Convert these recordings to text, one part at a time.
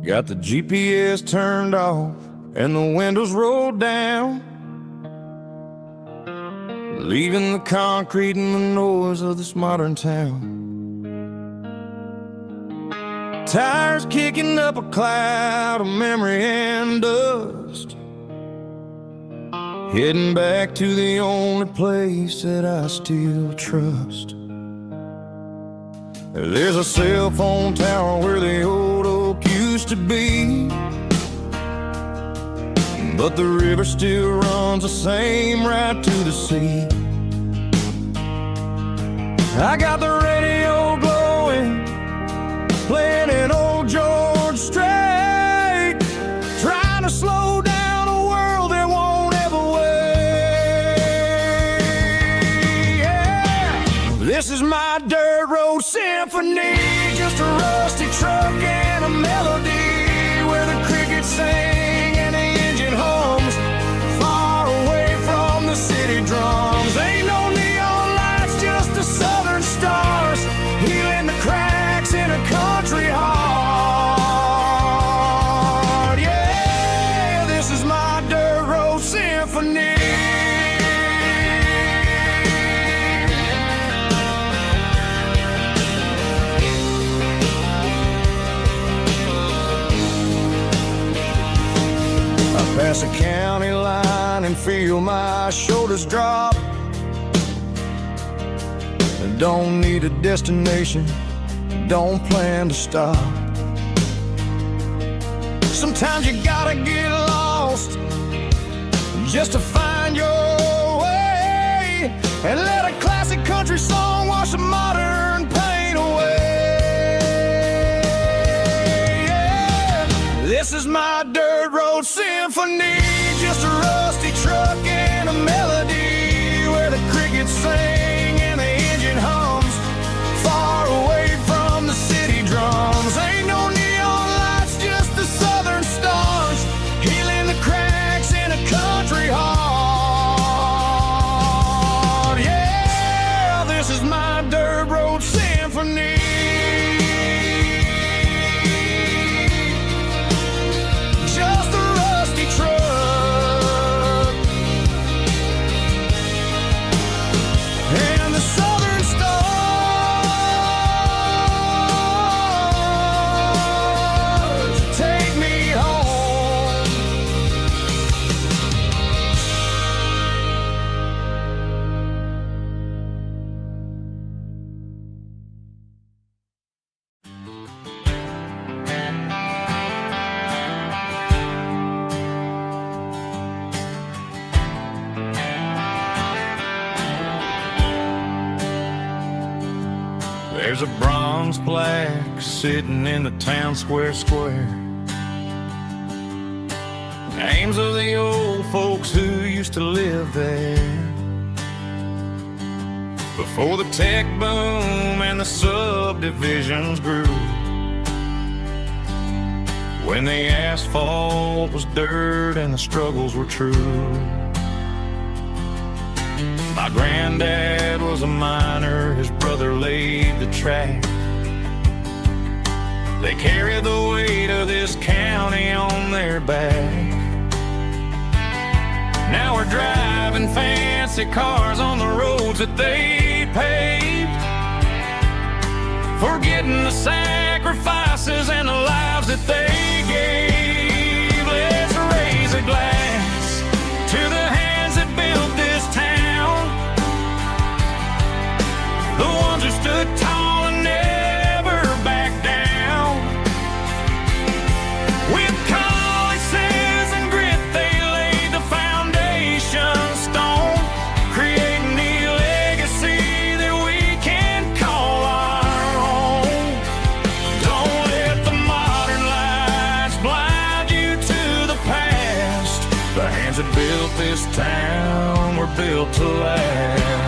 Got the GPS turned off and the windows rolled down, leaving the concrete and the noise of this modern town. Tires kicking up a cloud of memory and dust, heading back to the only place that I still trust. There's a cell phone tower where the old oak used to be, but the river still runs the same right to the sea. I got the radio glowing, playing an old George Strait, trying to slow down a world that won't ever wait. Yeah. This is my dirt road symphony, just a rusty truck and a melody where the crickets sing and the engine hums, far away from the city drums. Ain't no neon lights, just the southern stars, healing the cracks in a country heart. Yeah, this is my dirt road symphony. Pass a county line and feel my shoulders drop. Don't need a destination, don't plan to stop. Sometimes you gotta get lost just to find your way, and let a classic country song wash a modern pain away. Yeah. This is my dirt road symphony, just a rusty truck and a melody where the crickets sing and the engine hums, far away from the city drums. Ain't no neon lights, just the southern stars, healing the cracks in a country heart. Yeah, this is my dirt road symphony. Just a rusty truck and the southern stars take me home. There's a bronze plaque sitting in the town square. Names of the old folks who used to live there before the tech boom and the subdivisions grew, when the asphalt was dirt and the struggles were true. My granddad was a miner, his brother laid the track. They carry the weight of this county on their back. Now we're driving fancy cars on the roads that they paved, forgetting the sacrifices and the lives that they gave. Let's raise a glass to the hands that built this town, the ones who stood tall and never backed down. With calluses and grit, they laid the foundation stone, creating the legacy that we can call our own. Don't let the modern lights blind you to the past. The hands that built this town were built to last.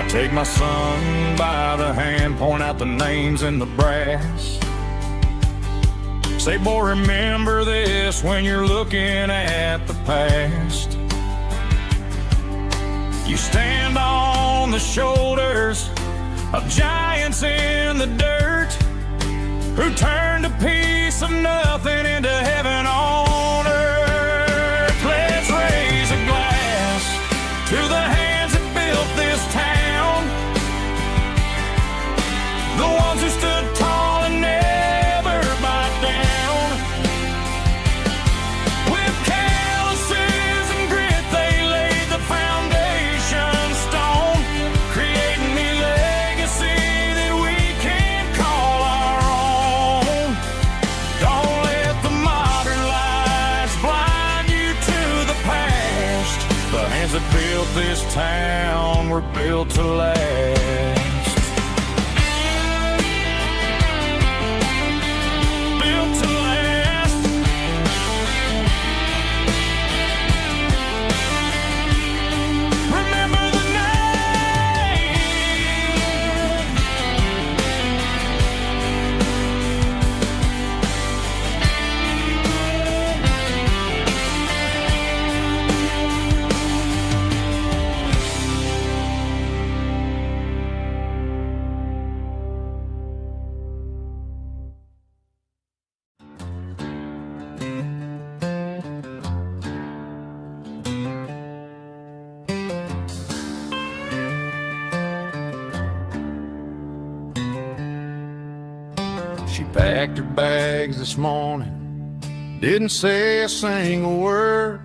Take my son by the hand, point out the names in the brass. Say, boy, remember this when you're looking at the past. You stand on the shoulders of giants in the dirt who turned a piece of nothing into heaven on earth. Let's raise a glass to the hands that built this town, the ones who stood tall and never back down. With calluses and grit they laid the foundation stone, creating the legacy that we can call our own. Don't let the modern lights blind you to the past. The hands that built this town were built to last. She packed her bags this morning, didn't say a single word,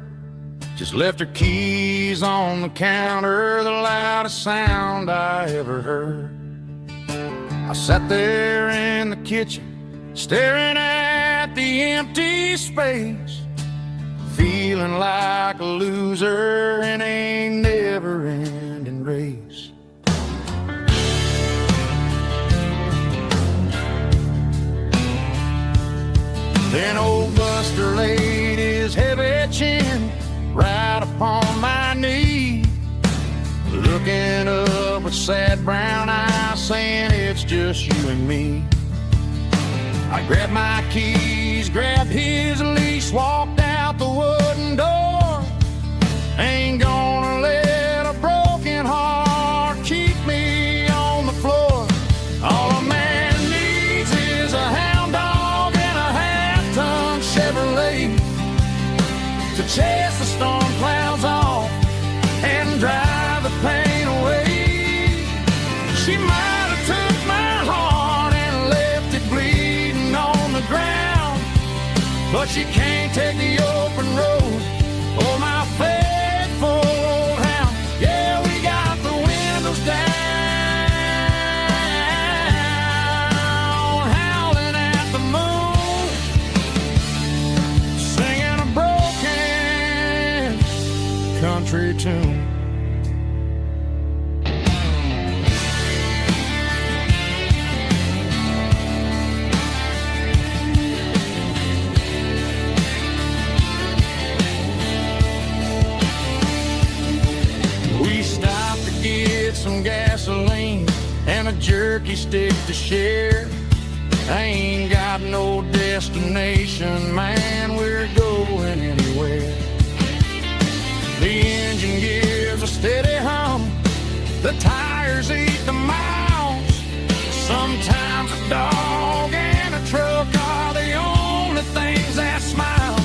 just left her keys on the counter, the loudest sound I ever heard. I sat there in the kitchen, staring at the empty space, feeling like a loser in a never-ending race. Then old Buster laid his heavy chin right upon my knee, looking up with sad brown eyes, saying it's just you and me. I grabbed my keys, grabbed his leash, walked out the wooden door. Ain't gonna let a broken heart keep me on the floor. All a man needs is a hound dog and a half-ton Chevrolet to chase the storm clouds off and drive the pain away. She might have took my heart and left it bleeding on the ground, but she can't take the open road or my faithful old hound. Yeah, we got the windows down, howling at the moon, singing a broken country tune. Some gasoline and a jerky stick to share. I ain't got no destination, man, we're going anywhere. The engine gives a steady hum, the tires eat the miles. Sometimes a dog and a truck are the only things that smile.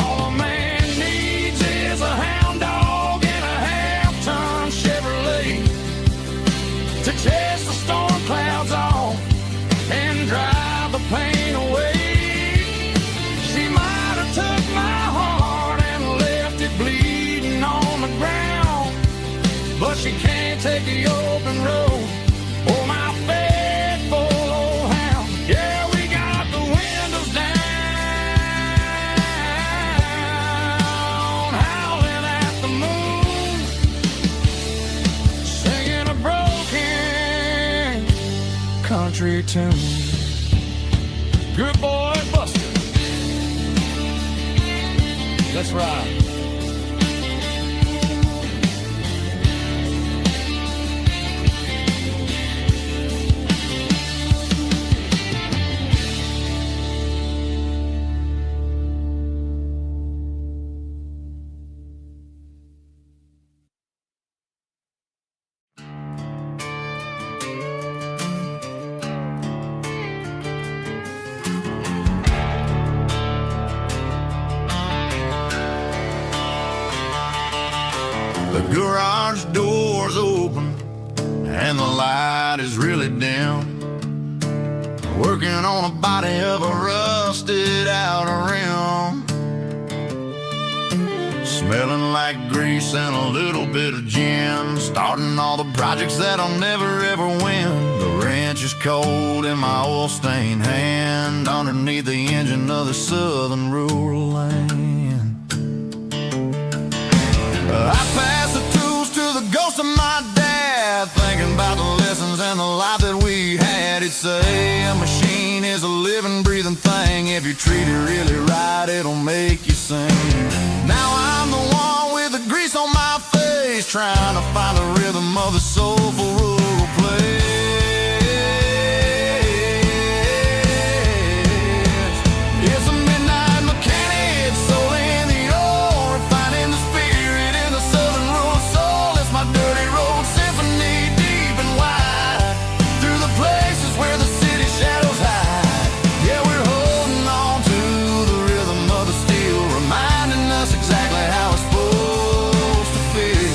All a man needs is a hound dog and a half-ton Chevrolet to chase the storm clouds off and drive the pain away. She might have took my heart and left it bleeding on the ground, but she can't take the open road or my faithful old hound. Yeah, we got the windows down, howling at the moon, singing a broken country tune. Good boy, Buster. Let's ride. Garage doors open and the light is really dim. Working on a body of a rusted out rim. Smelling like grease and a little bit of gin. Starting all the projects that I'll never ever win. The wrench is cold in my oil-stained hand, underneath the engine of the southern rural land. I pass the tools to the ghost of my dad, thinking about the lessons and the life that we had. He'd say a machine is a living, breathing thing. If you treat it really right, it'll make you sing. Now I'm the one with the grease on my face, trying to find the rhythm of the soulful rural place. It's a midnight mechanic, soul in the ore, refining the spirit in the southern rural soul. It's my dirty road symphony, deep and wide, through the places where the city shadows hide. Yeah, we're holding on to the rhythm of the steel, reminding us exactly how it's supposed to feel.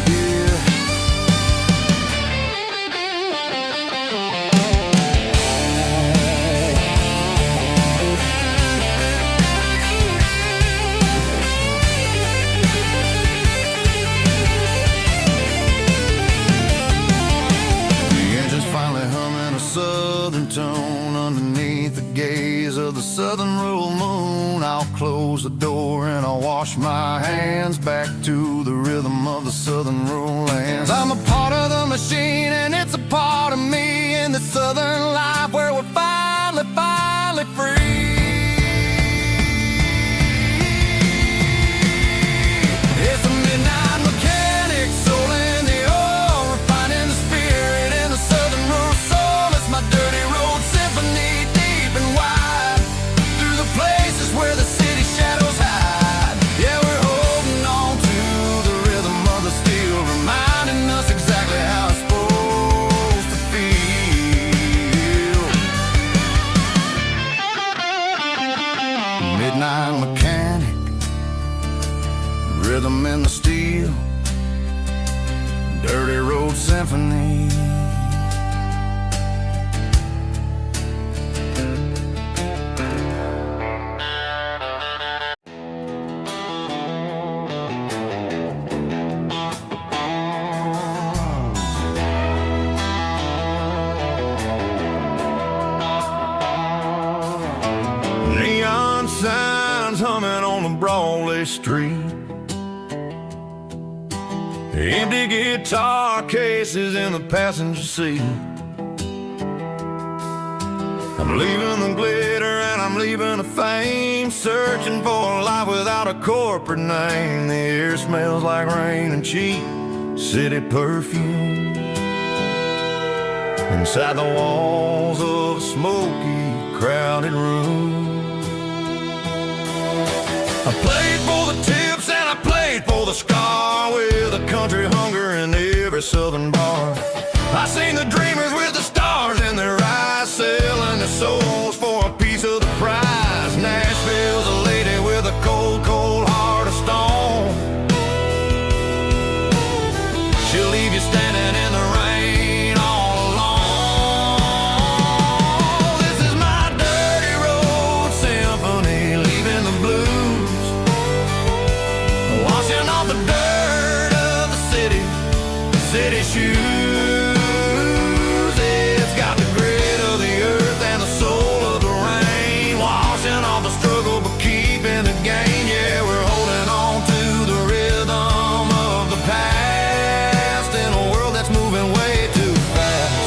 Yeah. The engine's finally humming a southern tone underneath the gaze of the southern rural moon. I'll close the door and I'll wash my hands, back to the rhythm of the southern rural lands. I'm a part of the machine and it's a part of me, in the southern life where we're finally free. It's a midnight mechanic, soul in the ore, refining the spirit in the southern rural soul. It's my dirty road symphony, deep and wide, through the places where the city shadows hide. Yeah, we're holding on to the rhythm of the steel, reminding us exactly how it's supposed to feel. Midnight mechanic, rhythm in the steel, dirty road symphony. Neon signs humming on the Broadway street, empty guitar cases in the passenger seat. I'm leaving the glitter and I'm leaving the fame, searching for a life without a corporate name. The air smells like rain and cheap city perfume, inside the walls of a smoky, crowded room. I played for the tips and I played for the scar, with a country hunger in every southern bar. I seen the dreamers with the stars in their eyes, selling their souls for a piece of the prize. Nashville's a lady with a cold, cold heart of stone. She'll leave you standing in the rain all alone. This is my dirty road symphony, leaving the blues, washing off the dirt of the city shoes. It's got the grit of the earth and the soul of the rain, washing off the struggle but keeping the gain. Yeah, we're holding on to the rhythm of the past, in a world that's moving way too fast.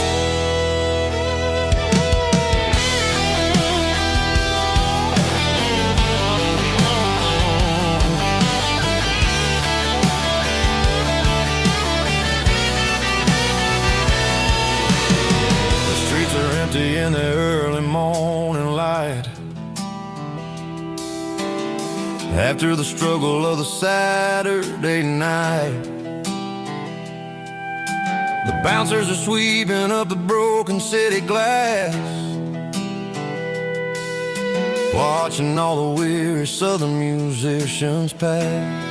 In the early morning light, after the struggle of the Saturday night, the bouncers are sweeping up the broken city glass, watching all the weary southern musicians pass.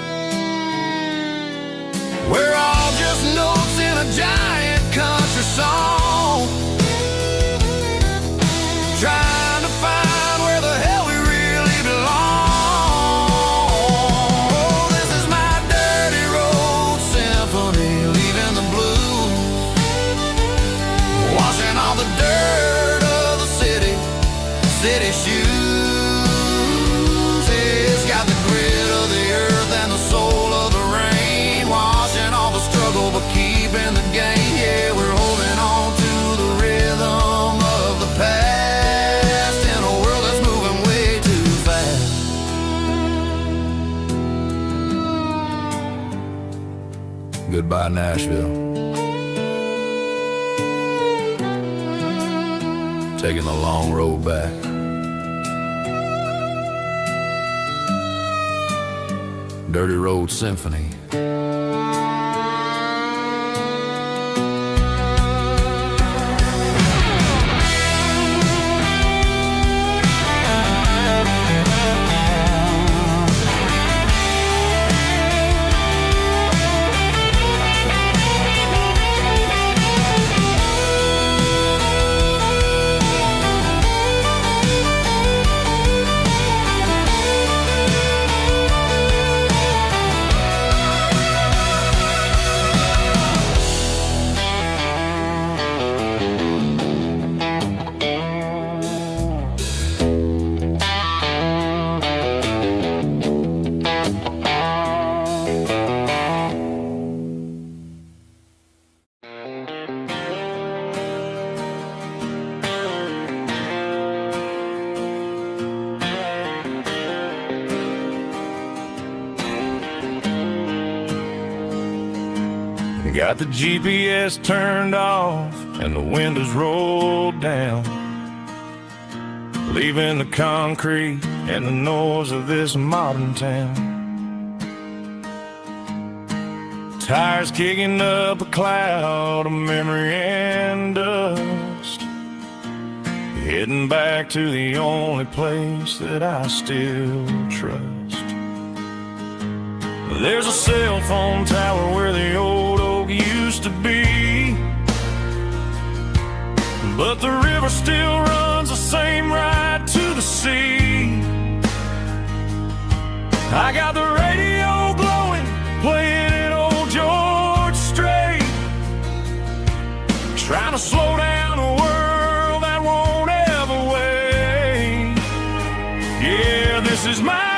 We're all just notes in a giant country song, trying to find where the hell we really belong. Oh, this is my dirty road symphony, leaving the blues, washing all the dirt of the city shoes. It's got the grit of the earth and the soul of the rain, washing all the struggle but keeping the game. Yeah, we're holding on to the rhythm of the past in a world that's moving way too fast. Goodbye, Nashville. Taking the long road back. Dirty Road Symphony. Got the GPS turned off and the windows rolled down, leaving the concrete and the noise of this modern town. Tires kicking up a cloud of memory and dust, heading back to the only place that I still trust. There's a cell phone tower where the old oak used to be, but the river still runs the same right to the sea. I got the radio glowing, playing it old George Strait, trying to slow down a world that won't ever wait. Yeah, this is my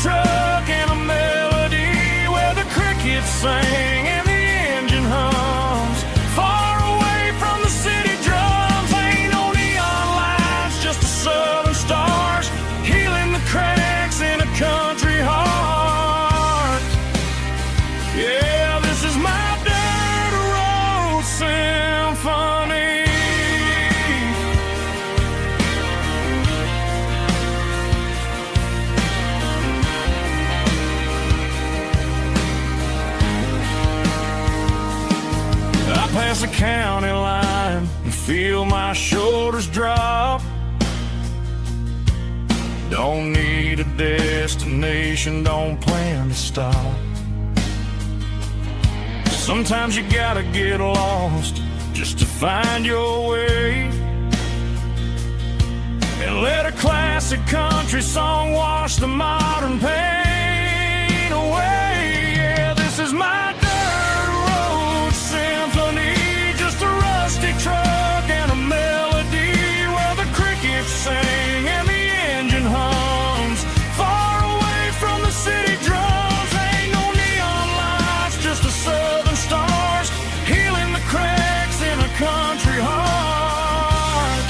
truck and a melody where the crickets sing and the engine hums, far away from the city drums. Ain't no neon lights, just the southern stars healing the cracks in a country heart. Yeah, this is my dirt road symphony. Past the county line and feel my shoulders drop. Don't need a destination, don't plan to stop. Sometimes you gotta get lost just to find your way, and let a classic country song wash the modern pain away. Yeah, this is my truck and a melody where the crickets sing and the engine hums, far away from the city drums. Ain't no neon lights, just the southern stars healing the cracks in a country heart.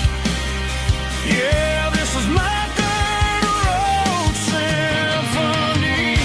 Yeah, this is my dirt road symphony.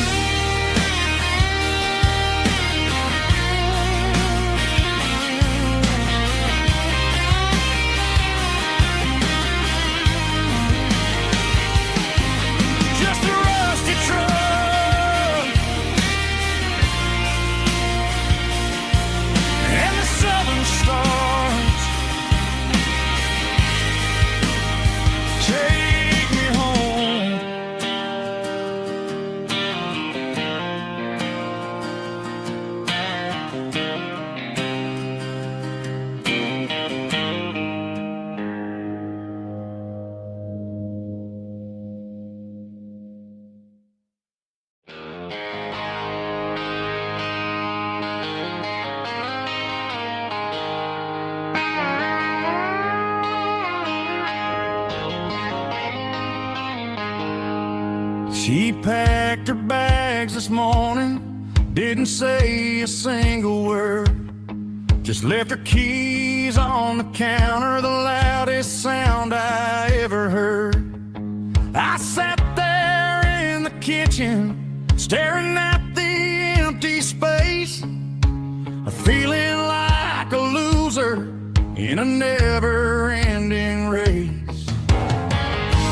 She packed her bags this morning, didn't say a single word, just left her keys on the counter, the loudest sound I ever heard. I sat there in the kitchen, staring at the empty space, feeling like a loser in a never-ending race.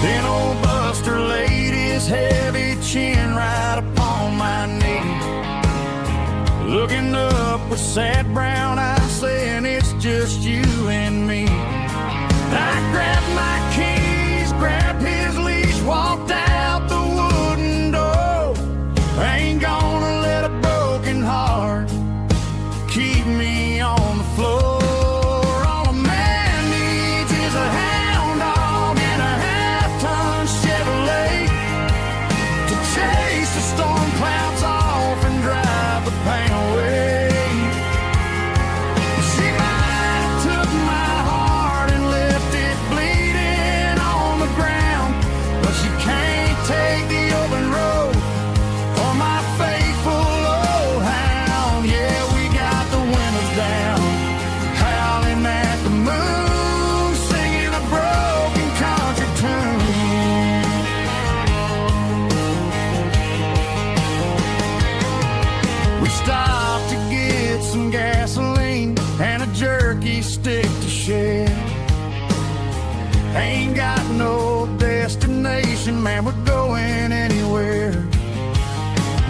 Then old Buster laid his heavy chin right upon my knee, looking up with sad brown eyes, saying it's just you and me. I grabbed my keys, grabbed his leash, walked out the wooden door. I ain't gonna let a broken heart keep me on the floor. All a man needs is a hound dog and a half-ton Chevrolet to chase the storm clouds off and drive the pain away. She might have took my heart and left it bleeding on the ground, but she can't take the open road or my faithful old hound. Yeah, we got the windows down, howling at the moon, singing a broken country tune. We stopped to get some gasoline and a jerky stick to share. Ain't got no destination, man, we're going anywhere.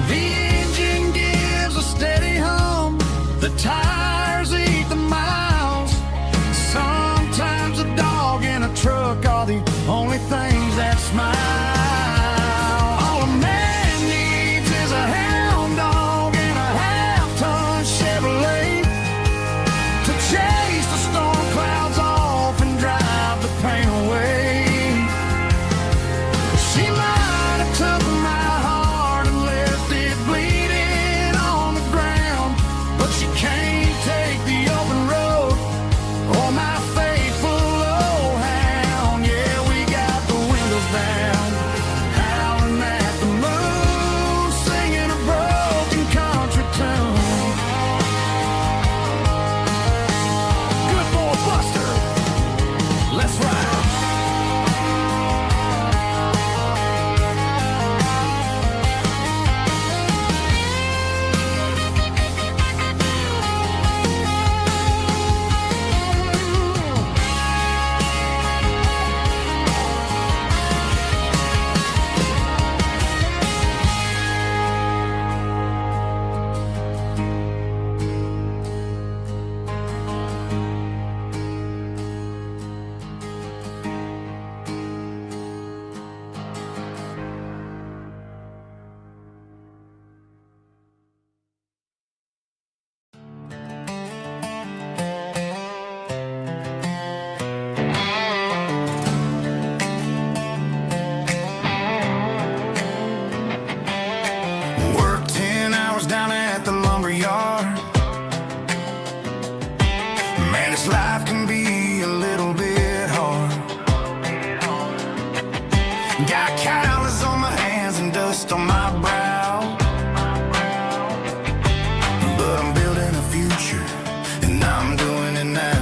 The engine gives a steady hum, the tires eat the miles. Sometimes a dog and a truck are the only things that smile. All a man needs is a hound dog and a half-ton Chevrolet to chase the storm clouds off and drive the pain away. She might have took my heart and left it bleeding on the ground, but she can't take the open road or my faithful old hound. Yeah, we got the windows down, howling at the moon, singing a broken country tune. Good boy Buster, let's ride. Worked 10 hours down at the lumber yard. Man, this life can be a little bit hard. Got calluses on my hands and dust on my brow, but I'm building a future and I'm doing it now.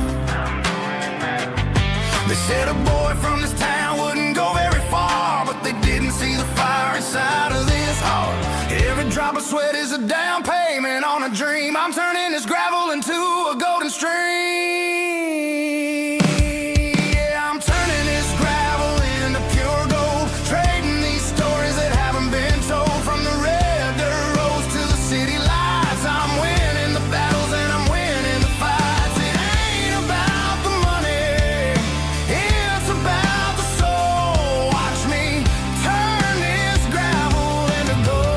They said a boy from this town wouldn't go very far, but they didn't see the fire inside of this heart. Every drop of sweat is a down payment on a dream. I'm turning this gravel into a golden stream. Yeah, I'm turning this gravel into pure gold, trading these stories that haven't been told. From the red dirt roads to the city lights, I'm winning the battles and I'm winning the fights. It ain't about the money, it's about the soul. Watch me turn this gravel into gold.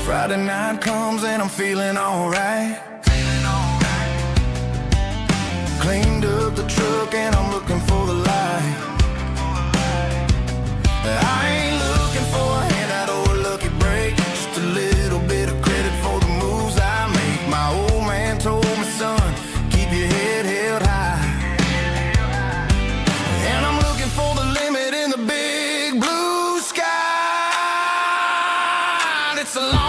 Friday night comes and I'm feeling alright. Cleaned up the truck and I'm looking for the light. I ain't looking for a handout or a lucky break, just a little bit of credit for the moves I make. My old man told me, son, keep your head held high.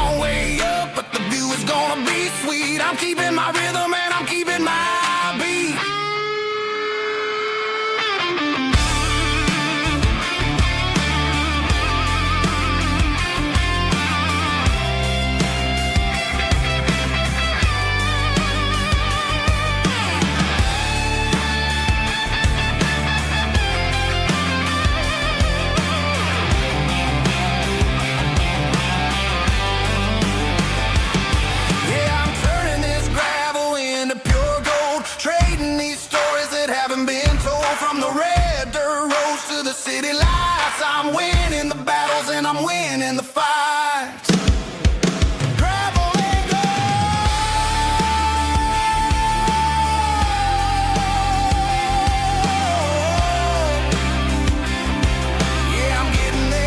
long way up, but the view is gonna be sweet. I'm keeping my rhythm and I'm keeping my beat. From the red dirt roads to the city lights, I'm winning the battles and I'm winning the fights. Gravel and gold. Yeah, I'm getting there.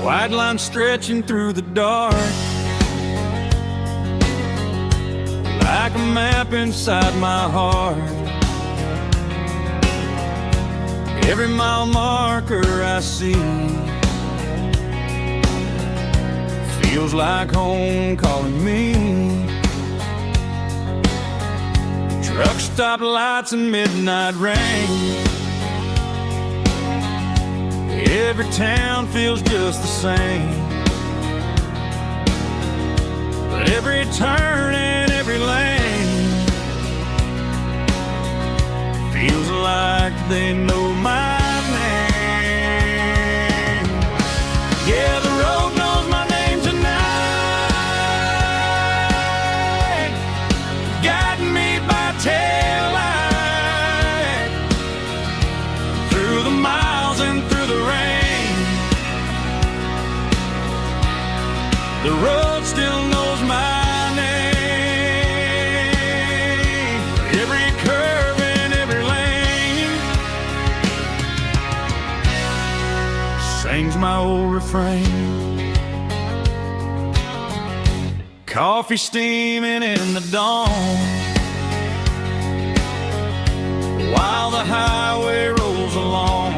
White line stretching through the dark, like a map inside my heart. Every mile marker I see feels like home calling me. Truck stop lights and midnight rain. Every town feels just the same, but every turn and every lane feels like they know my name. Yeah, the road knows my name tonight, guiding me by taillight through the miles and through the rain. The road still knows my name. Every curve and every lane sings my old refrain. Coffee steaming in the dawn, while the highway rolls along.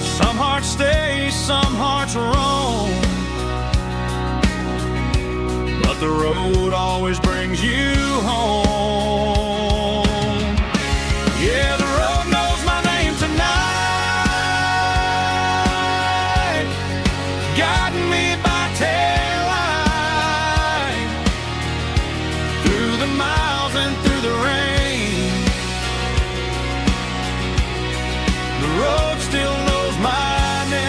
Some hearts stay, some hearts roam, but the road always brings you home. Yeah, the road knows my name tonight, guiding me by taillight through the miles and through the rain. The road still knows my name.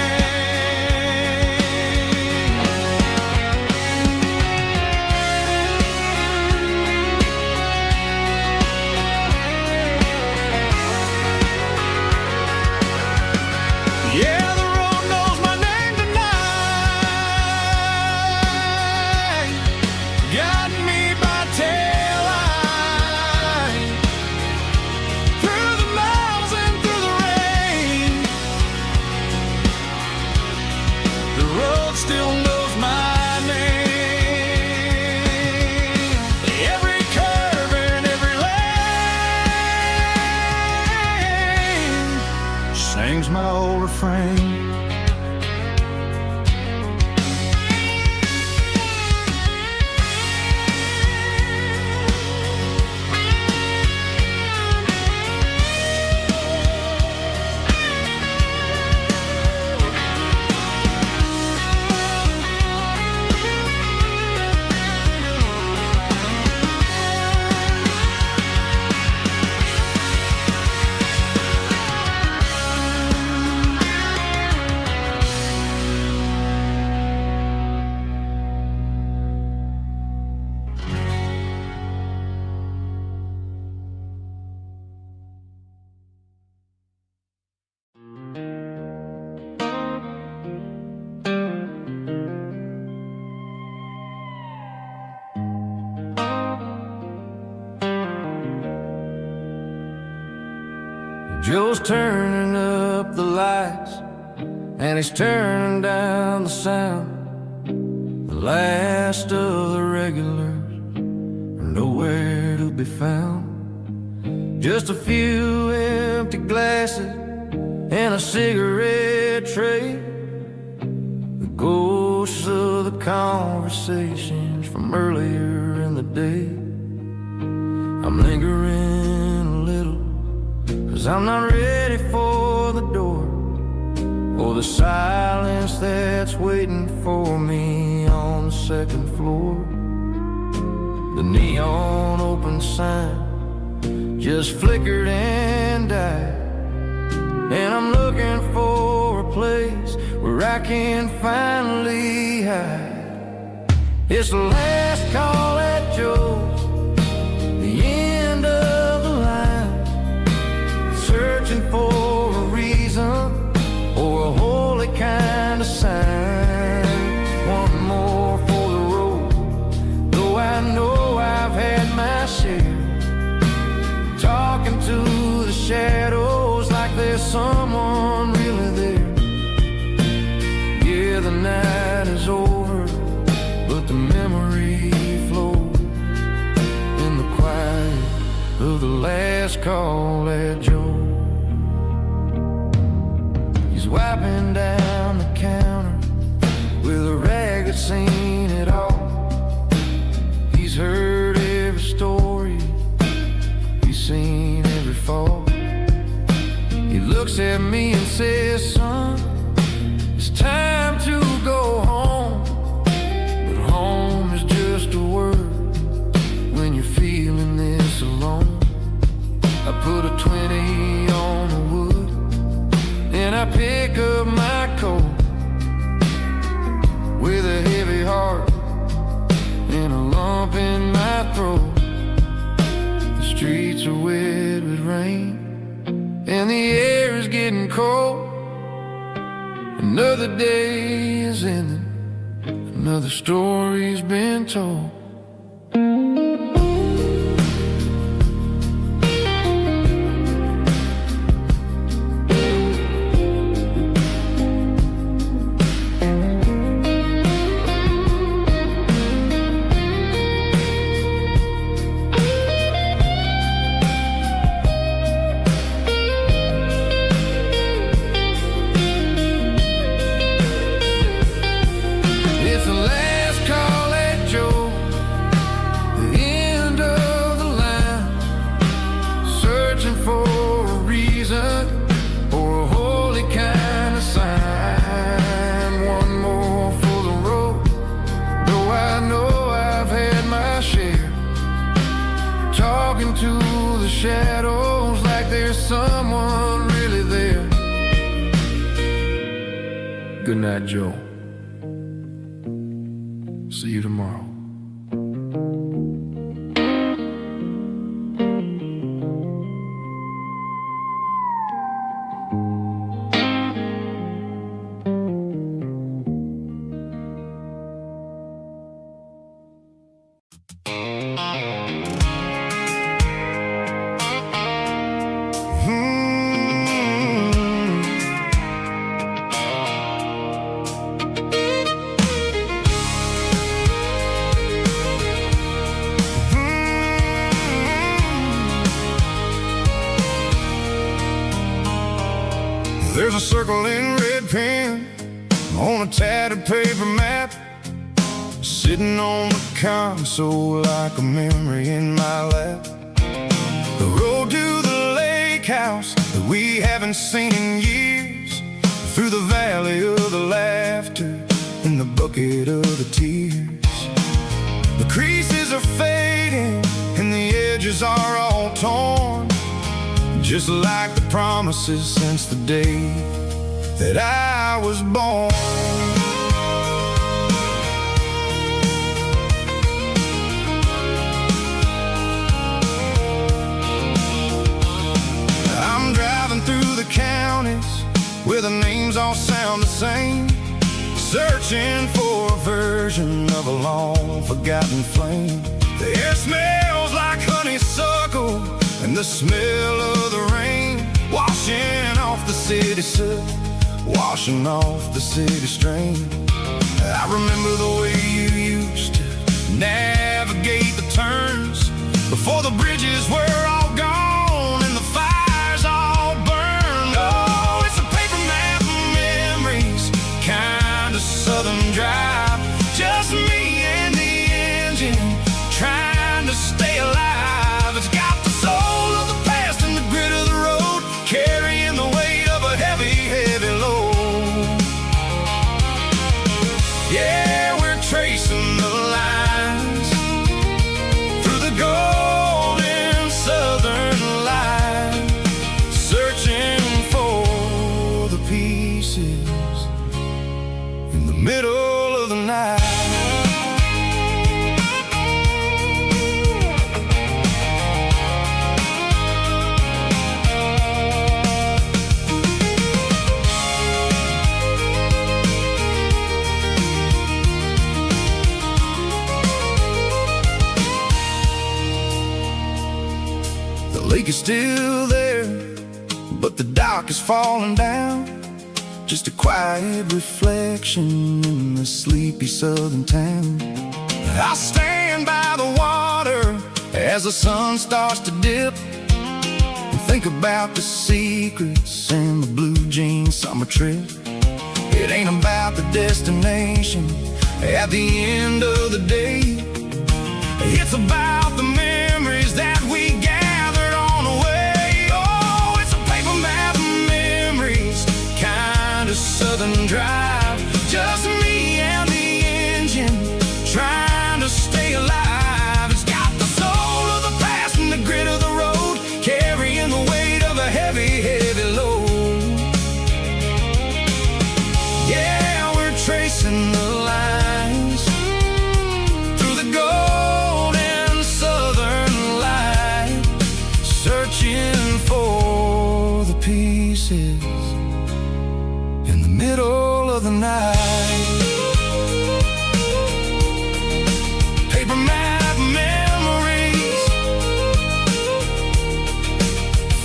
Joe's turning up the lights, and he's turning down the sound. The last of the regulars are nowhere to be found. Just a few empty glasses and a cigarette tray, the ghosts of the conversations from earlier in the day. I'm lingering a little, 'cause I'm not ready for the door, or the silence that's waiting for me on the second floor. The neon open sign just flickered and died, and I'm looking for a place where I can finally hide. It's the last call at Joe's, the end of the line, searching for a reason or a holy kind of sign. One more for the road, though I know I've had my share. Talking to the shadows like there's someone really there. Yeah, the night is over, but the memory flows in the quiet of the last call at Joe. He's wiping down the counter with a rag that's seen it all. He's heard every story, he's seen every fall. He looks at me and says, son, it's time to go home. But home is just a word when you're feeling this alone. I put a 20 on the wood, and I pick up my coat with a heavy heart and a lump in my throat. The streets are wet with rain, and the air is getting cold. Another day is ending, another story's been told. To the shadows like there's someone really there. Good night, Joe. See you tomorrow. There's a circle in red pen on a tattered paper map, sitting on the console like a memory in my lap. The road to the lake house that we haven't seen in years, through the valley of the laughter and the bucket of the tears. The creases are fading and the edges are all torn, just like the promises since the day that I was born. I'm driving through the counties where the names all sound the same, searching for a version of a long-forgotten flame. The air smells like honeysuckle, and the smell of the rain wash city soot washing off the city strain. I remember the way you used to navigate the turns before the bridges were all gone and the fires all burned. Oh, it's a paper map of memories, kind of southern drive. Just me and the engine trying to stay alive. It's got the soul of the past and the grit of the road, carrying the weight of a heavy, heavy load. Yeah, we're tracing the lines through the golden southern light, searching for the pieces in the middle of the night. The lake is still there, but the dock is falling down. Just a quiet reflection in the sleepy southern town. I stand by the water as the sun starts to dip and think about the secrets and the blue jean summer trip. It ain't about the destination at the end of the day. It's about the memories that we gathered on the way. Oh, it's a paper map of memories, kind of southern drive. Just me and the engine trying to stay alive. It's got the soul of the past and the grit of the road, carrying the weight of a heavy, heavy load. Yeah, we're tracing the lines through the golden southern light, searching for the pieces in the middle of the night. Paper map memories,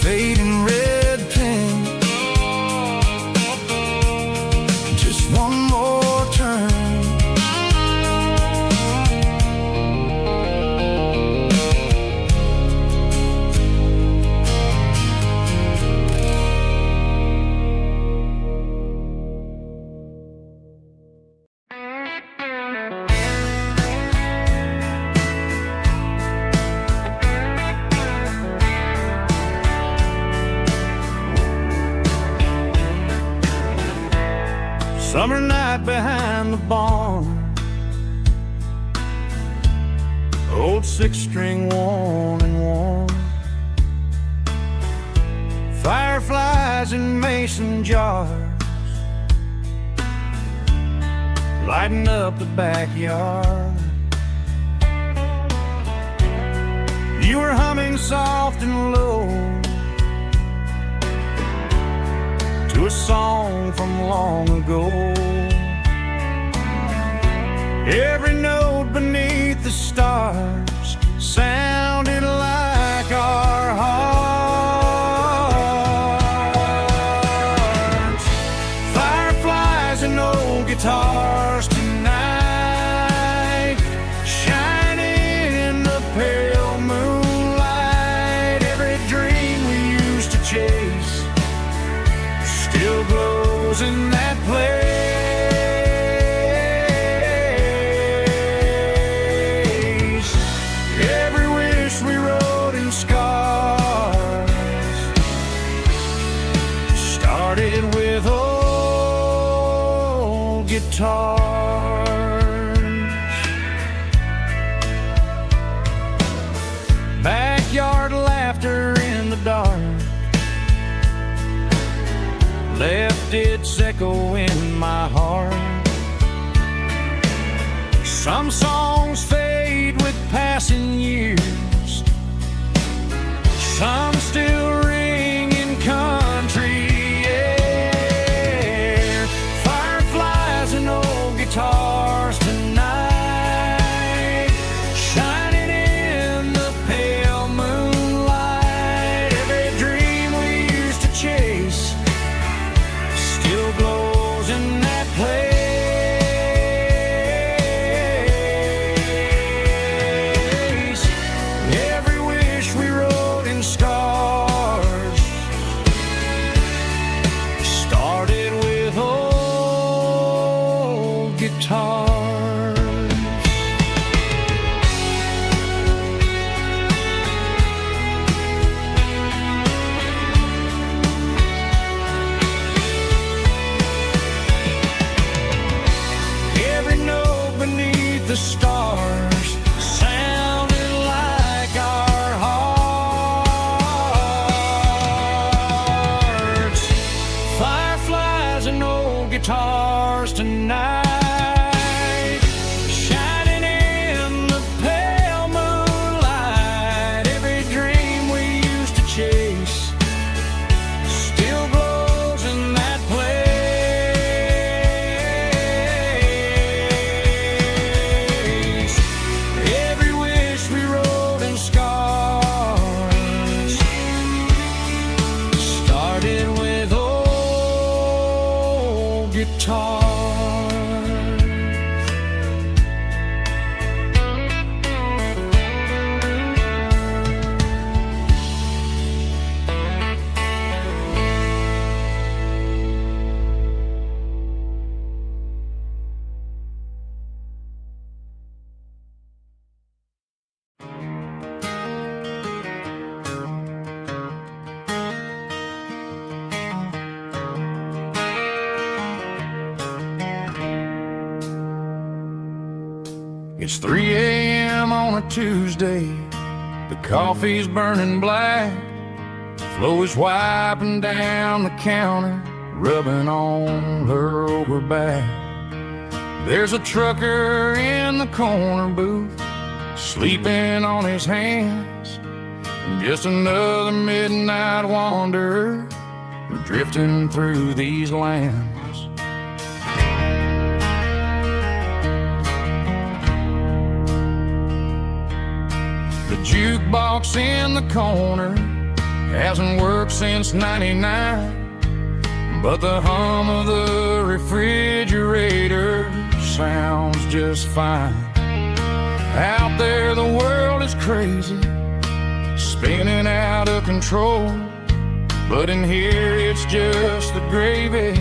fading red pen, just one more turn. Summer night behind the barn, old six-string worn and worn, fireflies in mason jars, lighting up the backyard. You were humming soft and low to a song from long ago. Every note beneath the stars sounded like our hearts. Fireflies and old guitars tonight, shining in the pale moonlight. Every dream we used to chase still glows in that place. Every wish we wrote in scars started with old guitars. Backyard laughter in the dark left its echo in my heart. Some songs fade with passing years, some still ring in country air. Fireflies and old guitars tonight, shining in the pale moonlight. Every dream we used to chase and scars. Started with old guitars. It's 3 a.m. on a Tuesday. The coffee's burning black. Flo is wiping down the counter, rubbing on her over back. There's a trucker in the corner booth, sleeping on his hands. Just another midnight wanderer, drifting through these lands. The jukebox in the corner hasn't worked since '99, but the hum of the refrigerator sounds just fine. Out there the world is crazy, spinning out of control, but in here it's just the gravy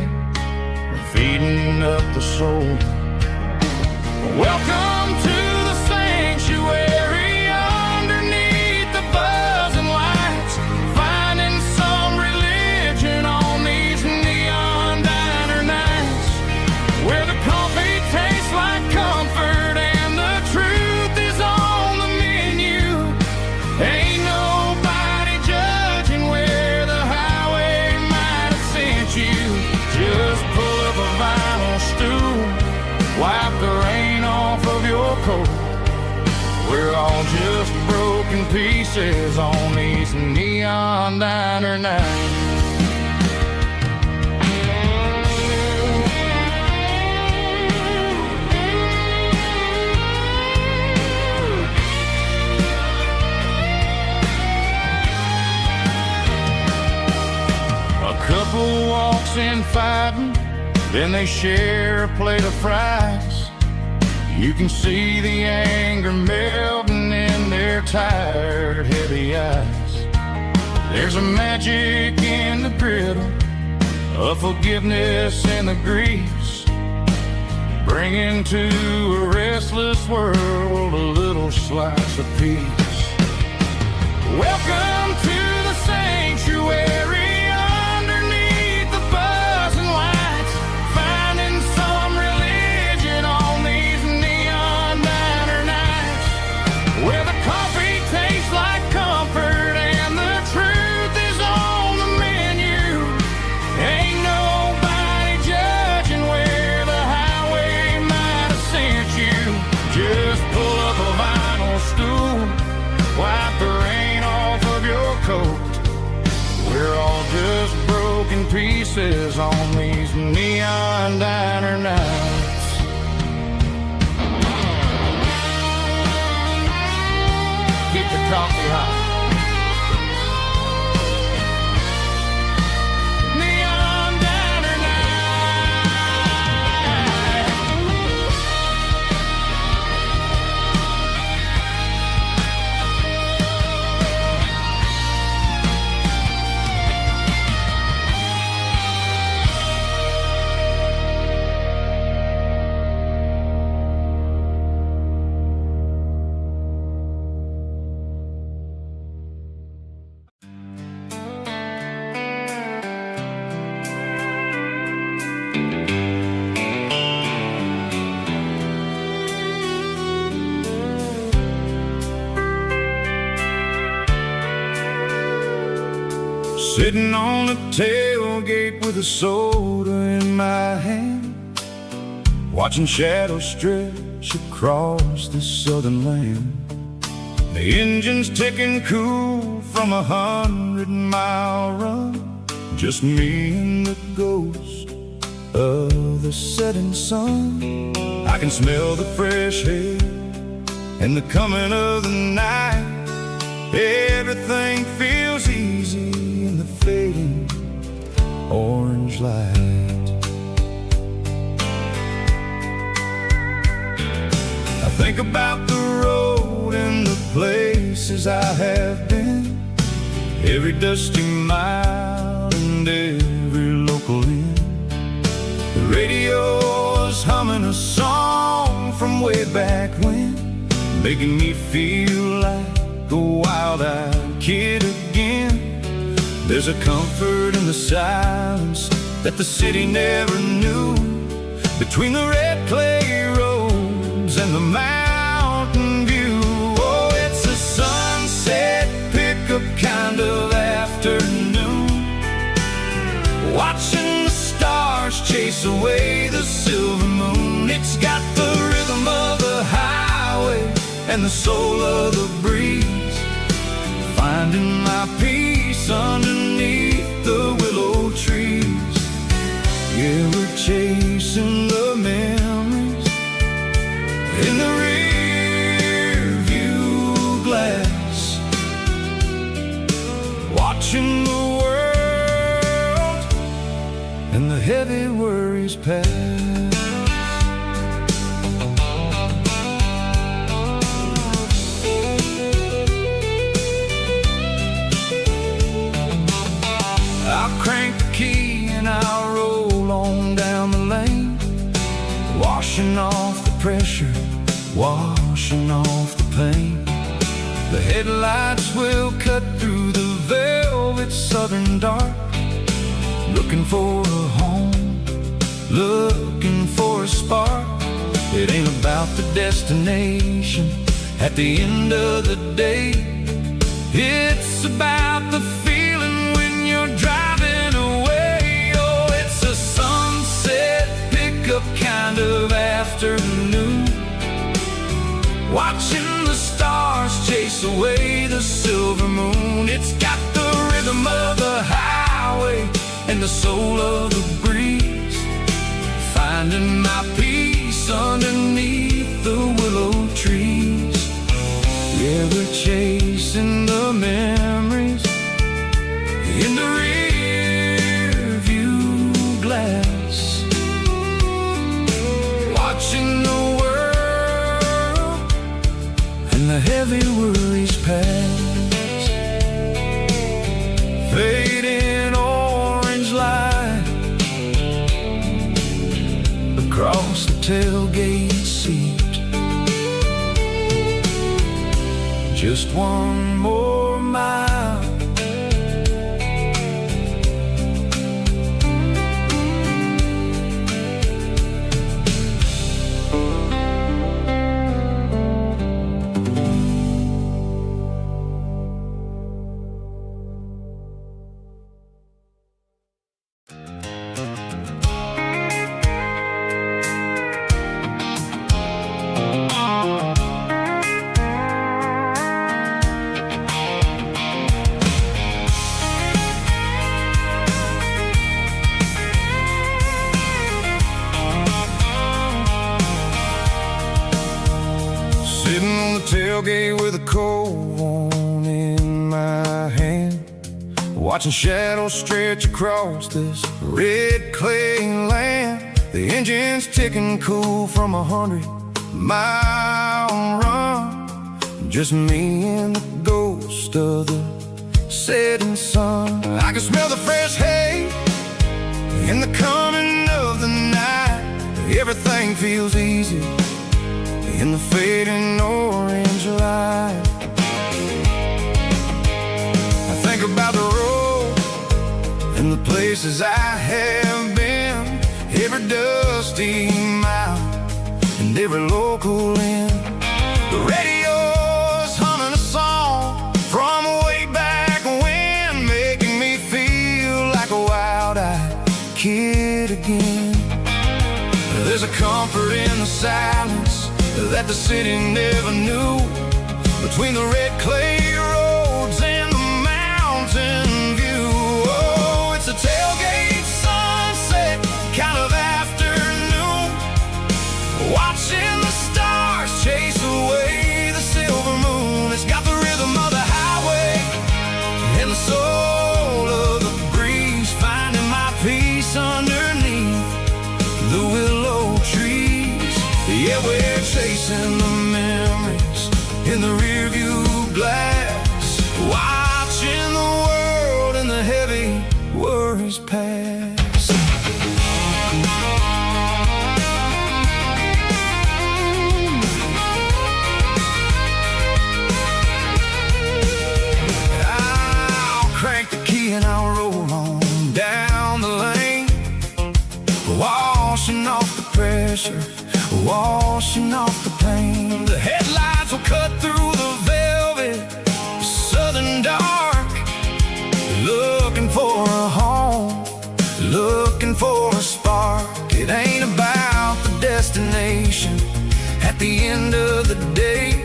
feeding up the soul. Welcome to the sanctuary, underneath the buzzing lights, finding some religion on these neon diner nights, where the coffee tastes like comfort and the truth is on the menu. Ain't nobody judging where the highway might have sent you. Just pull up a vinyl stool, wipe the rain off of your coat. We're all just broken pieces on these neon diner nights. A couple walks in fighting, then they share a plate of fries. You can see the anger melting in their tired, heavy eyes. There's a magic in the griddle, a forgiveness in the grease, bringing to a restless world a little slice of peace. Welcome to the sanctuary, underneath the buzzing lights, finding some religion on these neon diner nights, where the coffee tastes like comfort and the truth is on the menu. Ain't nobody judging where the highway might have sent you. Just pull up a vinyl stool, wipe the rain off of your coat. We're all just broken pieces on these neon diner nights. Keep the coffee hot. Neon diner night. Sitting on the tailgate with a soda in my hand, watching shadows stretch across this southern land. The engine's ticking cool from 100-mile run, just me and the ghost of the setting sun. I can smell the fresh air and the coming of the night, Everything feels easy in the fading orange light. I think about the road and the places I have been, every dusty mile and every local inn. The radio is humming a song from way back when, making me feel like a wild-eyed kid again. There's a comfort in the silence that the city never knew, between the red clay roads and the mountain view. Oh, it's a sunset pickup kind of afternoon, watching the stars chase away the silver moon. It's got the rhythm of the highway and the soul of the breeze, finding my peace underneath the willow trees. Yeah, we're chasing the memories in the rear view glass, watching the world and the heavy worries pass. I'll crank the key and I'll roll on down the lane, washing off the pressure, washing off the pain. The headlights will cut through the velvet southern dark, looking for a home, looking for a spark. It ain't about the destination at the end of the day, it's about the feeling when you're driving away. Oh, it's a sunset pickup kind of afternoon, watching the stars chase away the silver moon. It's got the rhythm of the highway and the soul of the breeze, finding my peace underneath the willow trees. Yeah, we're chasing the memories in the rear view glass, watching the world and the heavy worries pass. Fading orange light across the tailgate seat, just one more mile. Sitting on the tailgate with a cold one in my hand, watching shadows stretch across this red clay land. The engine's ticking cool from 100-mile run, just me and the ghost of the setting sun. I can smell the fresh hay in the coming of the night. Everything feels easy in the fading orange light. I think about the road and the places I have been, every dusty mile and every local inn. The radio's humming a song from way back when, making me feel like a wild-eyed kid again. There's a comfort in the silence that the city never knew, between the red clay roads and the mountain view. Oh, it's a tailgate sunset kind of afternoon, watching the stars chase away the silver moon. It's got the rhythm of the highway washing off the pain. The headlights will cut through the velvet southern dark, looking for a home, looking for a spark. It ain't about the destination at the end of the day.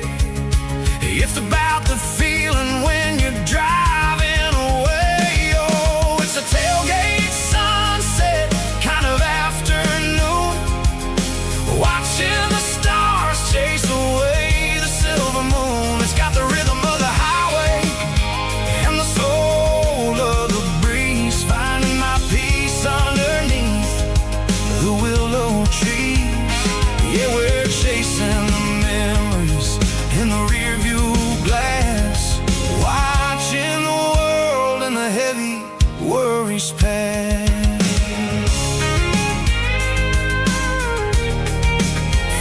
It's about the feeling when you're driving away. Oh, it's a tailgate sunset kind of afternoon, watching the stars chase away the silver moon. It's got the rhythm of the highway and the soul of the breeze, finding my peace underneath the willow trees. Yeah, we're chasing the memories in the rear view glass, watching the world and the heavy worries pass.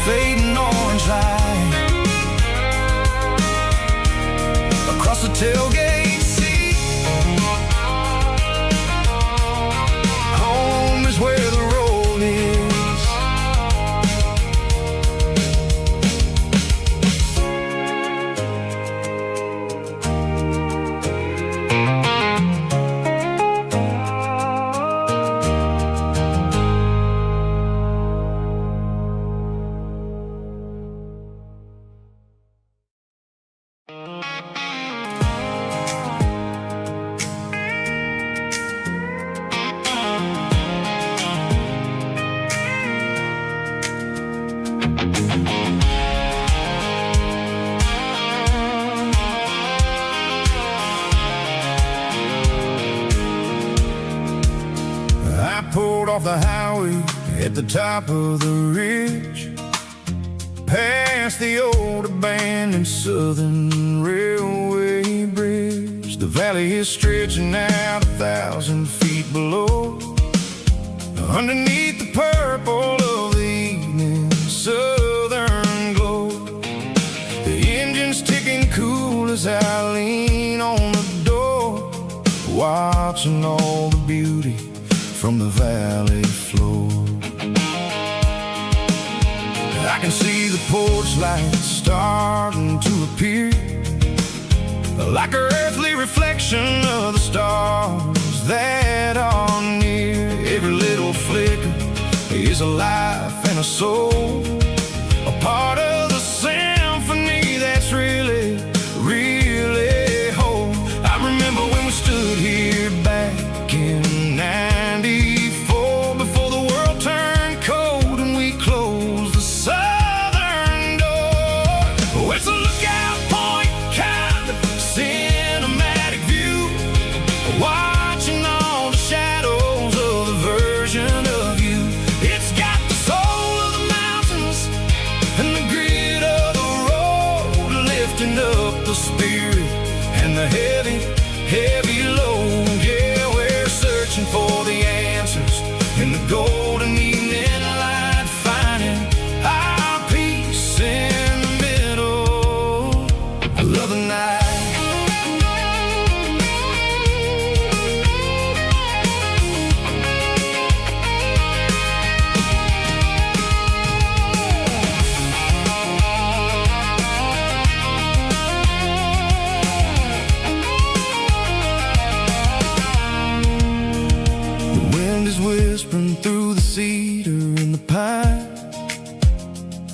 Fading orange light across the tailgate seat. Home is where the road is. I pulled off the highway at the top of the ridge, past the old abandoned southern railway bridge. The valley is stretching out 1,000 feet below, underneath the purple of the evening southern glow. The engine's ticking cool as I lean on the door, watching all the beauty from the valley floor. I can see the porch lights starting to appear, like an earthly reflection of the stars that are near. Every little flicker is a life and a soul, a part of the symphony that's really, really whole. I remember when we stood here back in '94, before the world turned cold and we closed the southern door. Oh, it's a lookout point kind of cinematic view, watching all the shadows of the version of you. It's got the soul of the mountains and the grit of the road, lifting up the spirit and the heavy, heavy load. Yeah, we're searching for the answers in the golden evening light, finding our peace in the middle of the night. The wind is whispering through the cedar and the pine,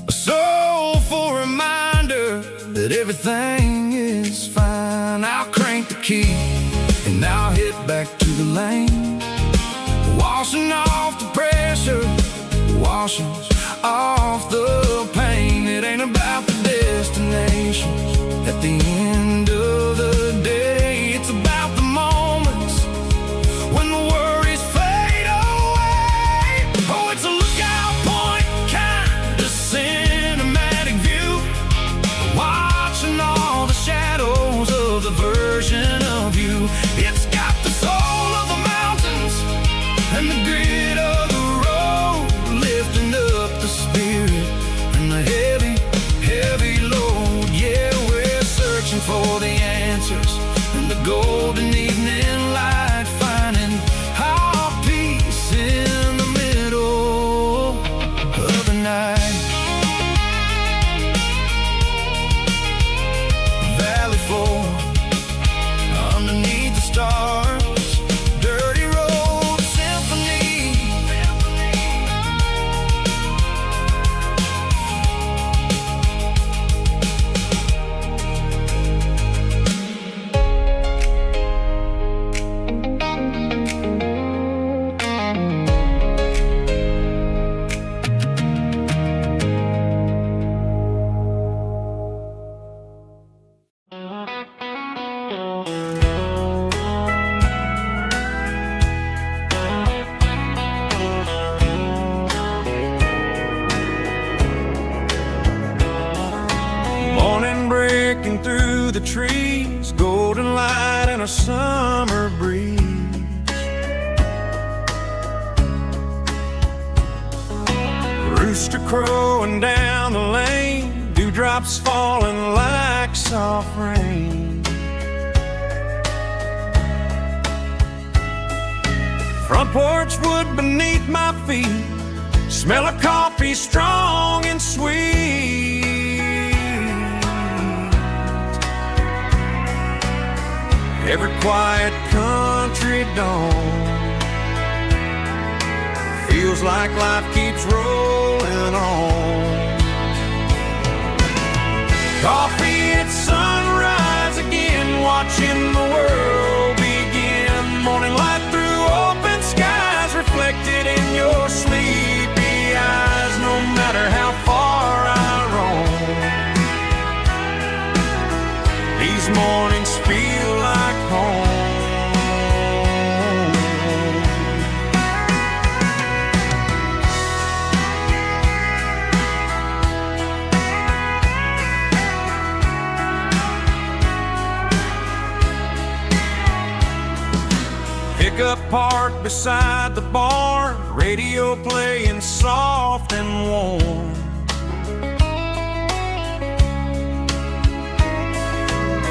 a soulful reminder that everything is fine. I'll crank the key and I'll hit back to the lane, washing off the pressure, washing off the pain. It ain't about the destinations at the end of the day. It's about the moments when the worries fade away. Oh, it's a lookout point kind of cinematic view, watching all the shadows of the version of you. It's got the soul of the mountains and the grit of the road, lifting up the spirit and the heavy, heavy load. Yeah, we're searching for the answers in the golden evening light, finding our peace in the middle of the night. the trees, golden light and a summer breeze. Rooster crowing down the lane, dewdrops falling like soft rain. Front porch wood beneath my feet, smell of coffee strong and sweet. Every quiet country dawn feels like life keeps rolling on. Coffee at sunrise again, watching the world begin. Morning light through open skies, reflected in your sleepy eyes. No matter how far I roam, these mornings feel like home. Pickup parked beside the barn, radio playing soft and warm.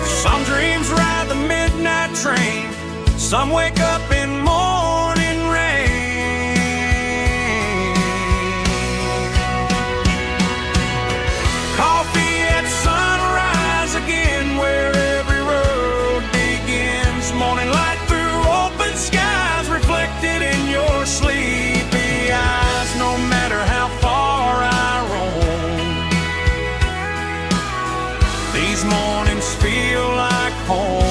Some dreams ride the midnight train, some wake up in morning rain. Coffee at sunrise again, where every road begins. Morning light through open skies, reflected in your sleepy eyes. No matter how far I roam, these mornings feel like home.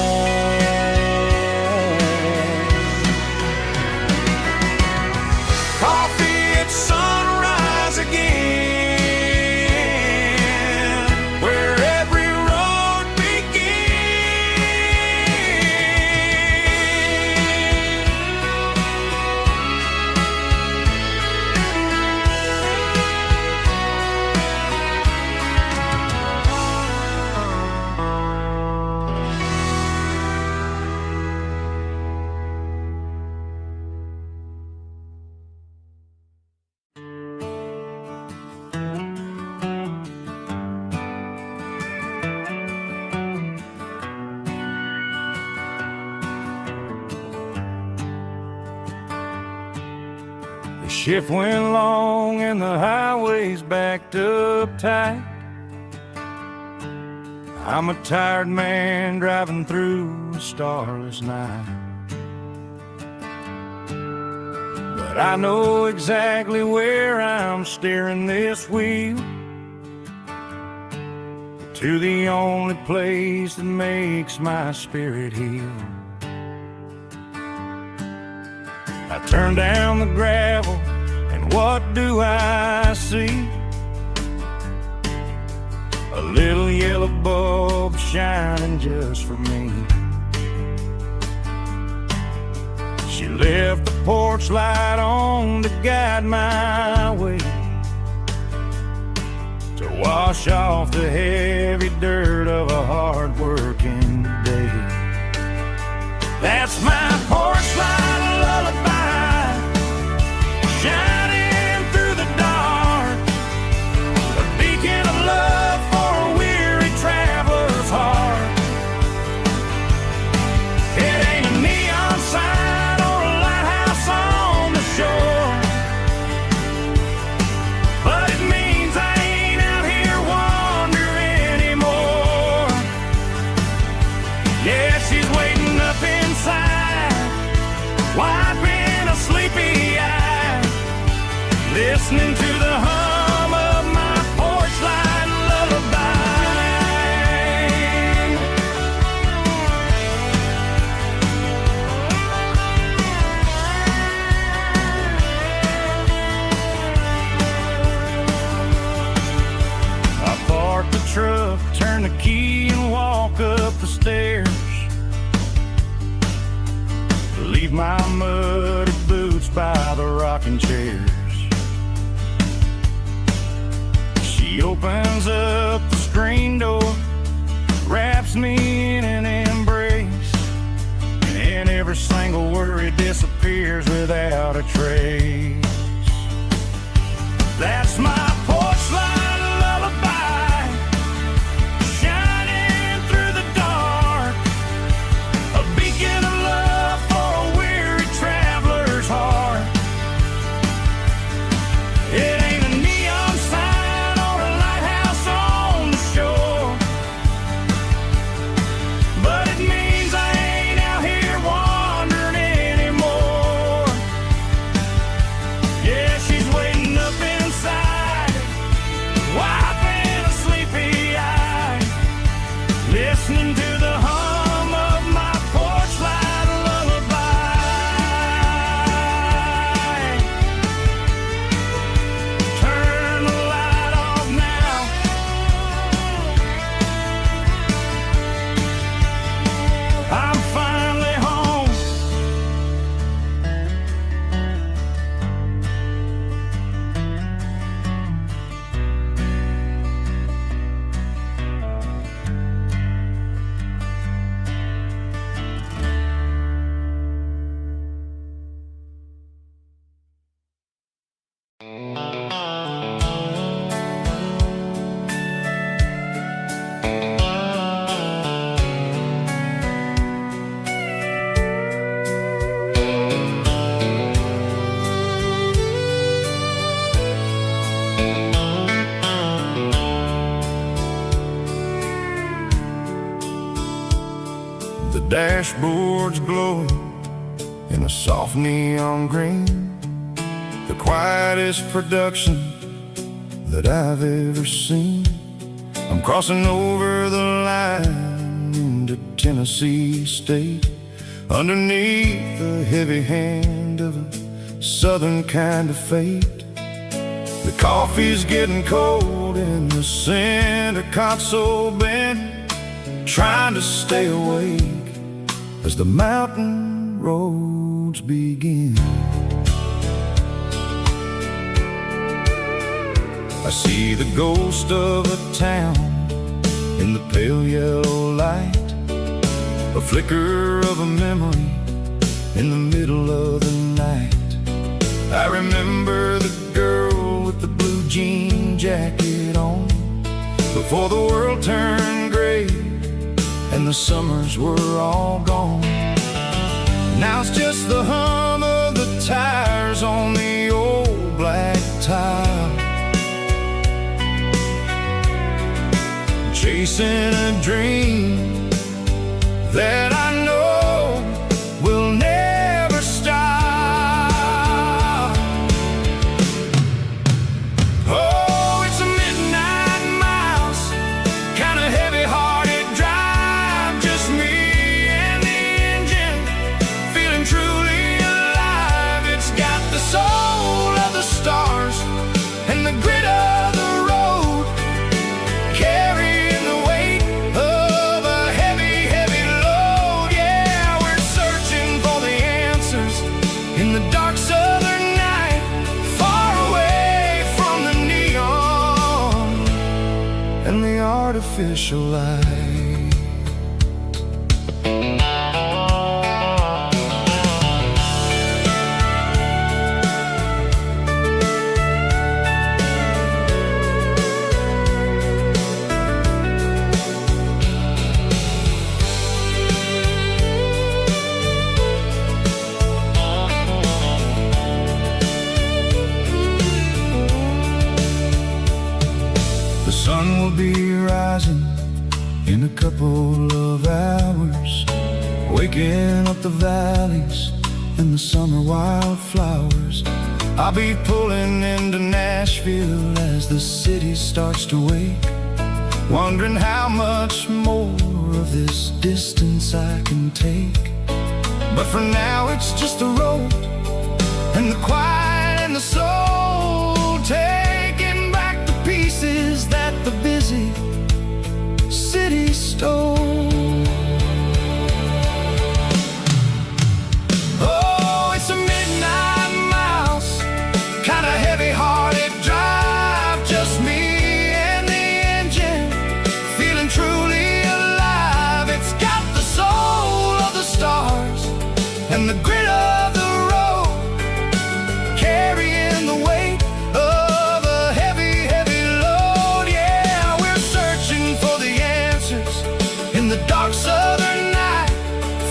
Coffee at sunrise again, where every road The shift went long and the highway's backed up tight. I'm a tired man driving through a starless night. But I know exactly where I'm steering this wheel, to the only place that makes my spirit heal. I turn down the gravel, and what do I see? A little yellow bulb shining just for me. She left the porch light on to guide my way, to wash off the heavy dirt of a hard-working day. That's my porch light lullaby, shining through the dark, a beacon of love for a weary traveler's heart. It ain't a neon sign or a lighthouse on the shore, but it means I ain't out here wandering anymore. Yeah, she's waiting up inside, wiping a sleepy eye, listening to the hum of my porch light lullaby. I park the truck, turn the key and walk up the stairs, leave my muddy boots by the rocking chairs. She opens up the screen door, wraps wraps me in an embrace, and every single worry disappears without a trace. That's my porch light lullaby, shining through the dark, a beacon of love for a weary traveler's heart. It ain't a neon sign or a lighthouse on the shore, but it means I ain't out here wandering anymore. Yeah, she's waiting up inside, wiping a sleepy eye, listening to the hum of my porch light lullaby. Turn the light off now. I'm finally home. The dashboard's glowing in a soft neon green, the quietest production that I've ever seen. I'm crossing over the line into Tennessee State, underneath the heavy hand of a southern kind of fate. The coffee's getting cold in the center console bin, trying to stay awake as the mountain roads begin. I see the ghost of a town in the pale yellow light, a flicker of a memory in the middle of the night. I remember the girl with the blue jean jacket on, before the world turned gray and the summers were all gone. Now it's just the hum of the tires on the old black tile, chasing a dream that I know will never stop. Oh, it's a midnight mouse, kind of heavy-hearted drive, just me and the engine, feeling truly alive. It's got the soul of the stars and the grit of the road, carrying the weight of a heavy, heavy load. Yeah, we're searching for the answers in the dark southern night, far away from the neon and the artificial light. The sun will be rising in a couple of hours, waking up the valleys and the summer wildflowers. I'll be pulling into Nashville as the city starts to wake, wondering how much more of this distance I can take. But for now it's just the road and the quiet and the soul, taking back the pieces that the busy city stole. Oh, it's a midnight mouse, kind of heavy-hearted drive, just me and the engine, feeling truly alive. and the grit of the road, carrying the weight of a heavy, heavy load. Yeah, we're searching for the answers in the dark southern night,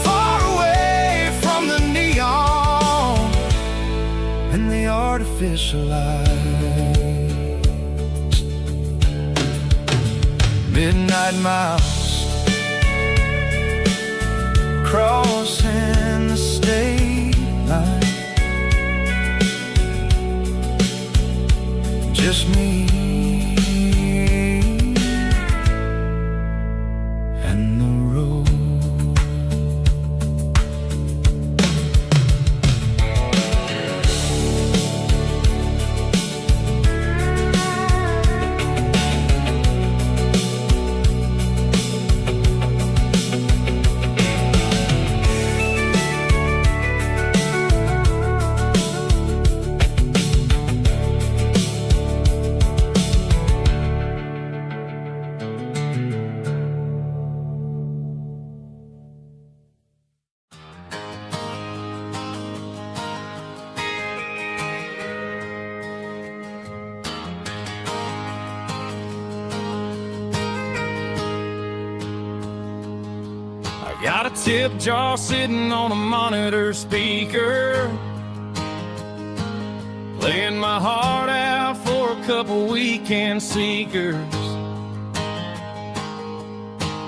far away from the neon and the artificial lights. Midnight miles, crossing the state line, just me and the road. Got a tip jar sitting on a monitor speaker, playing my heart out for a couple weekend seekers.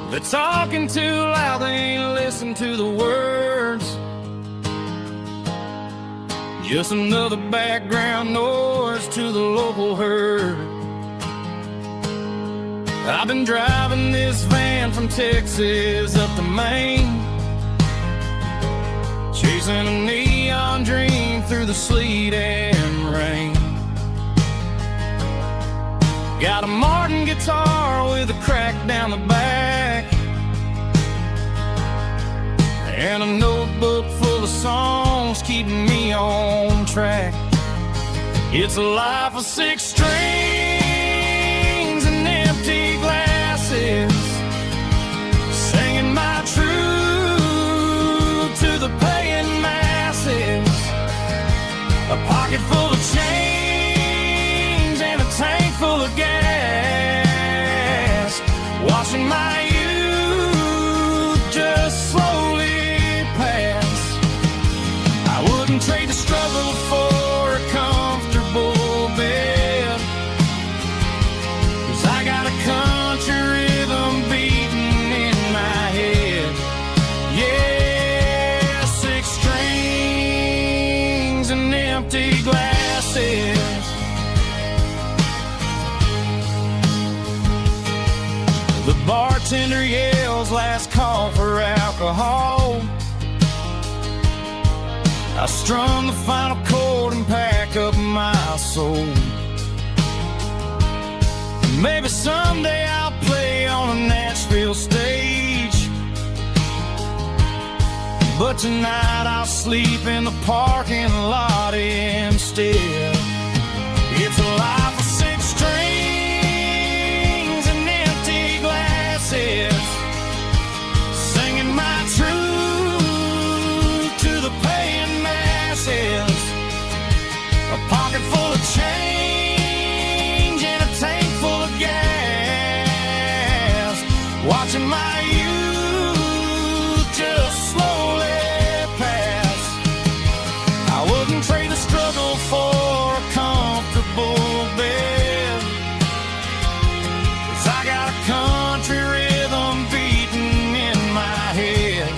They're talking too loud, they ain't listen to the words. Just another background noise to the local herd. I've been driving this van from Texas up to Maine, chasing a neon dream through the sleet and rain. Got a Martin guitar with a crack down the back, and a notebook full of songs keeping me on track. It's a life of 6 strings and empty glasses, singing my truth to the paying masses. A pocket full of change and a tank full of gas, watching my youth just slowly pass. I wouldn't trade the struggle for a comfortable bed, 'cause I got a country rhythm beating in my head. Yeah, 6 strings and empty glasses. The bartender yells last call for alcohol. I strum the final chord and pack up my soul. Maybe someday I'll play on a Nashville stage, but tonight I'll sleep in the parking lot instead. It's a life of 6 strings and empty glasses, singing my truth to the paying masses. A pocket full of change and a tank full of gas, watching my youth just slowly pass. I wouldn't trade the struggle for a comfortable bed, 'cause I got a country rhythm beating in my head.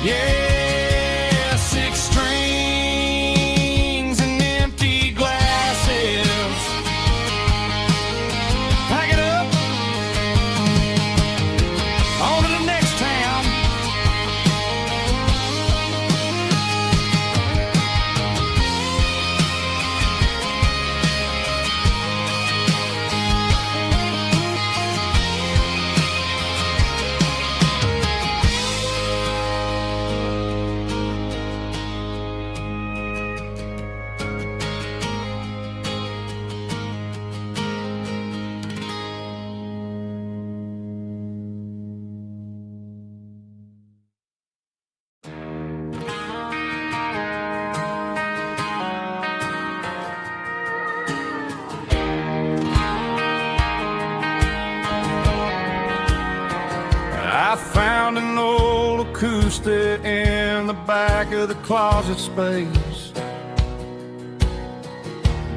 Yeah, 6 strings and empty glasses. Pack it up, on to the next town. used it in the back of the closet space.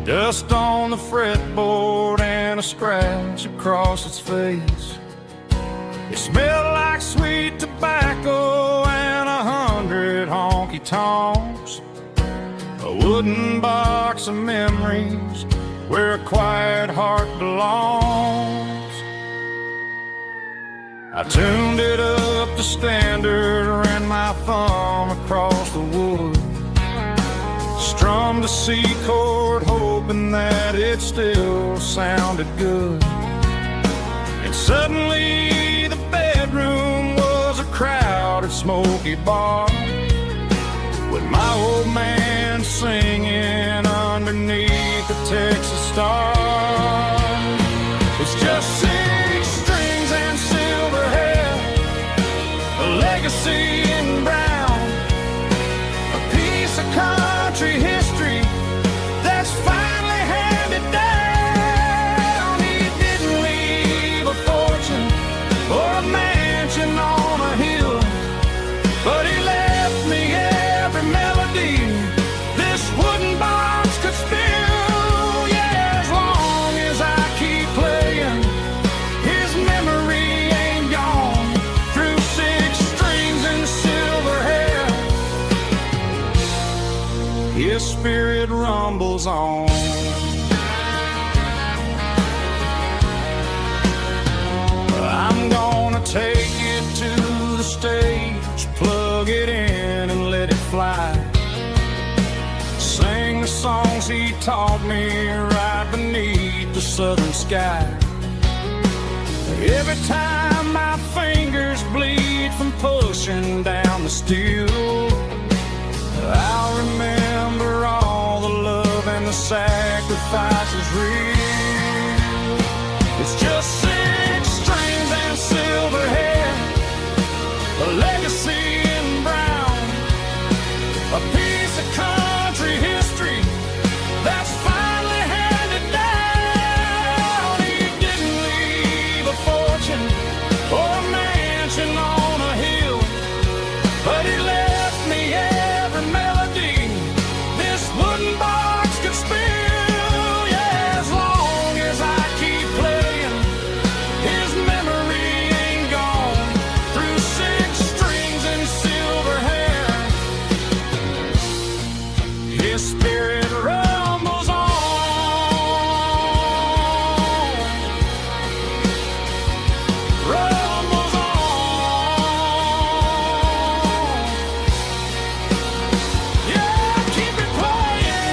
Dust on the fretboard and a scratch across its face. It smelled like sweet tobacco and 100 honky-tonks. A wooden box of memories where a quiet heart belongs. I tuned it up to standard, ran my thumb across the wood, strummed a C chord hoping that it still sounded good. And suddenly the bedroom was a crowded smoky bar, with my old man singing underneath the Texas star. It's just 6 strings and silver hair, a legacy in brown, a piece of country history that's finally handed down. He didn't leave a fortune or a mansion on a hill, but he left me every melody this wooden box could spill. Yeah, as long as I keep playing, his memory ain't gone. Through 6 strings and silver hair, his spirit rumbles on. I'm gonna take it to the stage, plug it in and let it fly. Sing the songs he taught me right beneath the southern sky. Every time my fingers bleed from pushing down the steel, I'll remember all the love and the sacrifices real. It's just 6 strings and silver hair, a legacy in brown, a piece of country history that's finally handed down. He didn't leave a fortune or a mansion on a hill, but he left me every melody this wooden box could spill. Yeah, as long as I keep playing, his memory ain't gone. Through 6 strings and silver hair, his spirit rumbles on. Rumbles on. Yeah, keep it playing.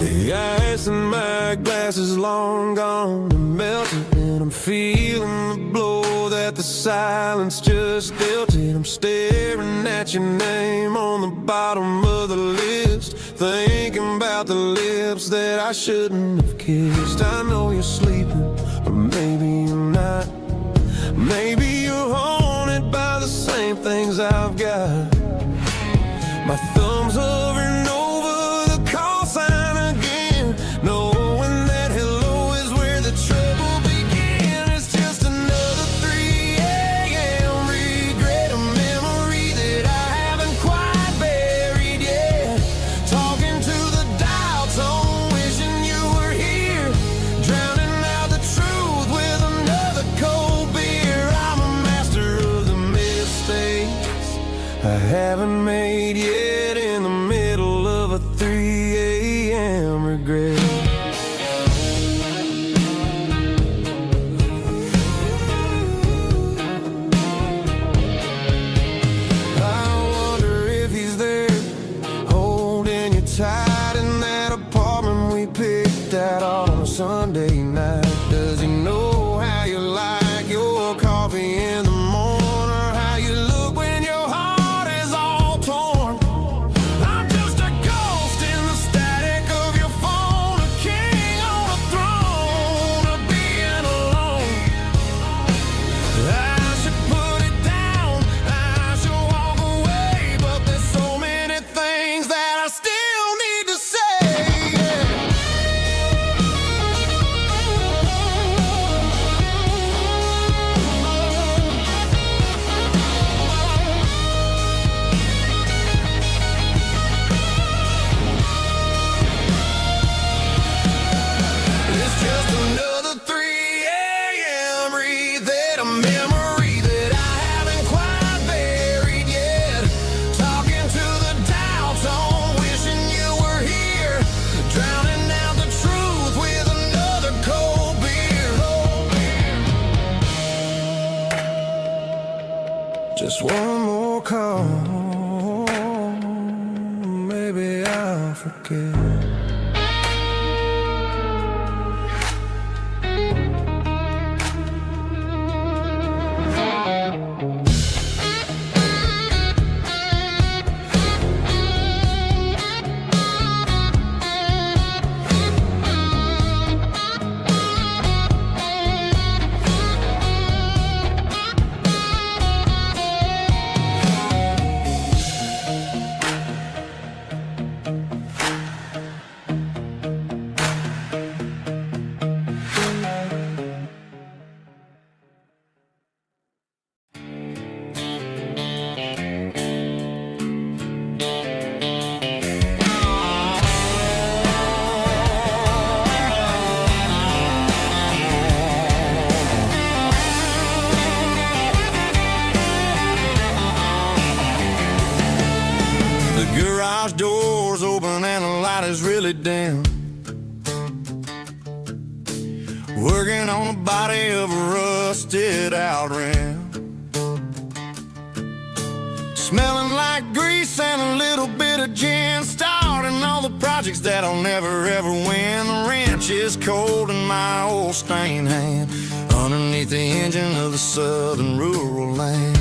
The ice in my glass is long gone and melted, and I'm feeling the blow that the silence just dealt it. I'm staring at your name on the bottom of the list, thinking about the lips that I shouldn't have kissed. I know you're sleeping, or maybe you're not. Maybe you're haunted by the same things I've got. My thumb's hovering over the call sign again, knowing that hello is where the trouble began. It's just another 3 a.m. regret, a memory that I haven't quite buried yet. Talking to the dial tone, wishing you were here, drowning out the truth with another cold beer. I'm a master of the mistakes I haven't made yet, in the middle of a 3 a.m. regret. I wonder forget. The garage door's open and the light is really dim. Working on the body of a rusted out rim. Smelling like grease and a little bit of gin. Starting all the projects that'll never ever win. The wrench is cold in my old stained hand, underneath the engine of the southern rural land.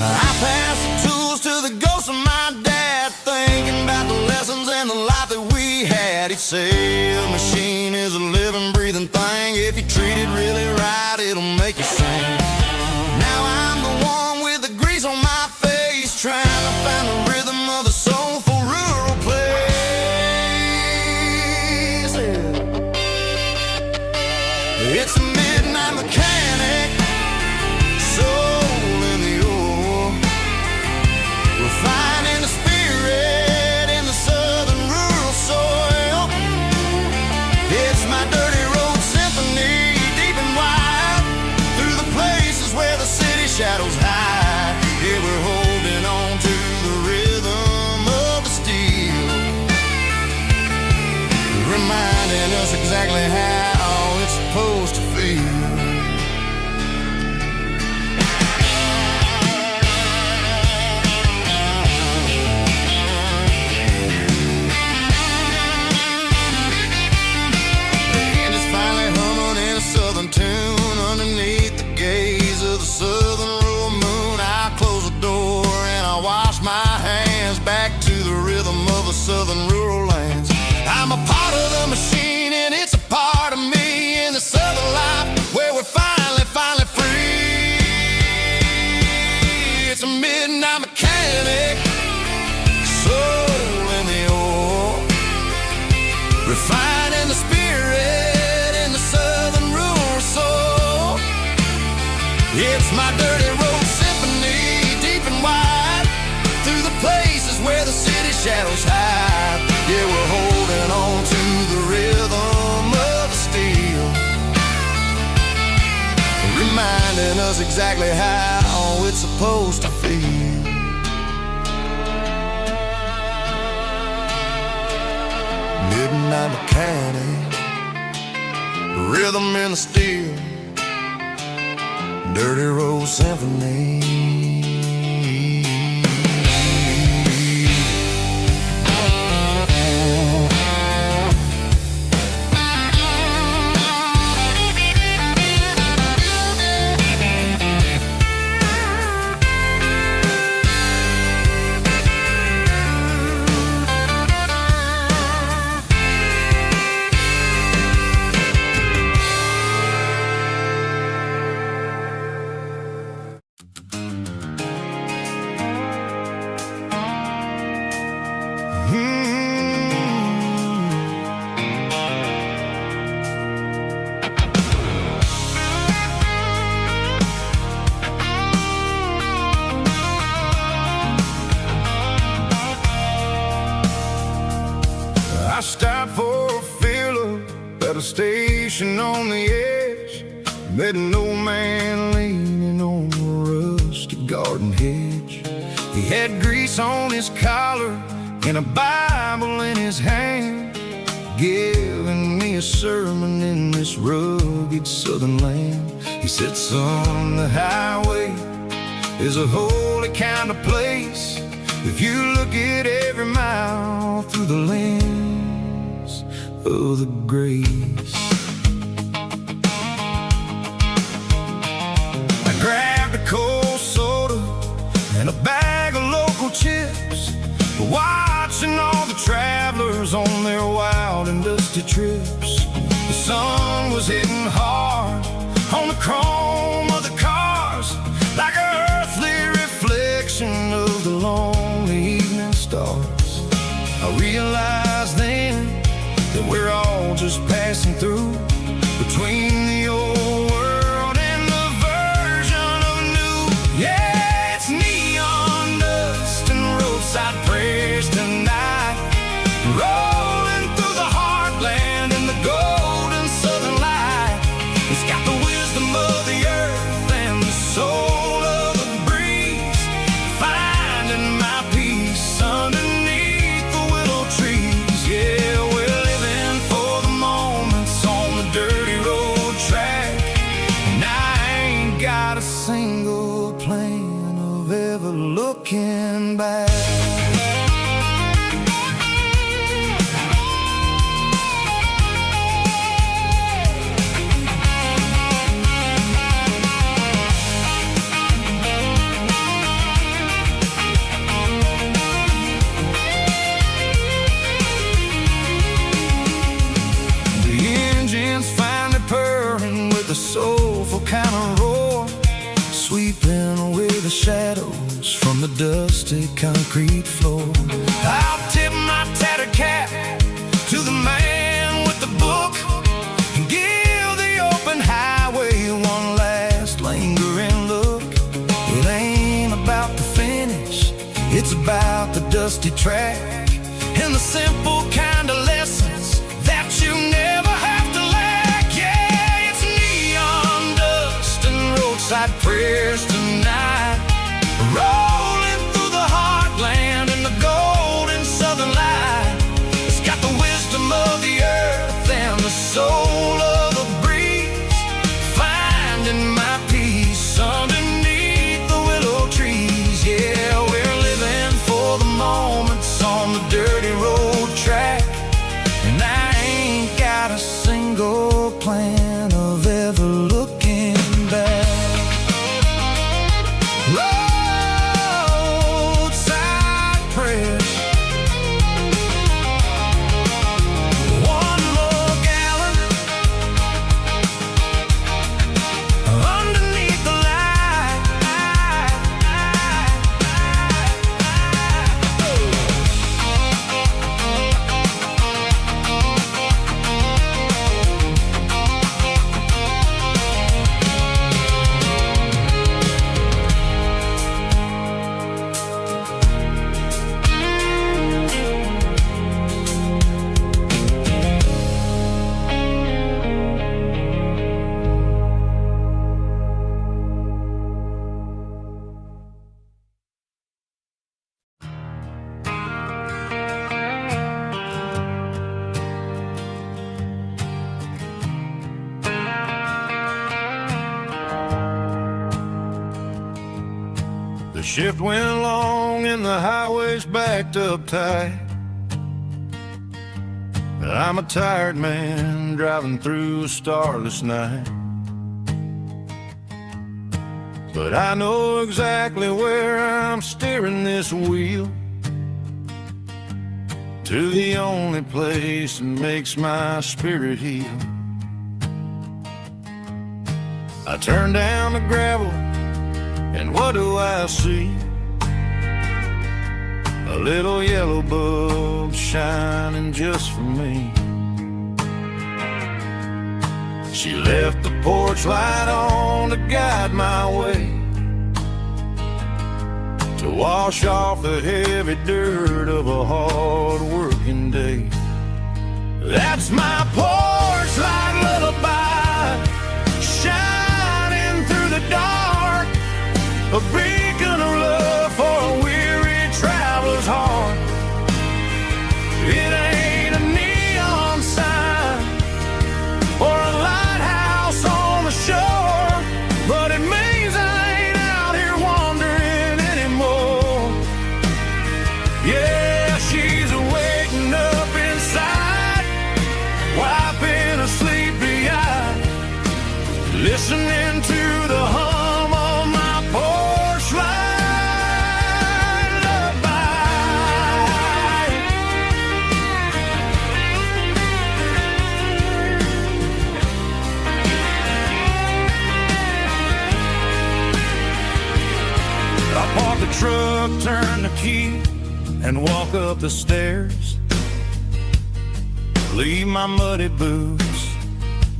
I pass the tools to the ghost of my dad, thinking about the lessons and the life that we had. He'd say a machine is a living, breathing thing. If you treat it really right, it'll make you sing. Now I'm the one with the grease on my face, trying to find the rhythm of the soulful rural place. It's a midnight mechanic, soul in the ore, refining the spirit in the southern rural soil. It's my dirty road symphony, deep and wide, through the places where the city shadows hide. Yeah, we're holding on to the rhythm of the steel, reminding us exactly how it's supposed to feel. Tune underneath the gaze of the southern rural moon. I close the door and I wash my hands, back to the rhythm of the southern rural lands. I'm a part of the machine and it's a part of me in the southern life where we're finally free. It's a midnight mechanic, soul in the ore, refining the spirit in the southern rural soul. It's my dirty road symphony, deep and wide, through the places where the city shadows hide. Yeah, we're holding on to the rhythm of the steel, reminding us exactly how it's supposed to feel. Midnight mechanic, rhythm in the steel, dirty road symphony. I stopped for a fill-up at a station on the edge. Met an old man leaning on a rusty garden hedge. He had grease on his collar and a Bible in his hand, giving me a sermon in this rugged southern land. He said, son, the highway is a holy kind of place. if you look at every mile through the lens of the grace. I grabbed a cold soda and a bag of local chips, watching all the travelers on their wild and dusty trips. The sun was hitting hard on the chrome of the cars, like an earthly reflection of the lonely evening stars. I realized then that we're all just passing through, between the old world and the version of new. Yeah, it's neon dust and roadside prayers tonight, rolling through the heartland in the golden southern light. It's got the wisdom of the earth and the soul of the breeze, finding my peace underneath the willow trees. Yeah, we're living for the moments on the dirty road track, and I ain't got a single plan of ever looking back. Finally purring with a soulful kind of roar, sweeping away the shadows from the dusty concrete floor. I'll tip my tattered cap to the man with the book and give the open highway one last lingering look. It ain't about the finish, it's about the dusty track and the simple kind of lessons that you never have to lack. Yeah, it's neon dust and roadside prayers tonight, rolling through the heartland in the golden southern light. It's got the wisdom of the earth and the soul of the breeze, finding my peace underneath the willow trees. Yeah, we're living for the moments on the dirty road track, and I ain't got a single plan of ever looking back. Roadside prayers, one more gallon underneath the light. The shift went long and the highway's backed up tight. I'm a tired man driving through a starless night, but I know exactly where I'm steering this wheel, to the only place that makes my spirit heal. I turn down the gravel, and what do I see? A little yellow bulb shining just for me. She left the porch light on to guide my way, to wash off the heavy dirt of a hard-working day. That's my porch light lullaby, shining through the dark, a beacon of love for a weary traveler's heart. It ain't a neon sign or a lighthouse on the shore, but it means I ain't out here wandering anymore. park the truck, turn the key, and walk up the stairs. Leave my muddy boots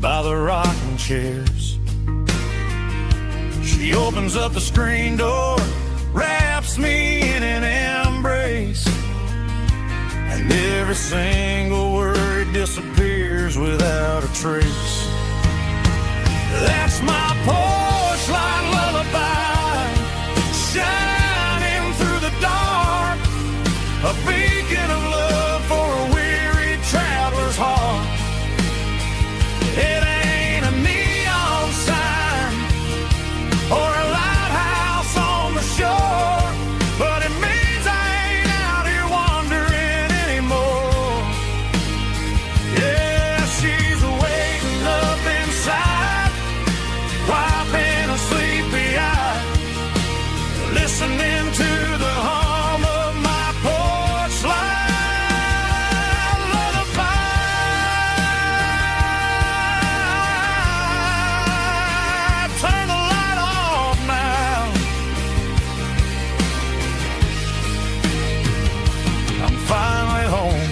by the rocking chairs. She opens up the screen door, wraps me in an embrace, and every single word disappears without a trace. That's my porch light lullaby, shining through the dark, a beacon of love for a weary traveler's heart. It ain't a neon sign or a lighthouse on the shore, but it means I ain't out here wandering anymore. Yeah, she's waking up inside, wiping a sleepy eye, listening to the hum of my porch light lullaby. Turn the light off now. I'm finally home.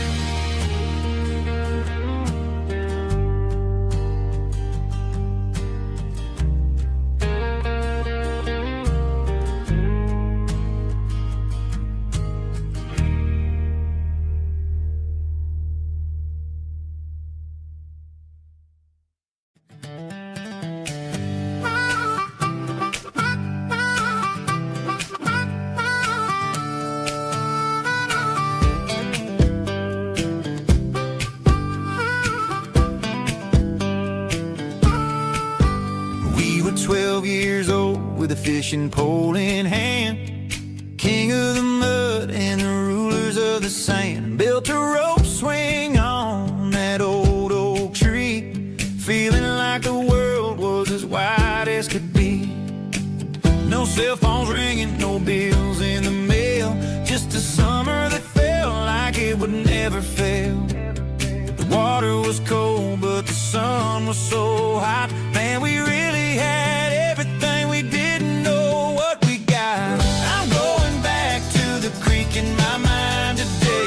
We were 12 years old with a fishing pole in hand, king of the mud and the rulers of the sand. Built a rope swing on that old oak tree, feeling like the world was as wide as could be. No cell phones ringing, no bills in the mail, just a summer that felt like it would never fail. The water was cold, but the sun was so hot. Man, we really had everything, we didn't know what we got. I'm going back to the creek in my mind today,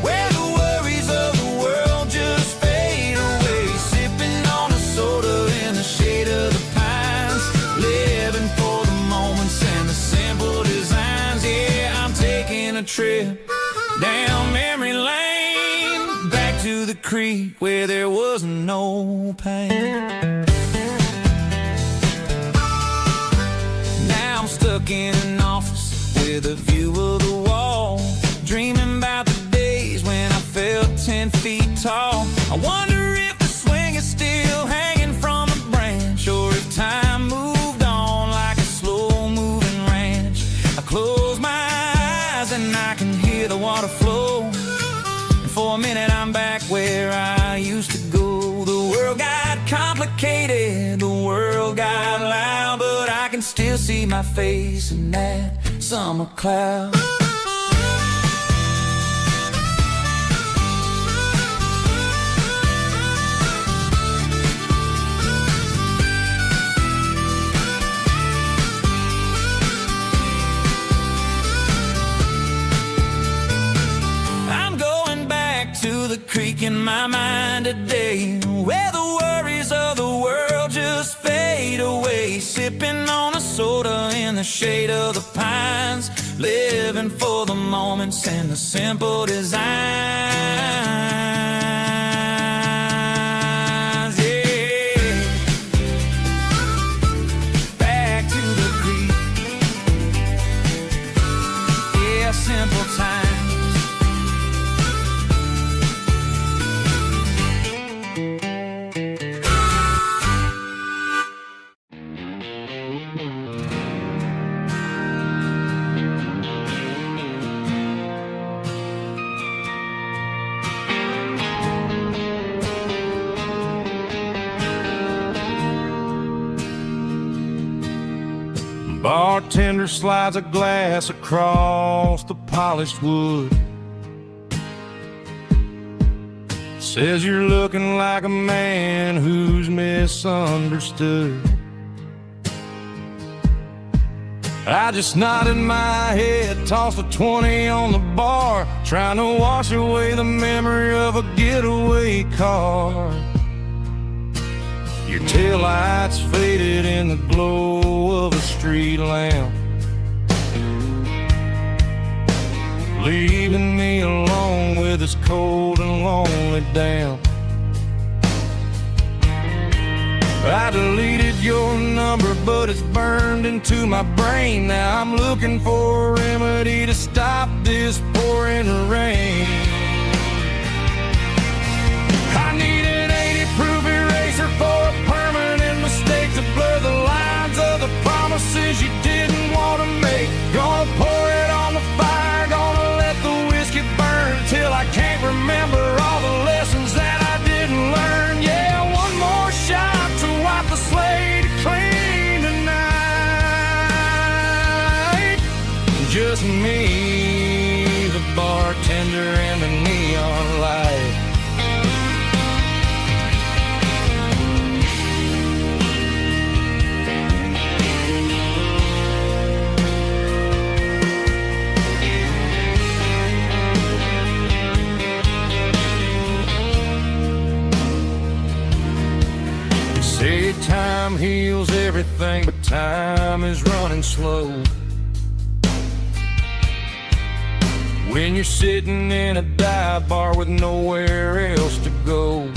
where the worries of the world just fade away. Sipping on a soda in the shade of the pines, living for the moments and the simple designs. Yeah, I'm taking a trip down memory lane, back to the creek where there was no pain. Now I'm stuck in an office with a view of the wall, dreaming about the days when I felt 10 feet tall. I wonder if the swing is still hanging from a branch, or if time moved on like a slow-moving ranch. I close my eyes and I can hear the water flow, and for a minute I'm back where I used to go. The world got complicated, the world got loud, but I can still see my face in that summer cloud. I'm going back to the creek in my mind today, where the worries of the world just fade away. Sipping on a soda in the shade of the pines, living for the moments and the simple designs. Yeah, back to the creek. Yeah, simple times. Bartender slides a glass across the polished wood, says you're looking like a man who's misunderstood. I just nodded my head, tossed a 20 on the bar, trying to wash away the memory of a getaway car. Your taillights faded in the glow of a street lamp, leaving me alone with this cold and lonely damp. I deleted your number, but it's burned into my brain. Now I'm looking for a remedy to stop this pouring rain. I need an 80-proof eraser for a permanent mistake, to blur the lines of the promises you didn't want to make. Gonna pour it on the fire, gonna let the whiskey burn till I can't remember all the lessons that I didn't learn. Yeah, one more shot to wipe the slate clean tonight. Just me, the bartender, and the neon light. Say time heals everything, but time is running slow. When you're sitting in a dive bar with nowhere else to go,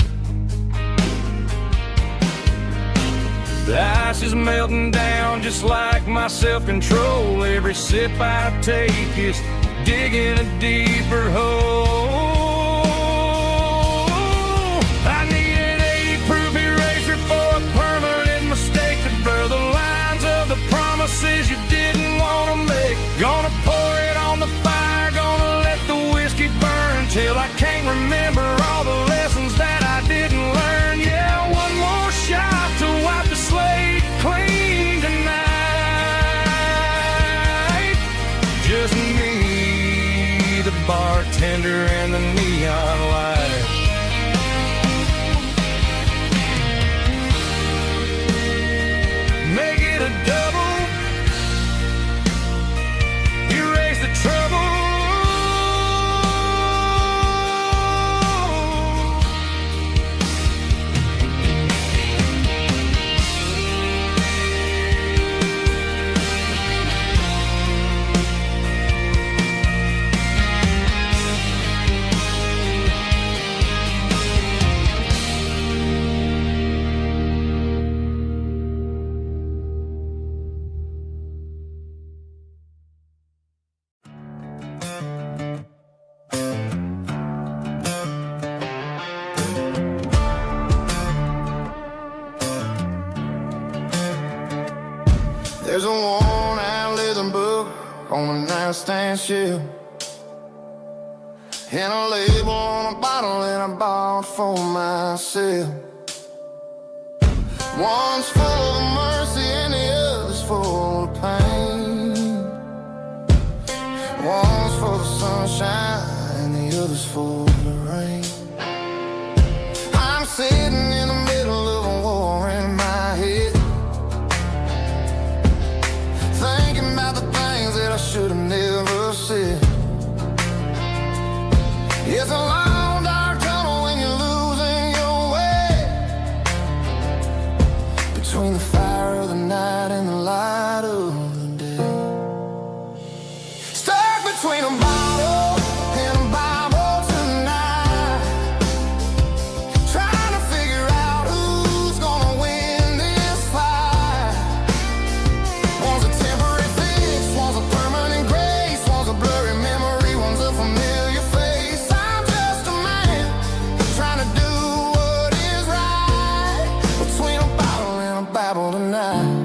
the ice is melting down just like my self-control. Every sip I take is digging a deeper hole. I need an 80-proof eraser for a permanent mistake, to blur the lines of the promises you didn't want to make. Gonna pour it on the fire, gonna let the whiskey burn till I can't remember all the lessons that I didn't learn. Yeah, one more shot to wipe the slate clean tonight. Just me, the bartender, and the neon light. Make it a double, erase the trouble. There's a worn-out leather book on the nightstand shelf, and a label on a bottle that I bought for myself. One's full of mercy and the other's full of pain. One's full of sunshine and the other's full of rain. I'm sitting in the middle of a war in my head, thinking about the things that I should have never said. It's a long dark tunnel when you're losing your way, between the fire of the night and the light of the day. Stuck between a bottle and a Bible tonight, trying to figure out who's gonna win this fight. One's a temporary fix, one's a permanent grace, one's a blurry memory, one's a familiar face. I'm just a man trying to do what is right, between a bottle and a Bible tonight.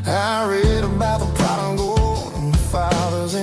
I read about the prodigal and the fathers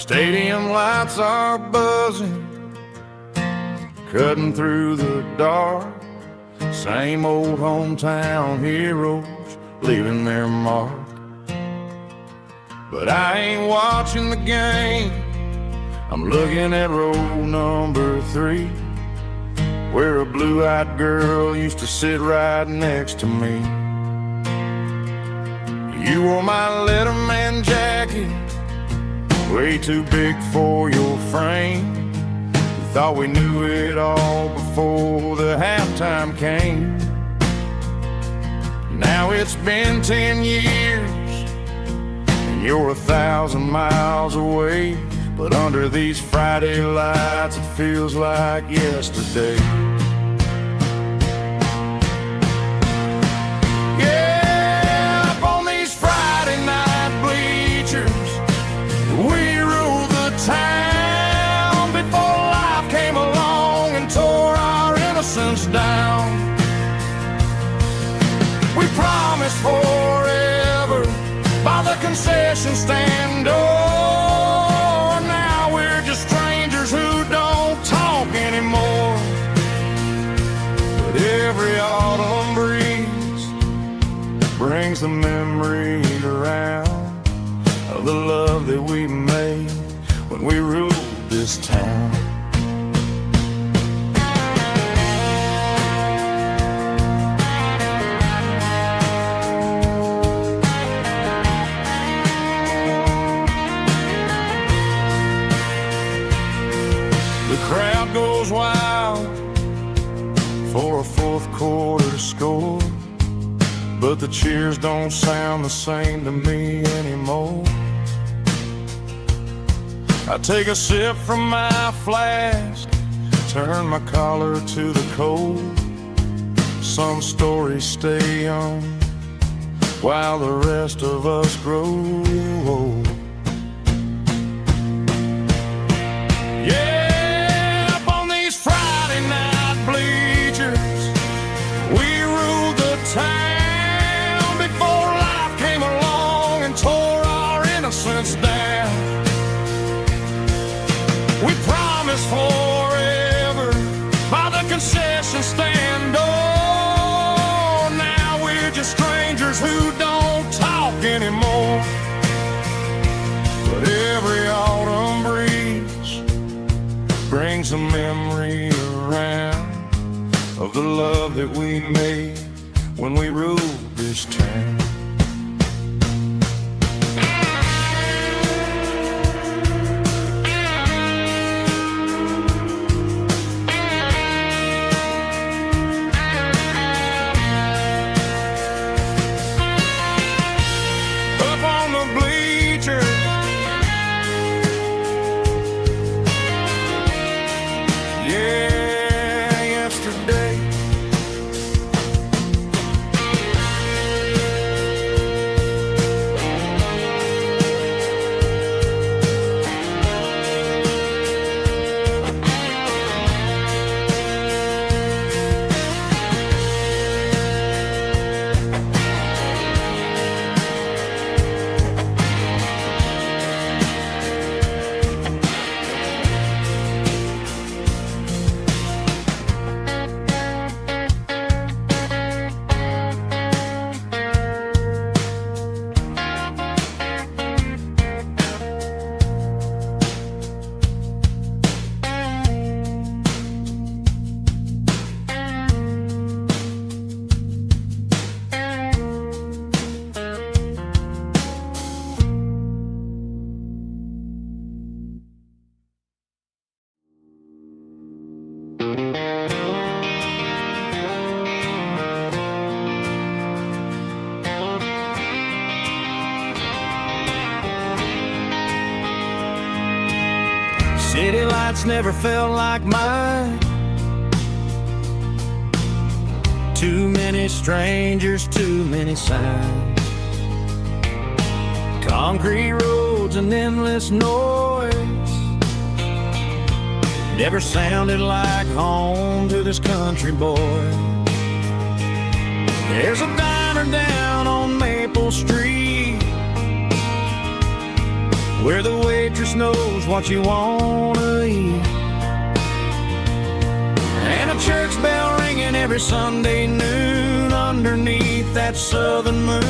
Stadium lights are buzzing, cutting through the dark. Same old hometown heroes leaving their mark. But I ain't watching the game, I'm looking at row number 3, where a blue-eyed girl used to sit right next to me. You wore my Letterman jacket, way too big for your frame. We thought we knew it all before the halftime came. Now it's been 10 years, and you're 1,000 miles away. But under these Friday lights, it feels like yesterday. Yeah, up on these Friday night bleachers, we ruled the town before life came along and tore our innocence down. We promised forever by the concession stand door. Now we're just strangers who don't talk anymore. But every autumn breeze brings the memory around of the love that we made when we ruled this town. The crowd goes wild for a fourth quarter score, but the cheers don't sound the same to me anymore. I take a sip from my flask, turn my collar to the cold. Some stories stay young while the rest of us grow old. Yeah, up on these Friday night bleachers, we ruled the town before life came along and tore our innocence down. We promised forever by the concession stand door. Now we're just strangers who don't talk anymore. But every autumn breeze brings a memory around of the love that we made when we ruled this town. City lights never felt like mine. Too many strangers, too many signs. Concrete roads and endless noise never sounded like home to this country boy. There's a diner down on Maple Street where the waitress knows what you wanna eat, and a church bell ringing every Sunday noon underneath that southern moon.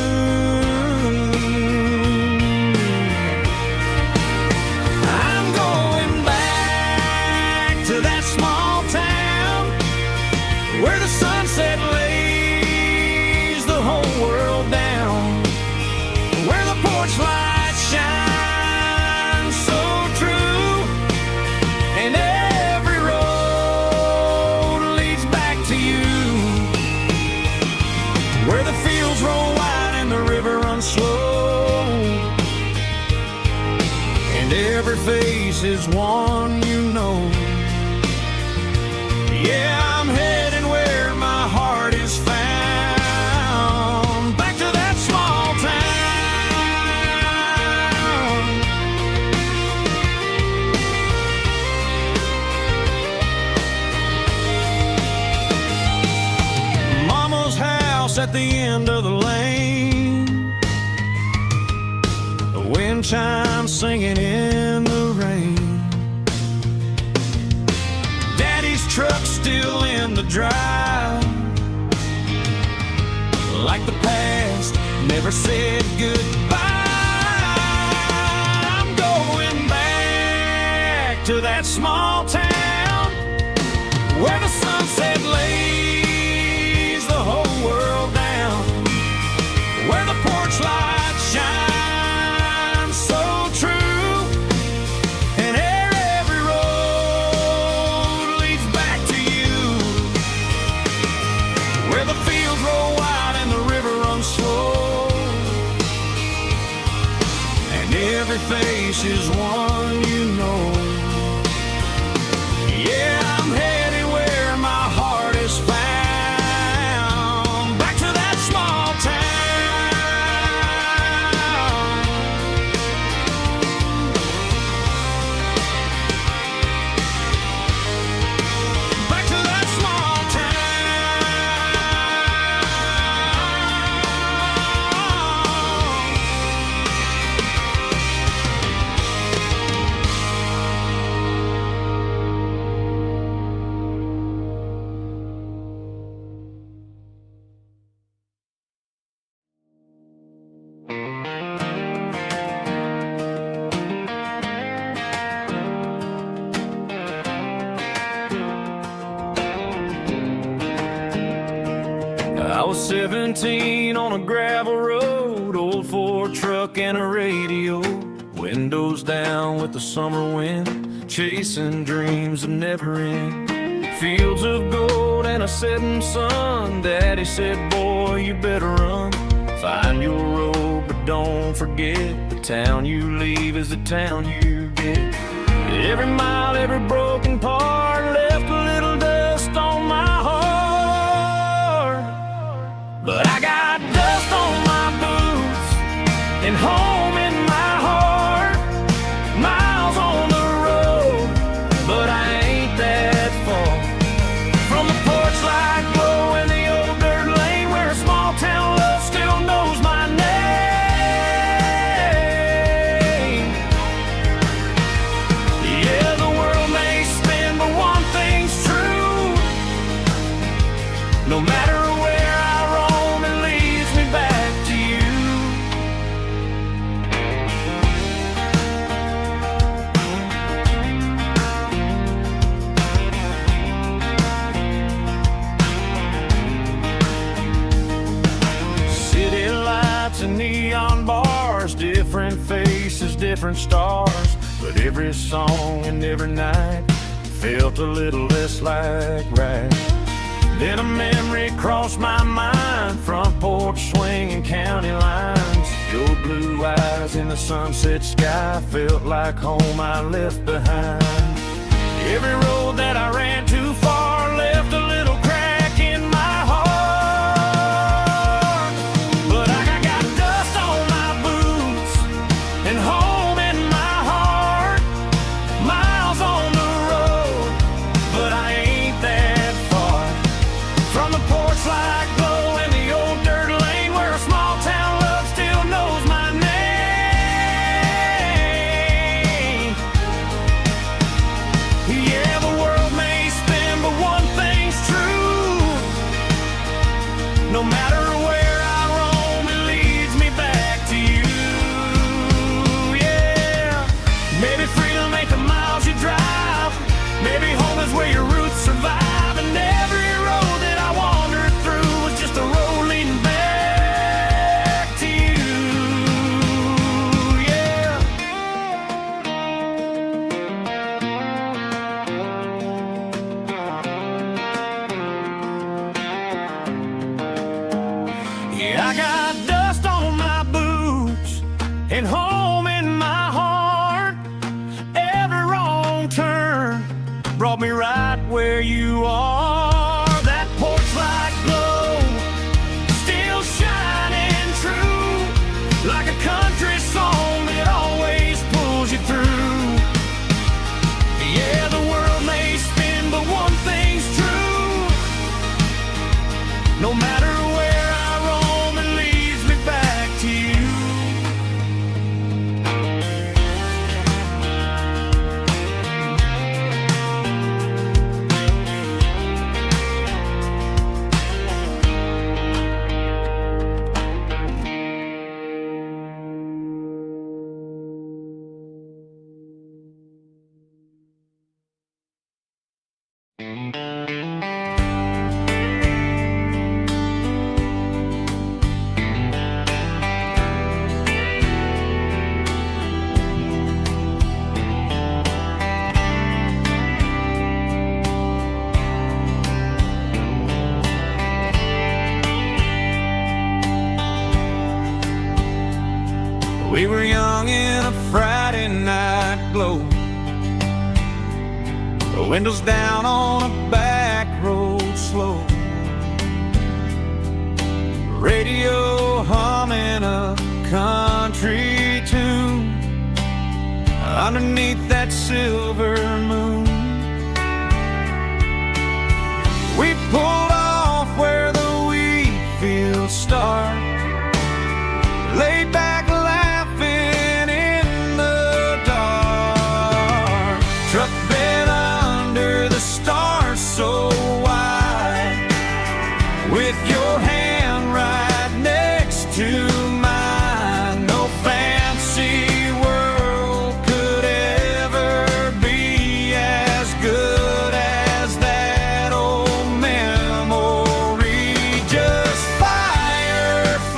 I'm going back to that small town where the sunset lays the whole world down, where the porch light shines so true, and every road leads back to you, where the fields roll wide and the river runs slow, and every face is one you know. Yeah, I'm heading where my heart is found, back to that small town. Mama's house at the end of the lane, the wind chimes singing in the rain, Daddy's truck still in the drive, like the past never said goodbye. I'm going back to that small town where the sunset lays the whole world down, where the porch light shines so true, and every road leads back to you, where the fields roll wide and the river runs slow, and every face is one you know. Yeah, I'm headed where my heart is found, back to that small town. Back to that small I was 17 on a gravel road, old Ford truck and a radio, windows down with the summer wind, chasing dreams that never end, fields of gold and a setting sun. Daddy said, boy, you better run, find your road, but don't forget, the town you leave is the town you get. Every mile, every broken part left a little dust on my heart, but I got dust on my boots and home in my heart, miles on the road, but I ain't that far from the porch light glow and the old dirt lane where a small town love still knows my name. Yeah, the world may spin, but one thing's true, no matter where I roam, it leads me back to you. City lights and neon bars, different faces, different stars, but every song and every night felt a little less like right. Then a memory crossed my mind, front porch swinging county lines, your blue eyes in the sunset sky felt like home I left behind. Every road that I ran too far left a little crack in my heart, but I got dust on my boots and home in my heart, miles on the road, but I ain't that far from the porch light glow and the old dirt lane where a small town love still knows my name. and home in my heart. Every wrong turn brought me right where you are. That porch light glow, still shining true, like a country song that always pulls you through. Yeah, the world may spin, but one thing's true. No matter where I roam, it leads me back to you. We were young in a Friday night glow, the windows down on a back road slow, radio humming a country tune underneath that silver moon. We pulled off where the wheat fields start, laid back laughing in the dark. Truck bed under the stars so wide, with your hand right next to mine. No fancy world could ever be as good as that old memory. Just fireflies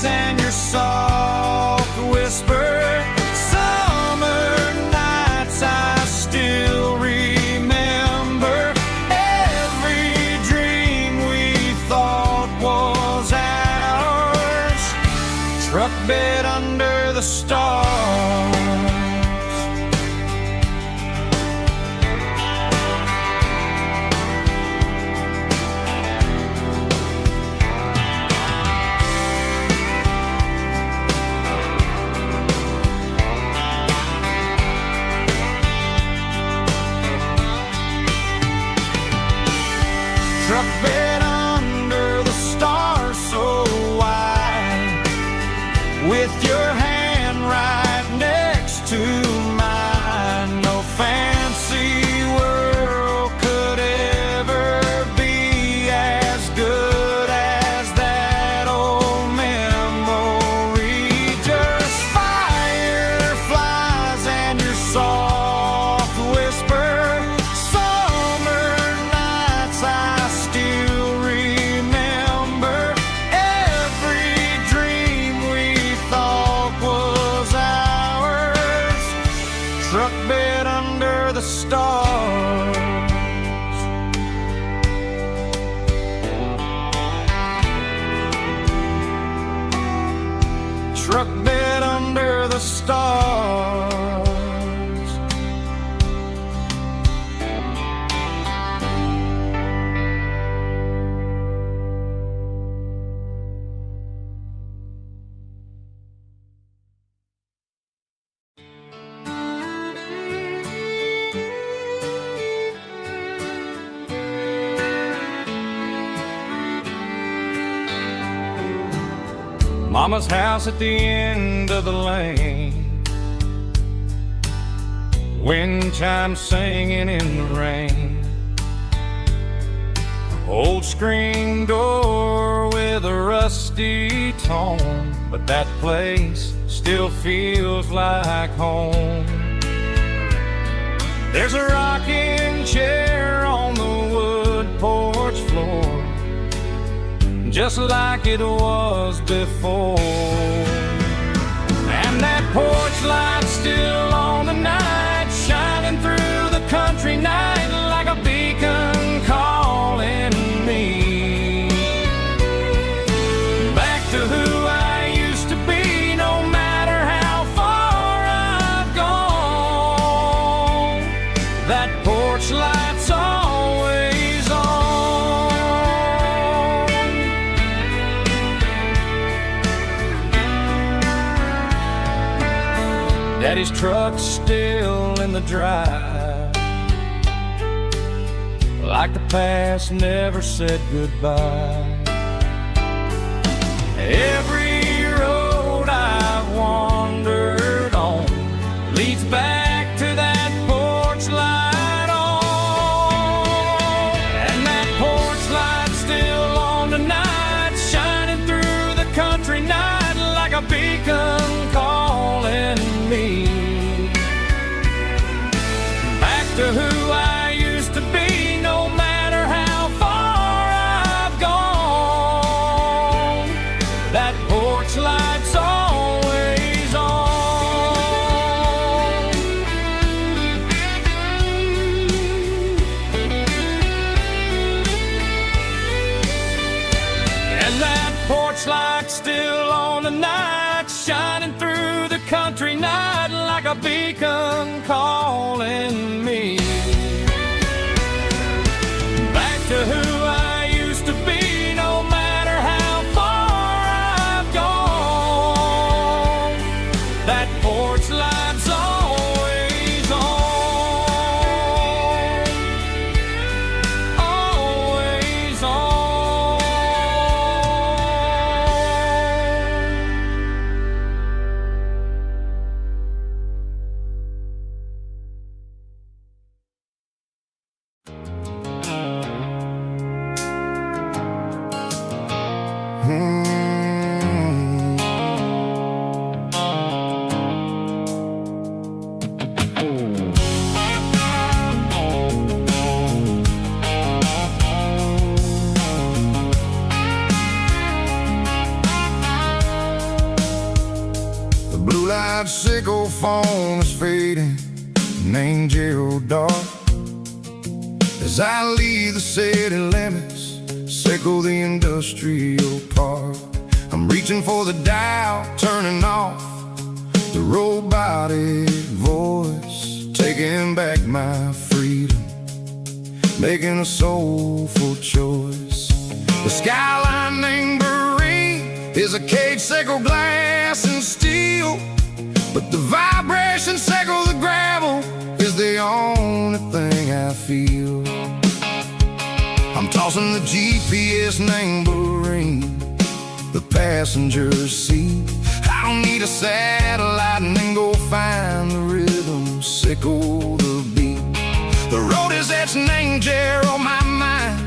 and your soft whisper. Summer nights I still remember. Every dream we thought was ours. Truck bed under the stars. Truck bed under the stars so wide, with your hand right next to mine. No fancy world could ever be as good as that old memory. Just fireflies and your soft whisper. Summer nights I still remember. Every dream we thought was ours. Truck bed under the stars. Truck bed under the stars. Mama's house at the end of the lane, wind chimes singing in the rain. Old screen door with a rusty tone, but that place still feels like home. There's a rocking chair on the wood porch floor, just like it was before. And that porch light's still on the night, shining through the country night like a beacon calling me back to who I used to be. No matter how light's always on. Daddy's truck's still in the drive, like the past never said goodbye. Every road I've wandered on leads back to that porch light on. And that porch light's still on tonight, shining through the country night like a beacon calling me back to who I used to be, no matter how far I've gone. That porch light's always on. And that porch light's still on tonight, shining through the country night like a beacon calling me back to who I used to be, no matter how far I've gone. That porch light's always on, always on. The blue light sickle phone is fading, named Geralkyo. As I leave the city limits, sickle the industrial park. I'm reaching for the dial, turning off the robotic voice, taking back my freedom, making a soulful choice. The skyline named Marine is a cage, sickle glass and steel, but the vibration sickle the gravel is the only thing I feel. I'm tossing the GPS named Marine, the passenger seat. I don't need a satellite and then go find the rhythm, sickle the beat. The road is etched named Gerald on my mind,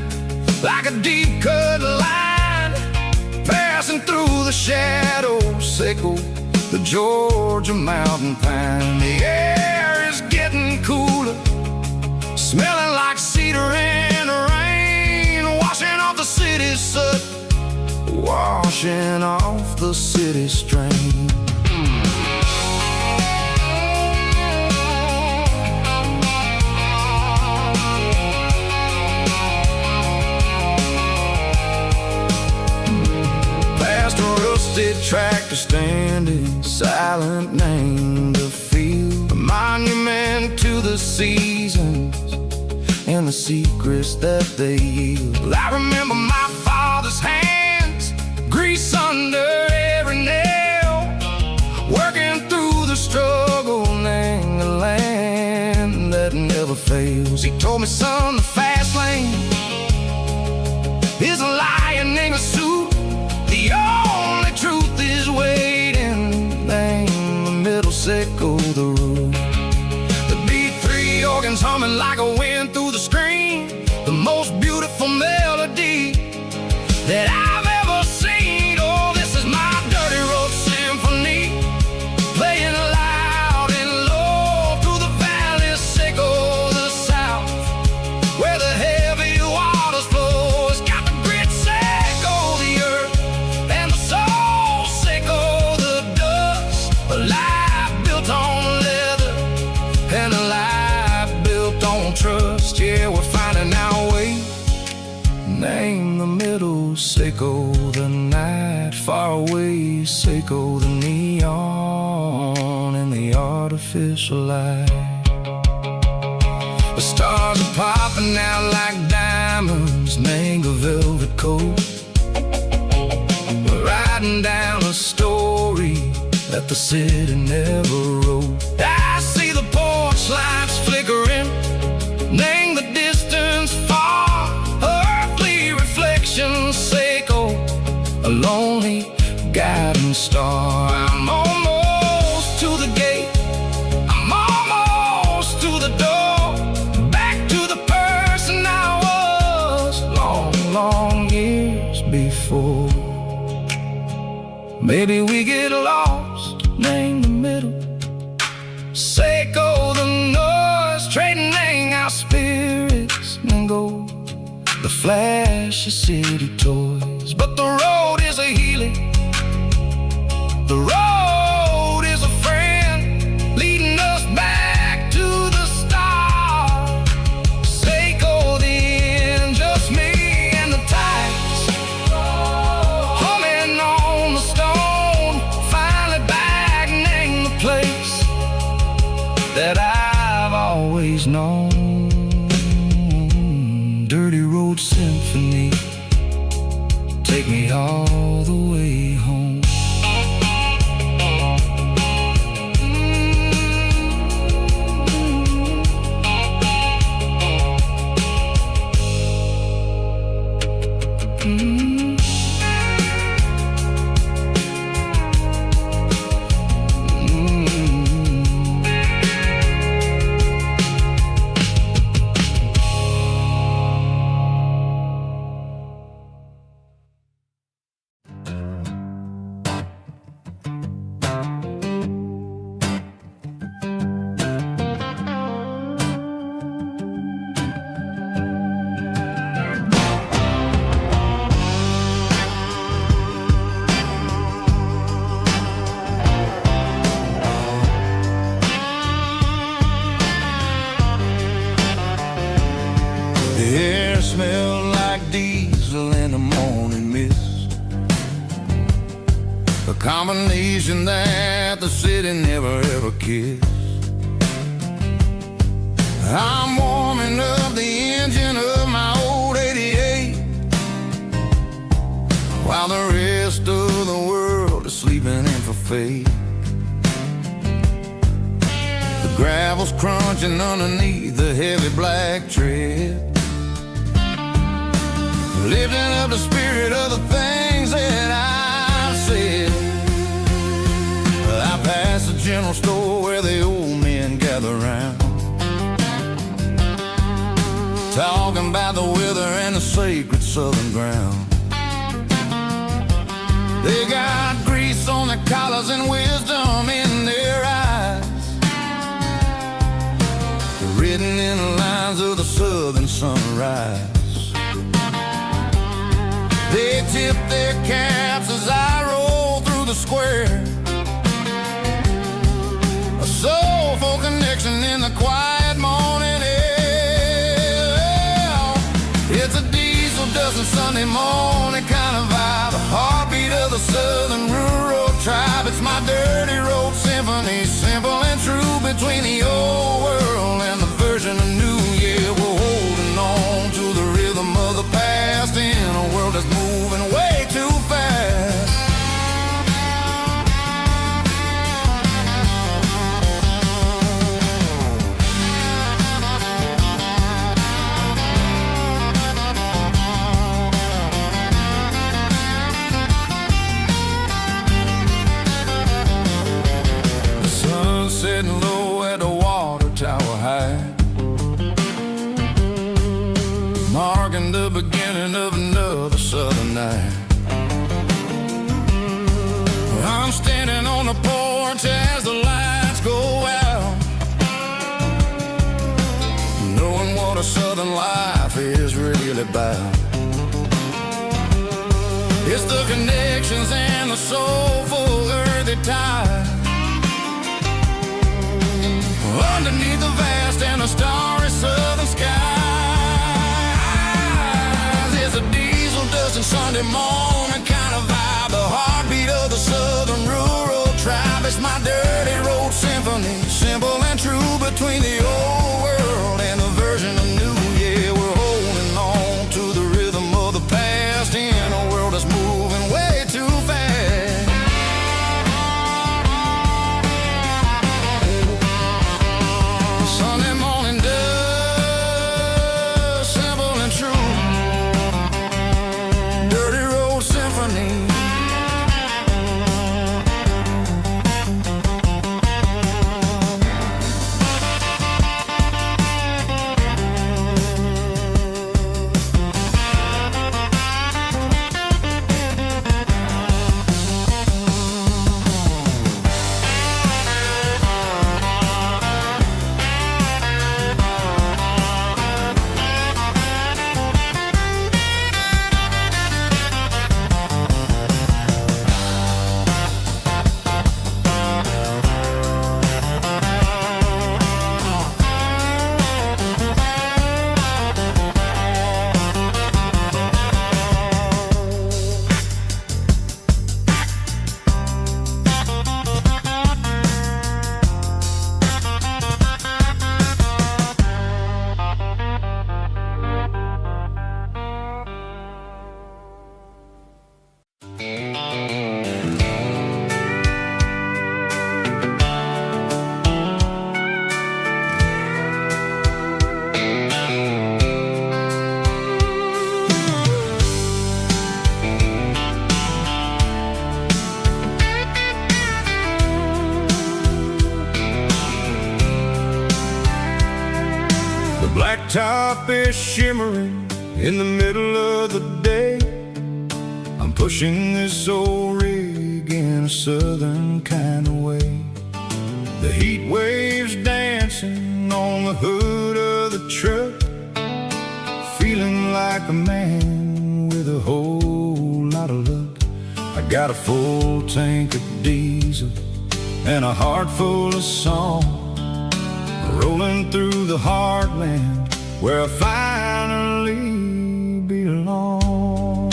like a deep cut line, passing through the shadows, sickle the Georgia mountain pine. The air is getting cooler, smelling like cedar in the rain, washing off the city soot, washing off the city strain. Past a rusted tractor standing silent, named the field, a monument to the seasons and the secrets that they yield. I remember my father's hands, grease under every nail, working through the struggle, named the land that never fails. He told me, son, the fast lane is a lion in a suit. The only truth is waiting, name the middle, sickle the root. The B3 organs humming like a wind through the screen, the most beautiful melody that I've ever seen. Oh, this is my dirty road symphony, playing loud and low through the valley, sickle the south, where the heavy waters flow. It's got the grit, sickle the earth, and the soul, sickle the dust. A life built on leather and a life built on trust. Yeah, we're finding our way, name the middle, sickle the night, far away, sickle the neon and the artificial light. The stars are popping out like diamonds, mango velvet coat. We're riding down a story that the city never wrote. I see the porch lights flickering, name the distance far. Earthly reflections echo, a lonely guiding star. I'm almost to the gate, I'm almost to the door, back to the person I was long, long years before. Maybe we get lost, name the middle, Seiko the noise, trading our spirits and go. The flash of city toys, but the road is a healing. The road is a friend, leading us back to the start. Seiko the end, just me and the tides, humming on the stone. Finally back, name the place that I've always known. Dirty Road Symphony, take me all the way home. The air smelled like diesel in the morning mist, a combination that the city never ever kissed. I'm warming up the engine of my old 88, while the rest of the world is sleeping in for fate. The gravel's crunching underneath the heavy black tread, lifting up the spirit of the things that I've said. I passed the general store where the old men gather round, talking about the weather and the sacred southern ground. They got grease on their collars and wisdom in their eyes, written in the lines of the southern sunrise. They tip their caps as I roll through the square, a soulful connection in the quiet morning air. It's a diesel dusting Sunday morning kind of vibe, a heartbeat of the southern rural tribe. It's my dirty road symphony, simple and true, between the old world and the version of new. Yeah, we're holding on to the rhythm of the past in a world that's moving way too fast. The sun setting low at the water tower high, marking the beginning of another southern night. I'm standing on the porch as the lights go out, knowing what a southern life is really about. It's the connections and the soulful earthy tide, underneath the vast and the starry southern skies. It's a diesel dusting Sunday morning kind of vibe, the heartbeat of the southern rural tribe. It's my dirty road symphony, simple and true, between the old world and the top is shimmering in the middle of the day. I'm pushing this old rig in a southern kind of way. The heat waves dancing on the hood of the truck, feeling like a man with a whole lot of luck. I got a full tank of diesel and a heart full of song, rolling through the heartland where I finally belong.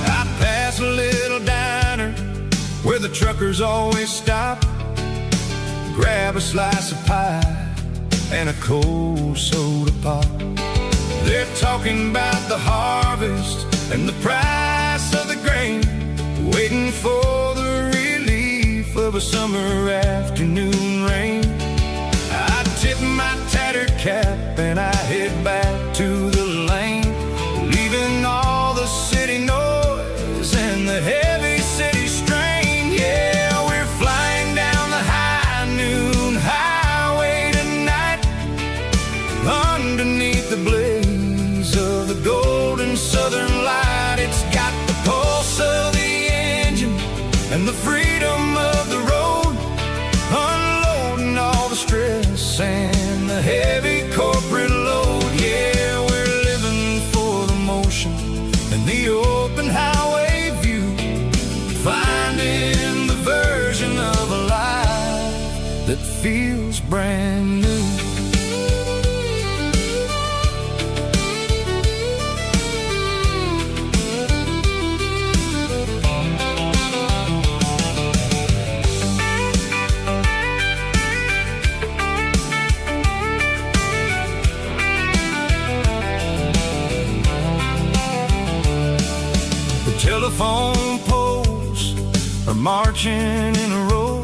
I pass a little diner where the truckers always stop, grab a slice of pie and a cold soda pop. They're talking about the harvest and the price of the grain, waiting for the relief of a summer afternoon rain. I tip my tattered cap and I head back to the lane, leaving all the city noise and the heavy city strain. Yeah, we're flying down the high noon highway tonight, underneath the blaze of the golden southern light. It's got the pulse of the engine and the freedom of the road, unloading all the stress and the heavy corporate load. Yeah, we're living for the motion and the open highway view, finding the version of a life that feels brand new. Telephone poles are marching in a row,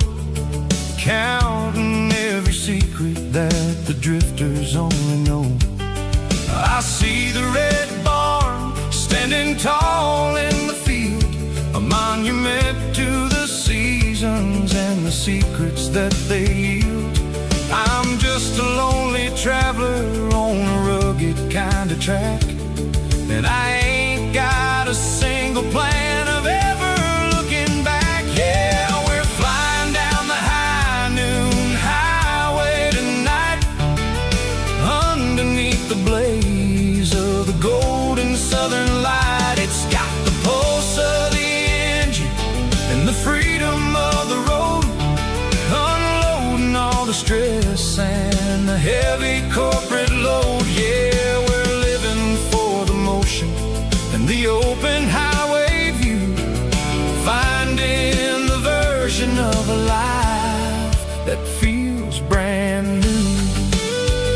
counting every secret that the drifters only know. I see the red barn standing tall in the field, a monument to the seasons and the secrets that they yield. I'm just a lonely traveler on a rugged kind of track, and I ain't got a single plan of ever looking back. Yeah, we're flying down the high noon highway tonight, underneath the blaze of the golden southern light. It's got the pulse of the engine and the freedom of the road, unloading all the stress and the heavy corporate load. Yeah, we're living for the motion and the open highway view, finding the version of a life that feels brand new.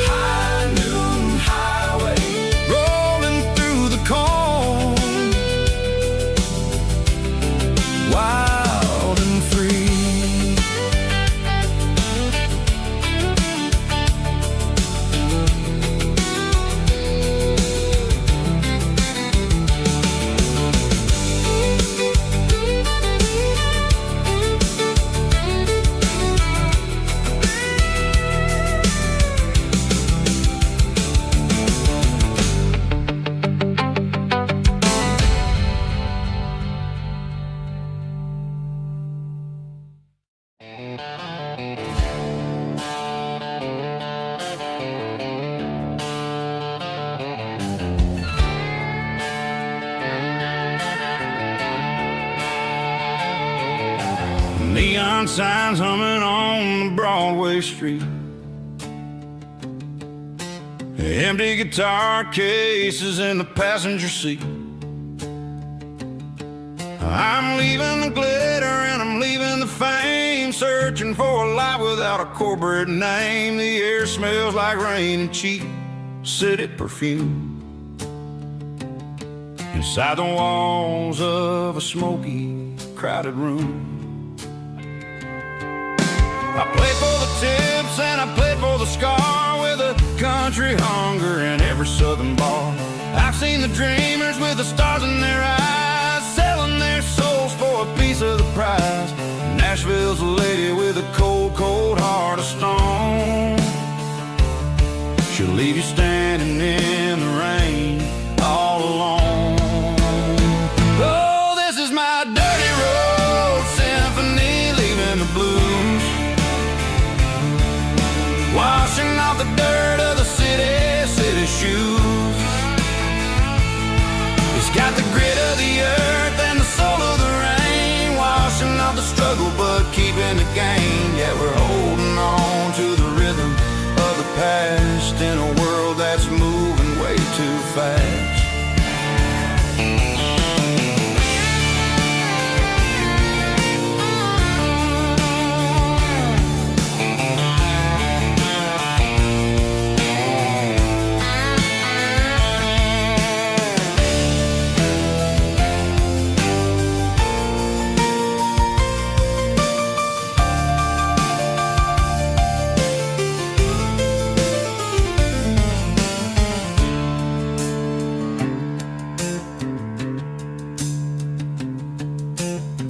High noon highway, rolling through the corn, wild and free. Neon signs humming on the Broadway street, empty guitar cases in the passenger seat. I'm leaving the glitter and I'm leaving the fame, searching for a life without a corporate name. The air smells like rain and cheap city perfume, inside the walls of a smoky, crowded room. I played for the tips and I played for the scar, with a country hunger in every southern bar. I've seen the dreamers with the stars in their eyes, selling their souls for a piece of the prize. Nashville's a lady with a cold, cold heart of stone. she'll leave you standing in the rain all alone. Oh, this is my dirty road symphony, leaving the blues, washing off the dirt of the city shoes. It's got the grit of the earth and the soul of the rain, washing off the struggle but keeping the gain. Yeah, we're holding on to the rhythm of the past in a world that's moving way too fast.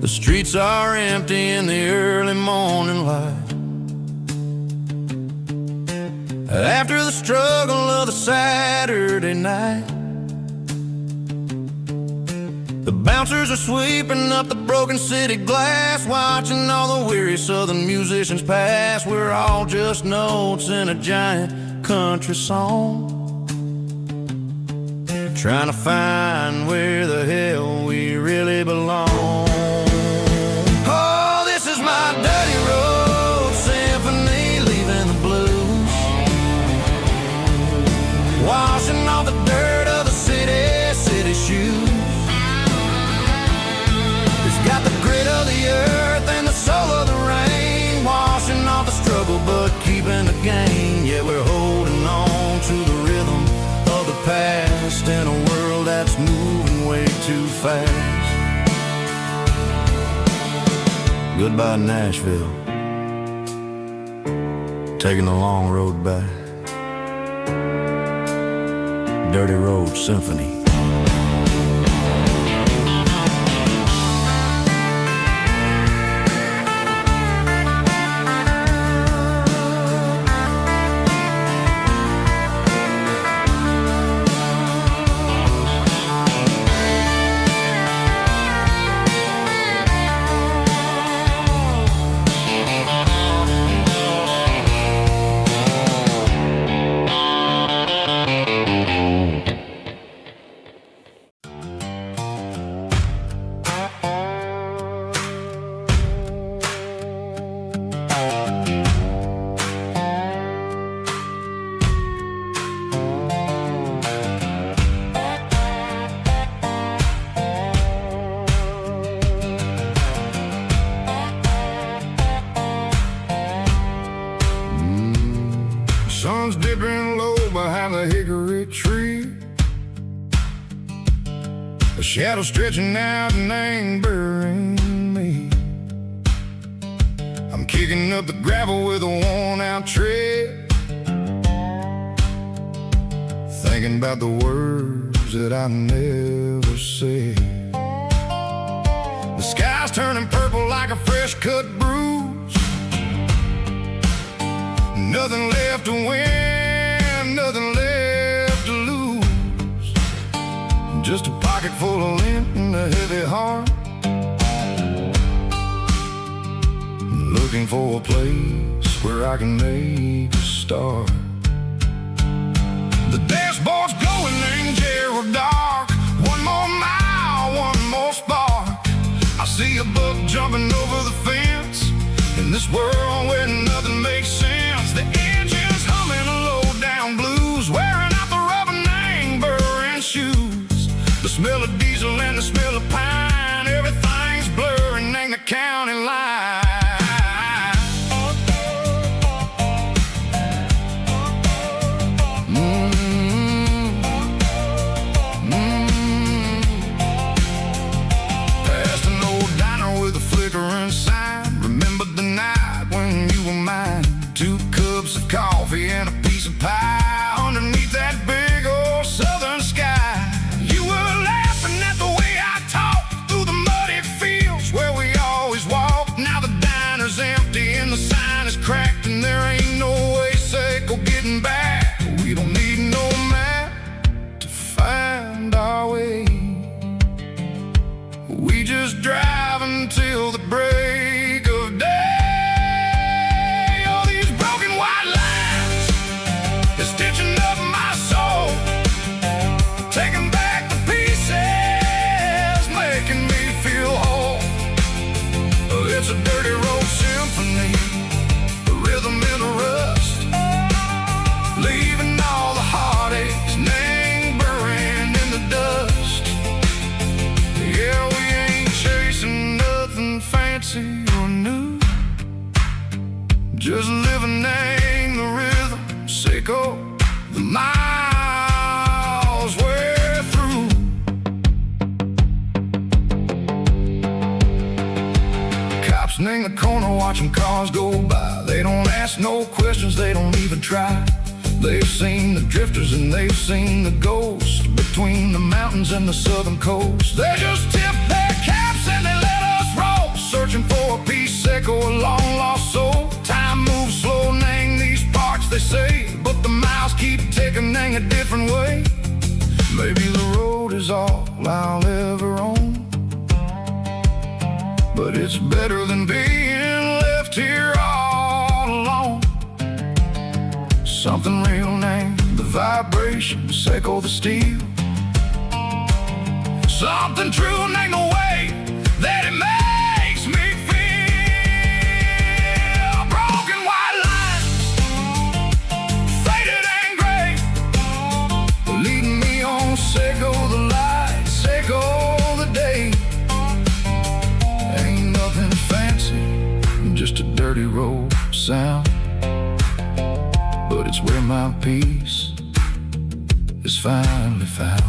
The streets are empty in the early morning light, after the struggle of the Saturday night. The bouncers are sweeping up the broken city glass, watching all the weary southern musicians pass. We're all just notes in a giant country song, trying to find where the hell we really belong. My dirty road symphony, leaving the blues, washing off the dirt of the city shoes. It's got the grit of the earth and the soul of the rain, washing off the struggle but keeping the gain. Yeah, we're holding on to the rhythm of the past in a world that's moving way too fast. Goodbye, Nashville, taking the long road back. Dirty Road Symphony. Sun's dipping low behind the hickory tree, a shadow stretching out and angering me. I'm kicking up the gravel with a worn-out tread, thinking about the words that I never said. The sky's turning purple like a fresh-cut bruise, nothing left to win, nothing left to lose, just a pocket full of lint and a heavy heart, looking for a place where I can make a start. The dashboard's glowing angel dark, one more mile, one more spark. I see a buck jumping over the fence, in this world where nothing makes sense. The engine's humming a low-down blues, wearing out the rubber name burring shoes. The smell of diesel and the smell of pine, everything's blurring, ain't the county line. Past an old diner with a flickering sign, remember the night when you were mine. 2 cups of coffee and a piece of pie underneath that big old southern sky. You were laughing at the way I talked through the muddy fields where we always walked. Now the diner's empty and the sign is cracked, and there ain't no way safe or getting back. We don't the corner watching cars go by. They don't ask no questions, they don't even try. They've seen the drifters and they've seen the ghosts between the mountains and the southern coast. They just tip their caps and they let us roll, searching for a piece echo, a long lost soul. Time moves slow, nang these parts they say, but the miles keep ticking, nang a different way. Maybe the road is all I'll ever own, but it's better than being left here all alone. Something real named the vibrations echo the steel. Something true named the way that it makes me feel. Broken white lines, faded and gray, leading me on, echo the lights, echo the day. Ain't nothing fancy, just a dirty road sound, but it's where my peace is finally found.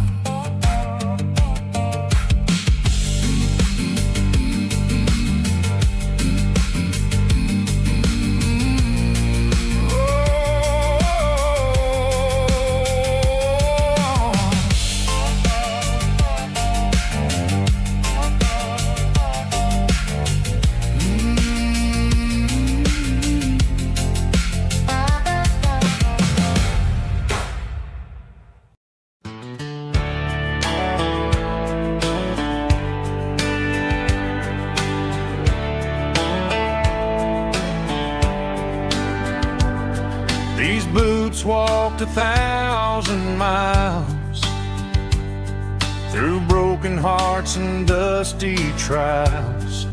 These boots walked 1,000 miles through broken hearts and dusty trials,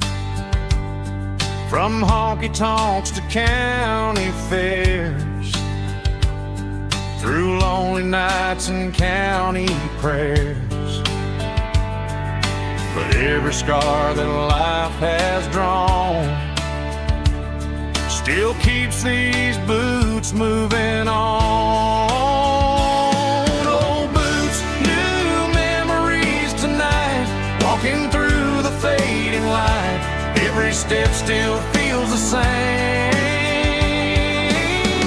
from honky-tonks to county fairs, through lonely nights and county prayers. But every scar that life has drawn still keeps these boots moving on. Old boots, new memories tonight, walking through the fading light. Every step still feels the same.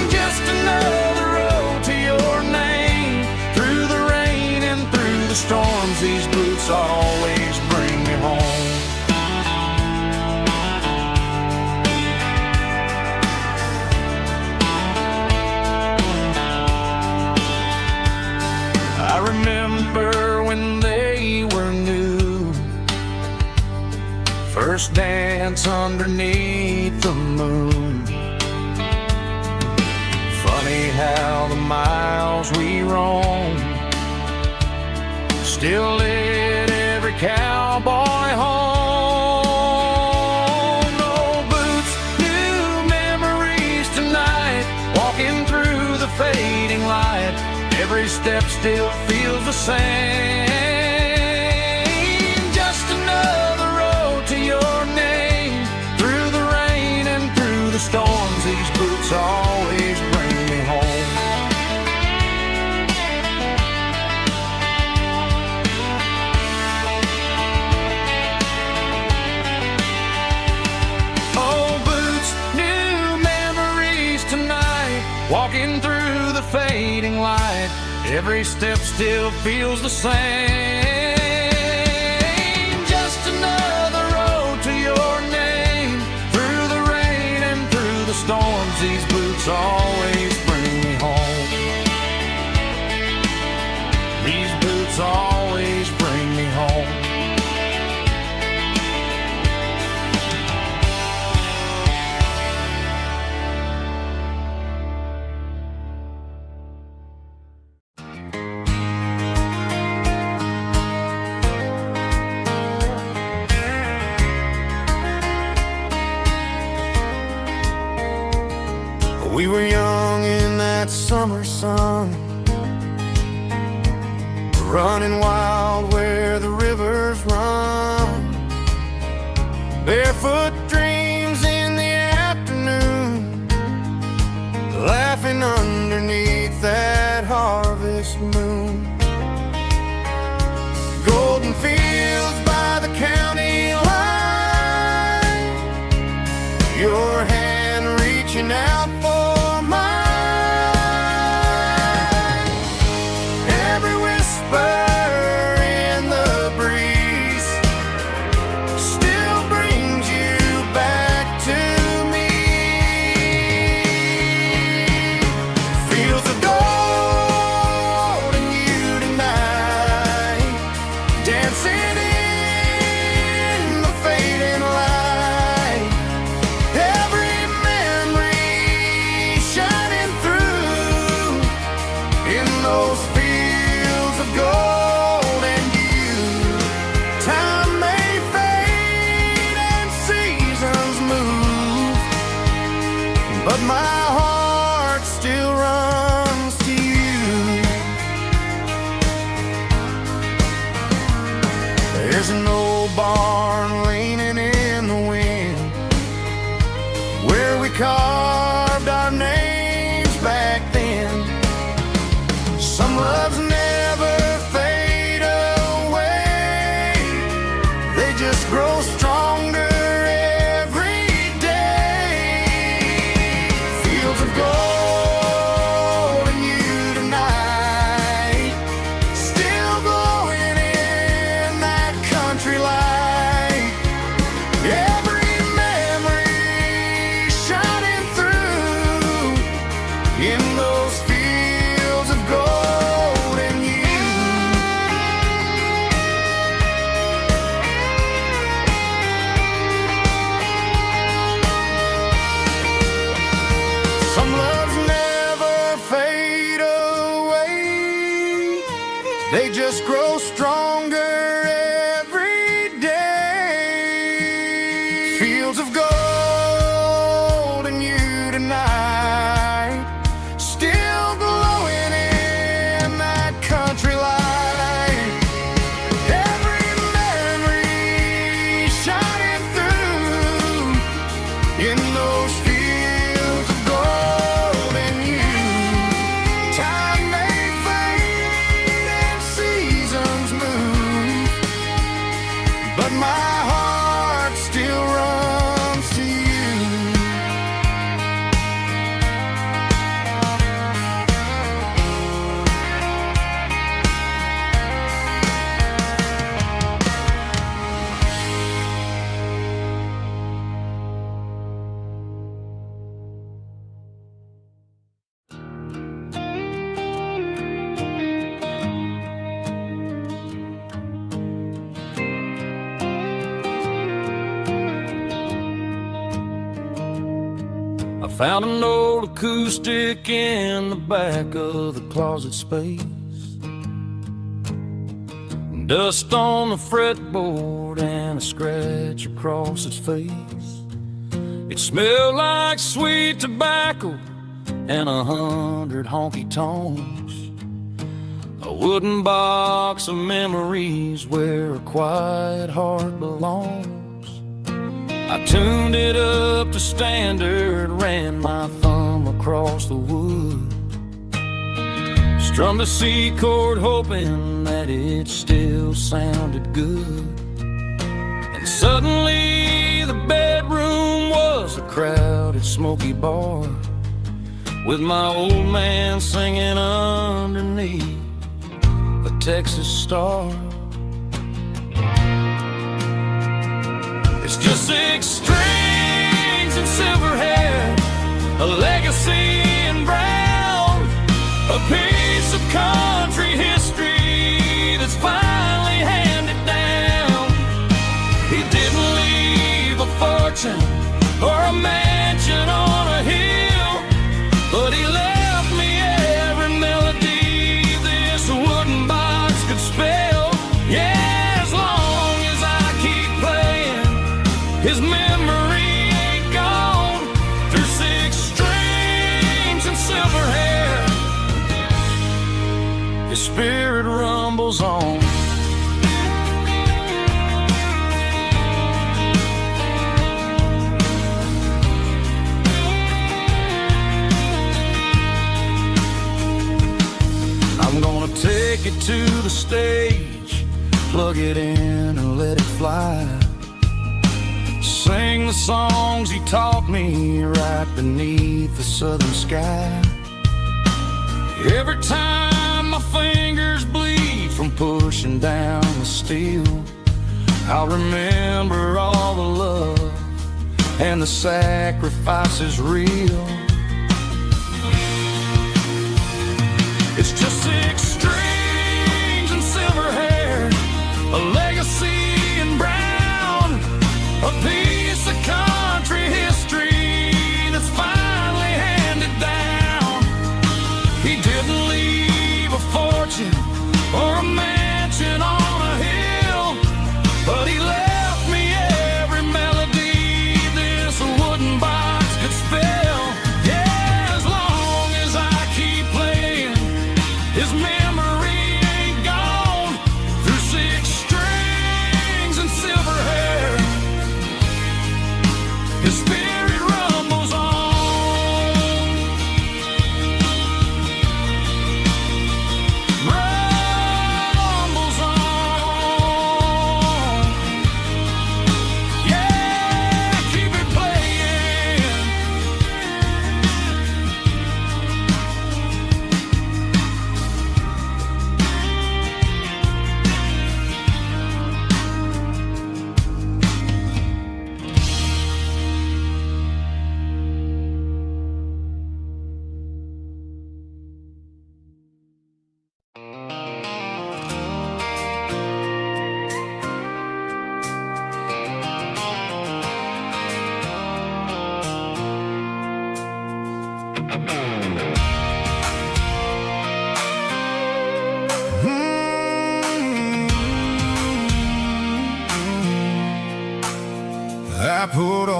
Just another road to your name. Through the rain and through the storms, these boots always bring me home. I remember when they were new, first dance underneath the moon. Funny how the miles we roam still lit every cowboy home. Old boots, new memories tonight, walking through the fading light. Every step still feels the same. Just another road to your name. Through the rain and through the storms, these boots always bring me home. Old boots, new memories tonight, walking through the fading light. Every step still feels the same. Just another road to your name. Through the rain and through the storms, these boots always bring me home. These boots always bring me home. We were young in that summer sun, running wild where the rivers run. Barefoot dreams in the afternoon, laughing underneath that harvest moon. Golden fields by the county line, Some loves never fade away, they just grow stronger every day. Fields of gold in you tonight, still glowing in that country light. Every memory shining through in those fields of gold and you. Some loves never fade away, they just grow stronger every day. Fields of gold and you tonight, still glowing in that country light. Every memory shining through in those fields of gold and you. Time may fade and seasons move, but my heart still runs to you. I found an old acoustic in the back of the closet space. Dust on the fretboard and a scratch across its face. It smelled like sweet tobacco and 100 honky tonks. A wooden box of memories where a quiet heart belongs. I tuned it up to standard, ran my thumb across the wood, strummed a C chord hoping that it still sounded good. And suddenly the bedroom was a crowded smoky bar, with my old man singing underneath the Texas star. It's just 6 strings and silver hair, a legacy in brown, a piece of country history that's finally handed down. He didn't leave a fortune or a mansion on a hill, but he left me every melody this wooden box could spell. Yeah, as long as I keep playing, his memory ain't gone. Through 6 strings and silver hair, his spirit rumbles on. I'm gonna take it to the stage, plug it in and let it fly. Sing the songs he taught me right beneath the southern sky. Every time my fingers bleed from pushing down the steel, I'll remember all the love and the sacrifices real. It's just 6 strings and silver hair, a legacy in brown, a piece of country history that's finally handed down. He didn't leave a fortune or a mansion on a hill, but he left me every melody this wooden box could spell. Yeah, as long as I keep playing, his memory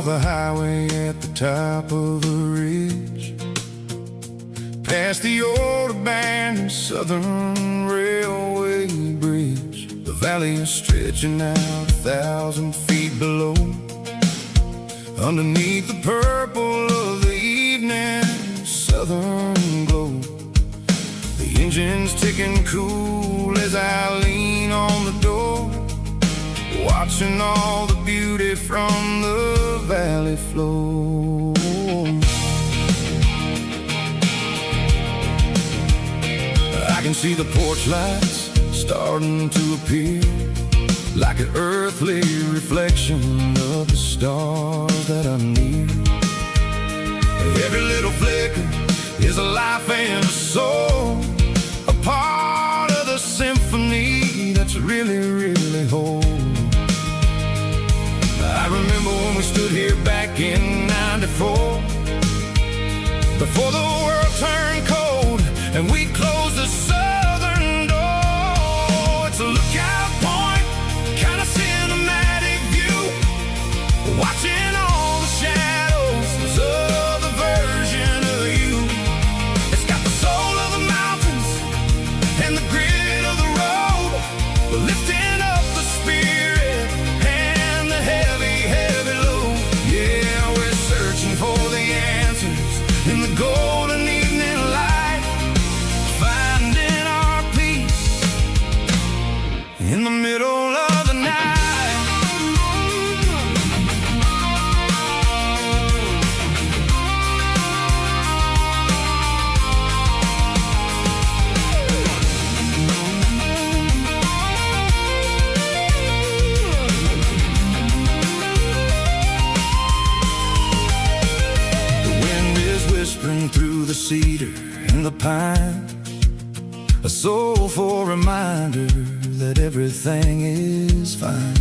off the highway at the top of the ridge, past the old abandoned Southern Railway bridge. The valley is stretching out 1,000 feet below, underneath the purple of the evening southern glow. The engine's ticking cool as I lean on the door, watching all the beauty from the valley flow. I can see the porch lights starting to appear, like an earthly reflection of the stars that are near. Every little flicker is a life and a soul, a part of the symphony that's really, really whole. I remember when we stood here back in '94, before the world turned cold and we closed the southern door. It's a lookout point, kind of cinematic view, watching all the shadows of the version of you. It's got the soul of the mountains and the grit of the road, lifting up the spirit and the heavy, heavy load. Yeah, we're searching for the answers in the golden evening light, finding our peace in the middle of the night. Through the cedar and the pine, a soulful reminder that everything is fine.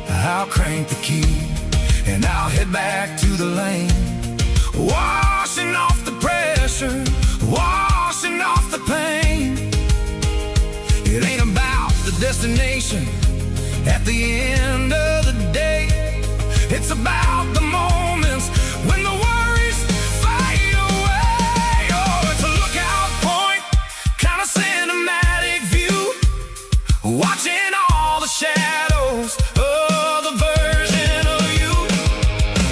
I'll crank the key and I'll head back to the lane, washing off the pressure, washing off the pain. It ain't about the destination at the end of the day, it's about the moments when the worries fade away. Oh, it's a lookout point, kind of cinematic view, watching all the shadows of the version of you.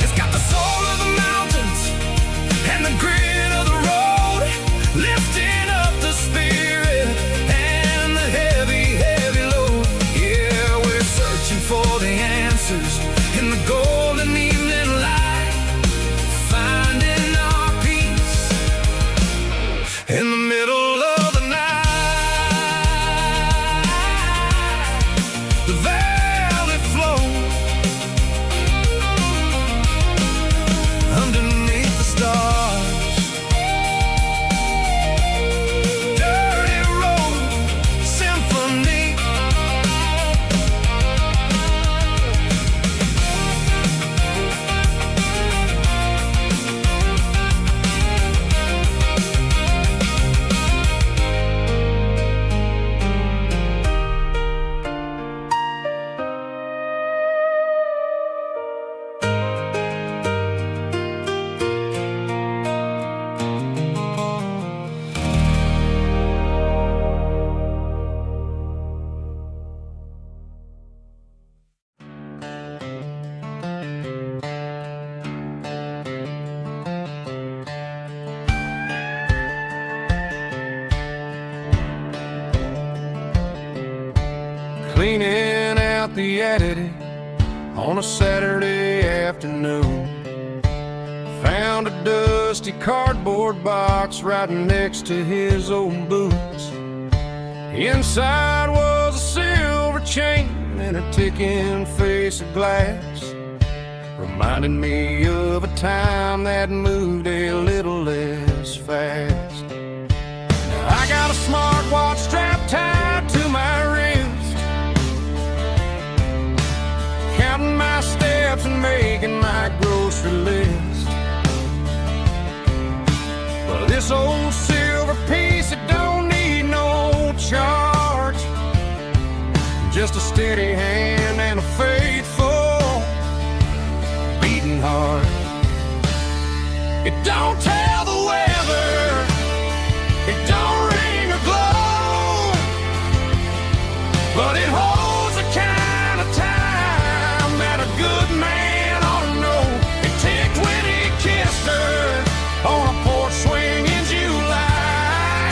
It's got the soul of the mountains and the grit of the road, lifting up the spirit and the heavy, heavy load. Yeah, we're searching for the answers in the golden evening light, finding our peace in the middle of the night. The valley flows underneath the stars, dirty road symphony. Cleaning out the attic on a Saturday afternoon, found a dusty cardboard box right next to his old boots. Inside was a silver chain and a ticking face of glass, reminding me of a time that moved a little less fast. Now I got a smartwatch strapped tied to my wrist, counting my steps and making my grocery list. Well, this old silver piece, it don't need no charge, just a steady hand and a faithful beating heart. It don't tell the weather, it don't ring or glow, but it holds the kind of time that a good man ought to know. It ticked when he kissed her on a porch swing in July.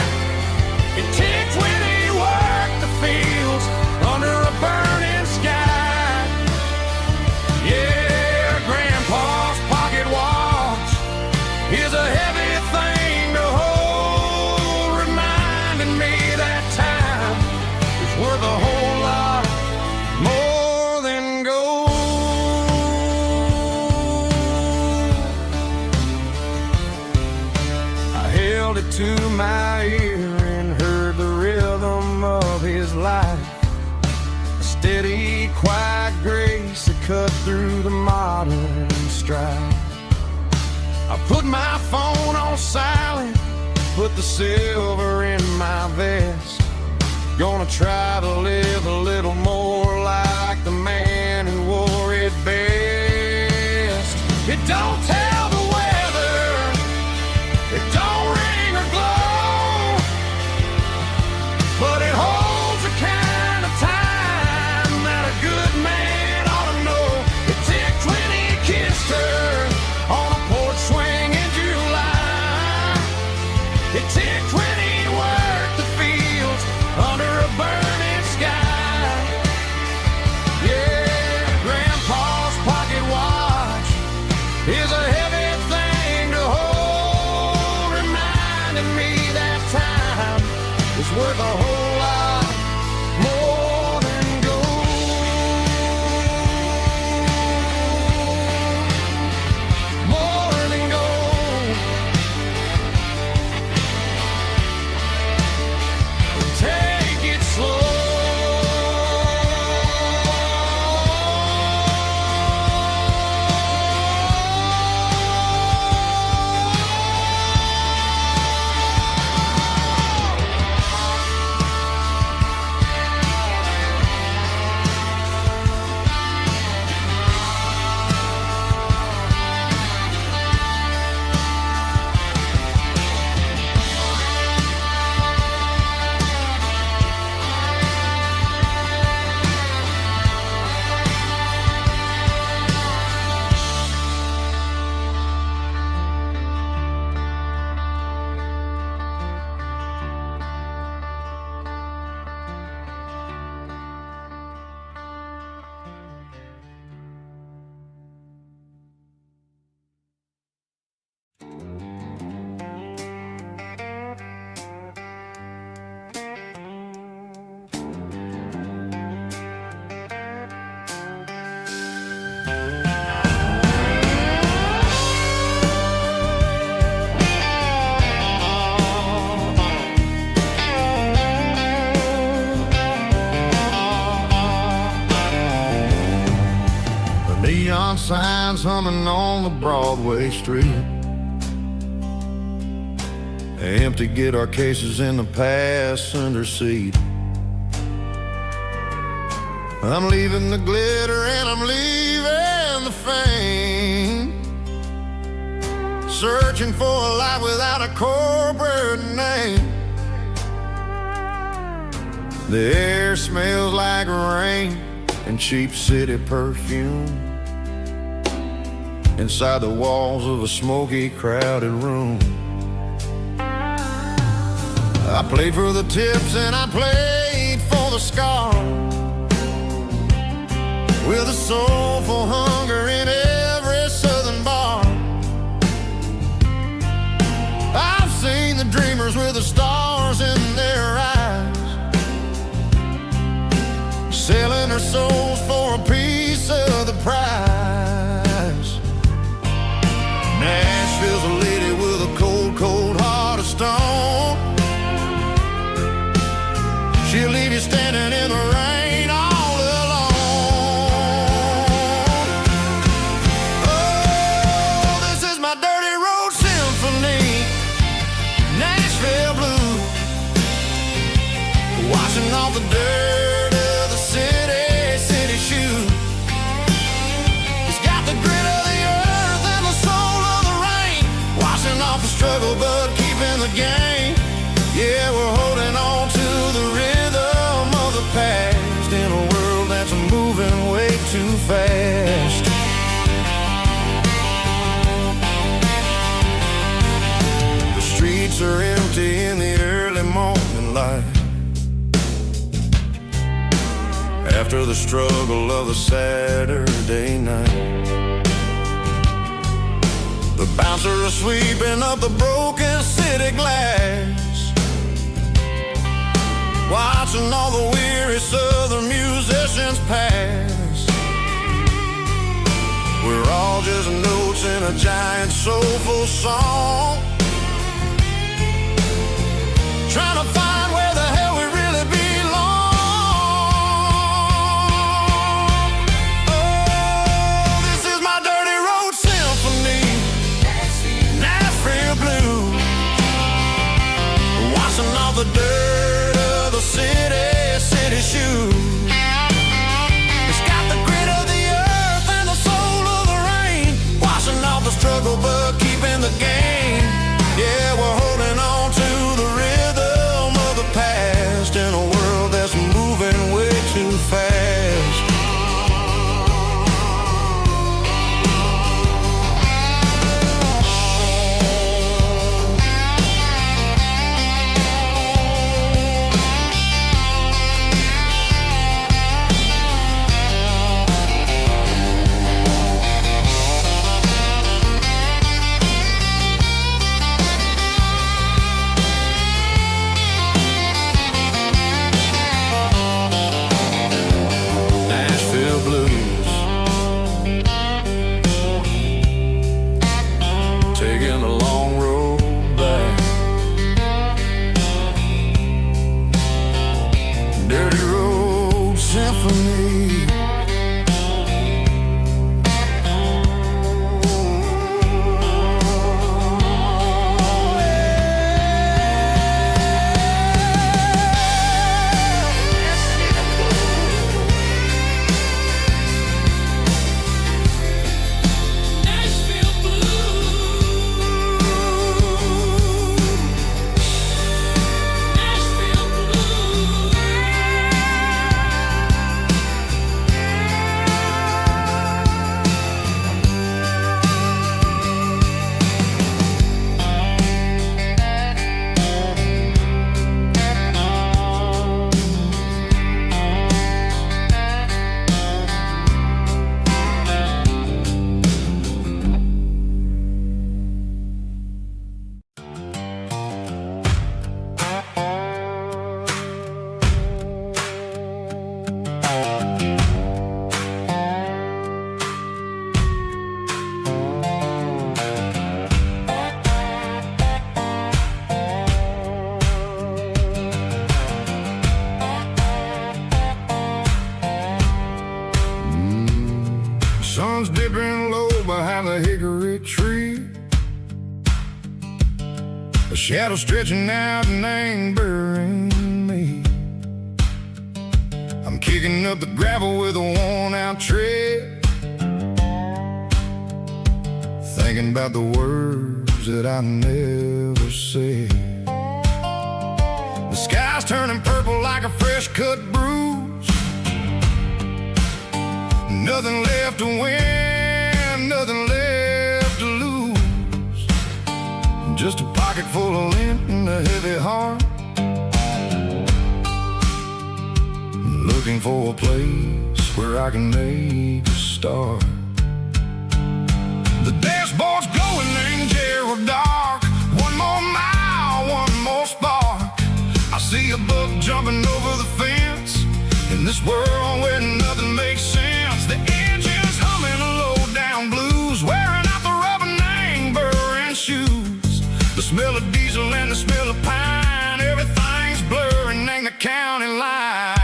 It ticked when he worked the fields under a burning sky. Yeah, Grandpa's pocket watch is a heavy thing to hold, reminding me that time is worth a whole lot more than gold. I held it to my ear and heard the rhythm of his life, a steady, quiet grace that cut through the modern strife. I put my phone on silent, put the silver in my vest. Gonna try to live a little more like the man who wore it best. It don't tell the weather, it don't ring or glow, but it holds the kind of time that a good man ought to know. It ticked when he kissed her on a porch swing in July. It ticked when he worked the fields under a burning sky. Yeah, Grandpa's pocket watch is a heavy thing to hold, reminding me that time is worth a whole lot more than gold. More than gold. Take it slow. Neon signs humming on the Broadway street. Empty guitar cases in the passenger seat. I'm leaving the glitter and I'm leaving the fame, searching for a life without a corporate name. The air smells like rain and cheap city perfume inside the walls of a smoky, crowded room. I played for the tips and I played for the scars, with a soulful hunger in every southern bar. I've seen the dreamers with the stars in their eyes, selling their souls for a piece of the prize. Nashville's a lady with a cold, cold heart of stone. She'll leave you standing in the rain all alone. Oh, this is my dirty road symphony, Nashville blues, washing off the dirt of the city shoes. It's got the grit of the earth and the soul of the rain, fast. The streets are empty in the early morning light, after the struggle of the Saturday night. The bouncer is sweeping up the broken city glass, watching all the weary southern musicians pass. We're all just notes in a giant soulful song, trying to find where the hell we really belong. Oh, this is my dirty road symphony, Nashville blues, washing off the dirt of the city shoes. It's got the grit of the earth and the soul of the rain, washing off the struggle but keeping the game. Yeah, we're holding on to the rhythm of the past in a world that's moving way too fast. Taking a long road back, dirty road symphony. Sun's dipping low behind the hickory tree, a shadow stretching out and angering me. I'm kicking up the gravel with a worn-out tread, thinking about the words that I never said. The sky's turning purple like a fresh-cut bruise, nothing left to win, nothing left to lose, just a pocket full of lint and a heavy heart, looking for a place where I can make a start. The dashboard's glowing in Gerald dark, one more mile, one more spark. I see a buck jumping over the fence, in this world where nothing makes sense. The engine's humming a low-down blues, wearing out the rubber-nang burring shoes. The smell of diesel and the smell of pine, everything's blurring, ain't the county line.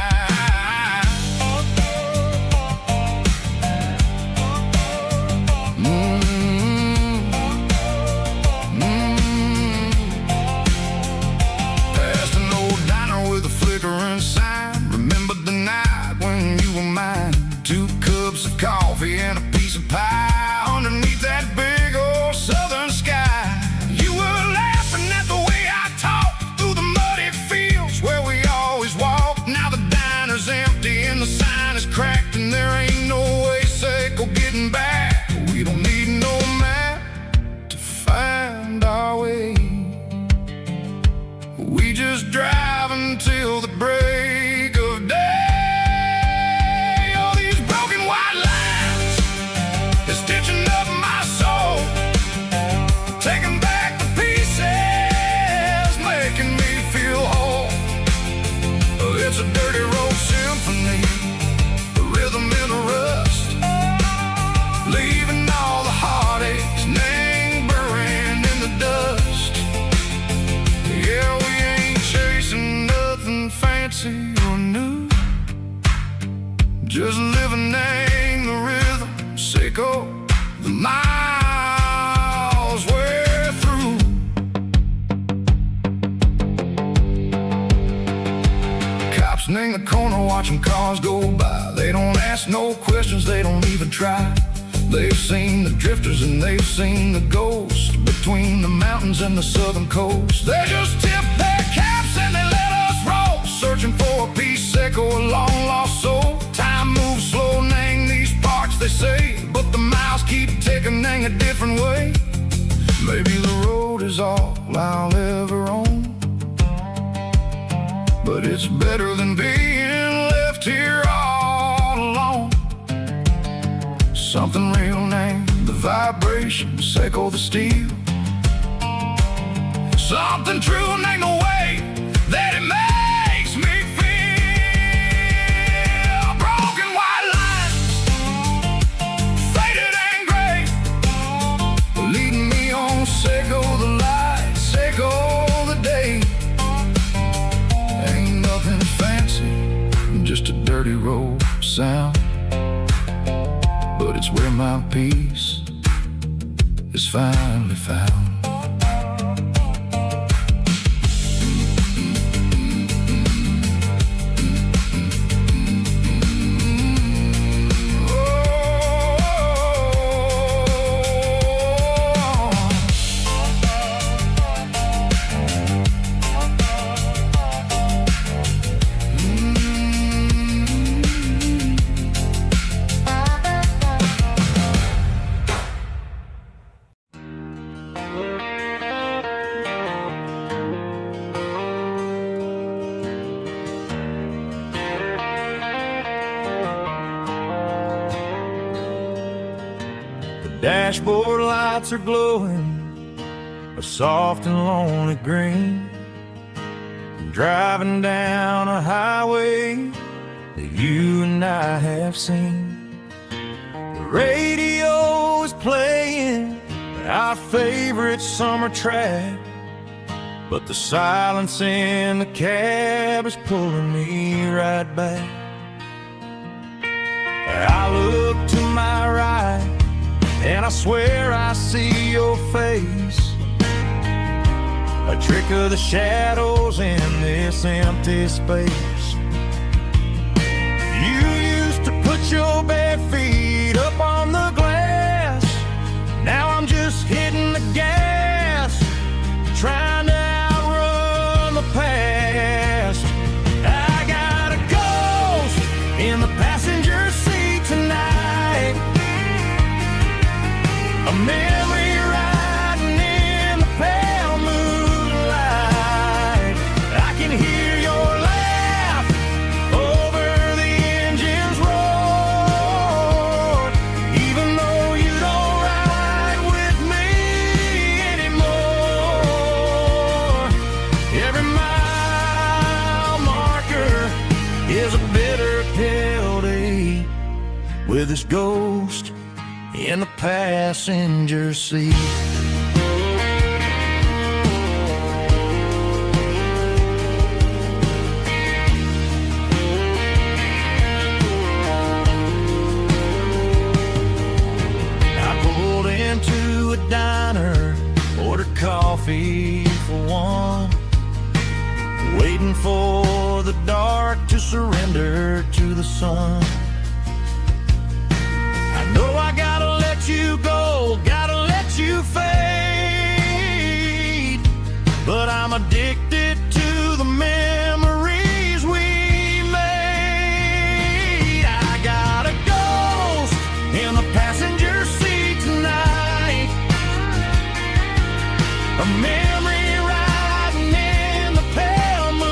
Past an old diner with a flickering sign, remember the night when you were mine. 2 cups of coffee and a piece of pie underneath that big old southern sky. You were laughing at the way I talked, driving till the break of day. Oh, these broken white lines is stitching up my soul, taking back the pieces, making me feel whole. It's a dirty road symphony, the rhythm in the rust, leaving all the heartaches lingering in the dust. Yeah, we ain't chasing nothing fancy or new, just living in the rhythm, sicko, the miles we're through. Cops in the corner watching cars go by. They don't ask no questions, they don't even try. They've seen the drifters and they've seen the ghosts between the mountains and the southern coast. They just tip their caps and they let us roll, searching for a piece echo, a long lost soul. Time moves slow in these parts, they say, but the miles keep ticking a different way. Maybe the road is all I'll ever own, but it's better than being left here all alone. Something real named the vibrations echo the steel. Something true named the way that it makes me feel. Broken white lines, faded and gray, leading me on, sicko the light, sicko the day. Ain't nothing fancy, just a dirty road sound, but it's where my peace is finally found. Dashboard lights are glowing a soft and lonely green. Driving down a highway that you and I have seen. The radio is playing our favorite summer track, but the silence in the cab is pulling me right back. I look to my right and I swear I see your face, a trick of the shadows in this empty space. You used to put your bare feet up on the glass. Now I'm just hitting the gas, trying to outrun the past. I got a ghost in the passenger seat tonight, a memory riding in the pale moonlight. I can hear your laugh over the engine's roar, even though you don't ride with me anymore. Every mile marker is a bitter penalty with this ghost in the passenger seat. I pulled into a diner, ordered coffee for one, waiting for the dark to surrender to the sun. I know I gotta let you go, gotta let you fade, but I'm addicted to the memories we made. I got a ghost in the passenger seat tonight, a memory riding in the pale moonlight.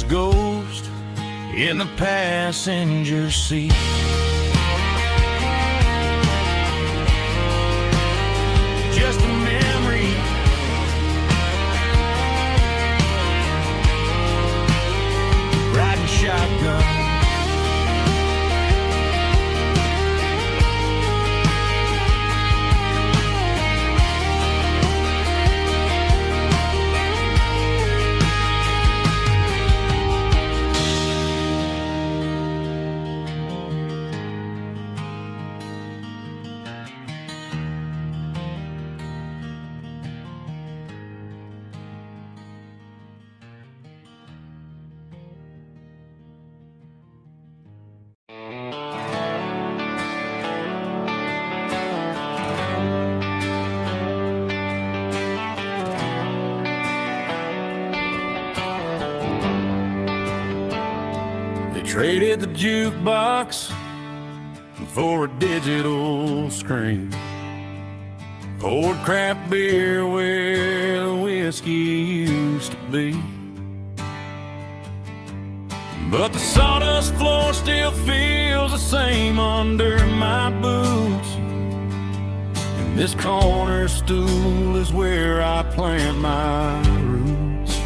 ghost in the passenger seat. Just a memory, riding shotgun. Traded the jukebox for a digital screen. Poured craft beer where the whiskey used to be. But the sawdust floor still feels the same under my boots. And this corner stool is where I plant my roots.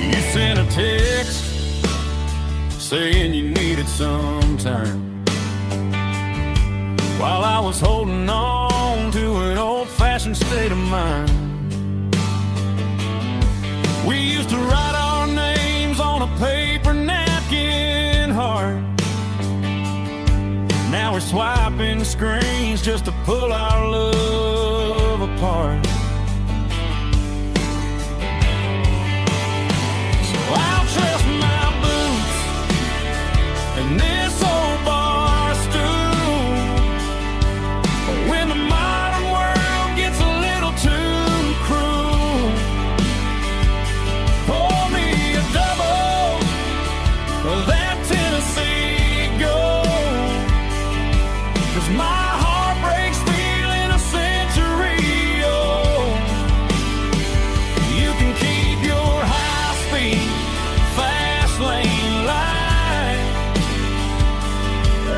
You sent a text saying you needed some time, while I was holding on to an old-fashioned state of mind. We used to write our names on a paper napkin heart. Now we're swiping screens just to pull our love apart. I'll trust my boots and this old bar stool. When the modern world gets a little too cruel, pour me a double of that Tennessee Gold, 'cause my heart breaks feeling a century old. You can keep your high-speed fast lane light.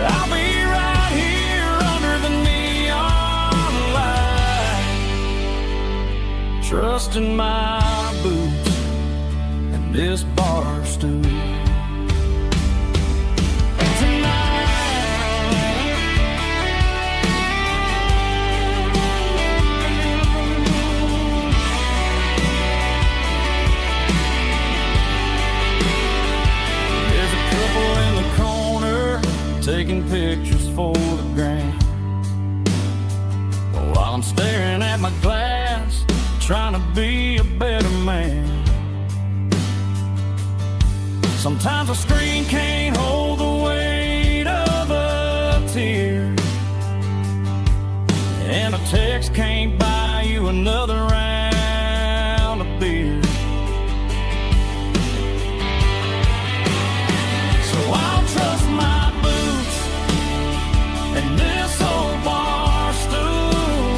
I'll be right here under the neon light, trusting my boots and this bar stool. Taking pictures for the gram, while I'm staring at my glass, trying to be a better man. Sometimes a screen can't hold the weight of a tear, and a text can't buy you another round of beer. So I'll trust my and this old bar stool.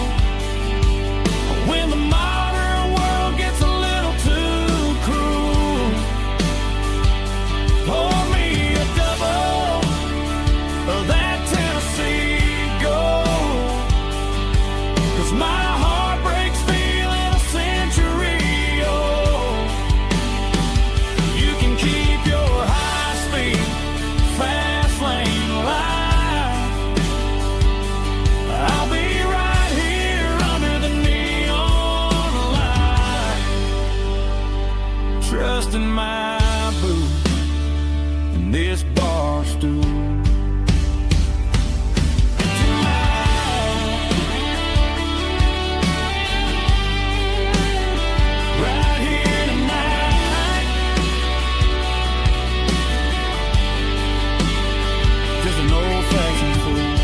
When the modern world gets a little too cruel, pour me a double of that Tennessee Gold, 'cause my heart breaks feeling a century old. You can keep your high-speed fast lane light. I'll be right here under the neon light, trusting my boots and this bar stool. Right here tonight, just an old-fashioned fool.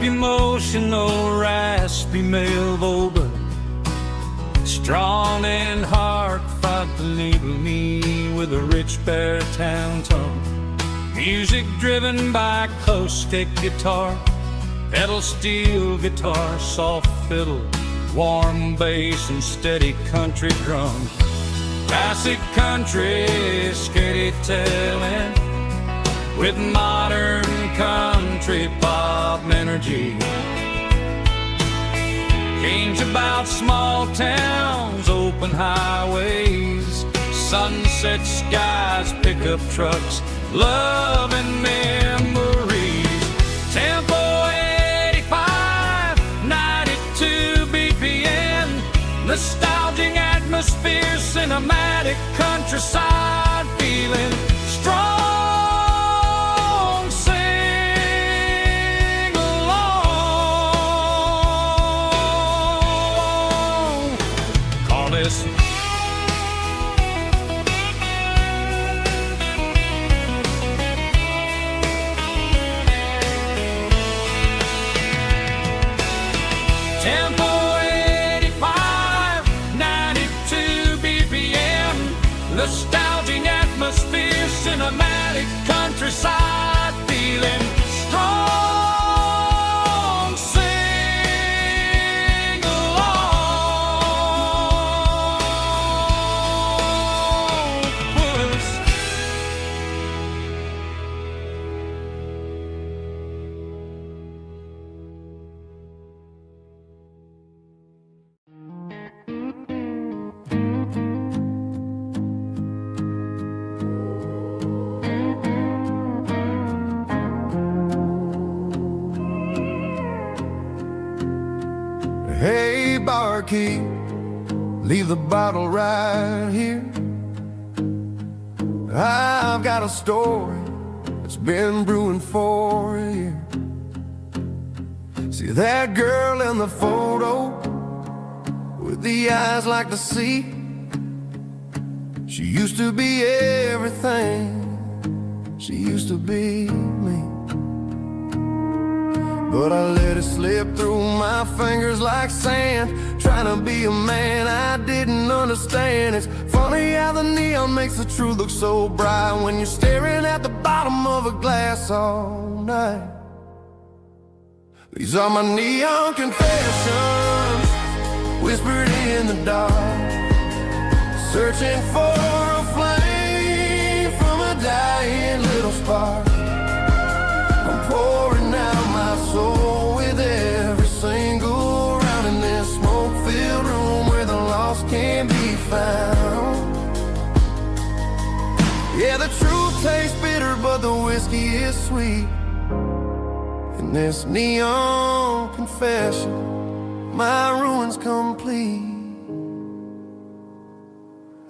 emotional, raspy male vulva, strong and heartfelt, believe me, with a rich baritone tone. Music driven by acoustic guitar, pedal steel guitar, soft fiddle, warm bass and steady country drums. Classic country storytelling with modern country pop energy. Games about small towns, open highways, sunset skies, pickup trucks, love and memories. Tempo 85, 92 BPM, nostalgic atmosphere, cinematic countryside feeling, strong, sing along. Call this Tempo 85, 92 BPM, nostalgic atmosphere, cinematic countryside feeling, strong, sing along. Hey, barkeep, leave the bottle right here. I've got a story that's been brewing for a year. See that girl in the photo with the eyes like the sea? She used to be everything. She used to be me. But I let it slip through my fingers like sand, trying to be a man I didn't understand. It's funny how the neon makes the truth look so bright when you're staring at the bottom of a glass all night. These are my neon confessions, whispered in the dark, searching for a flame from a dying little spark. I'm pouring out my soul with every single round in this smoke-filled room where the lost can't be found. Yeah, the truth tastes bitter, but the whiskey is sweet. In this neon confession, my ruin's complete.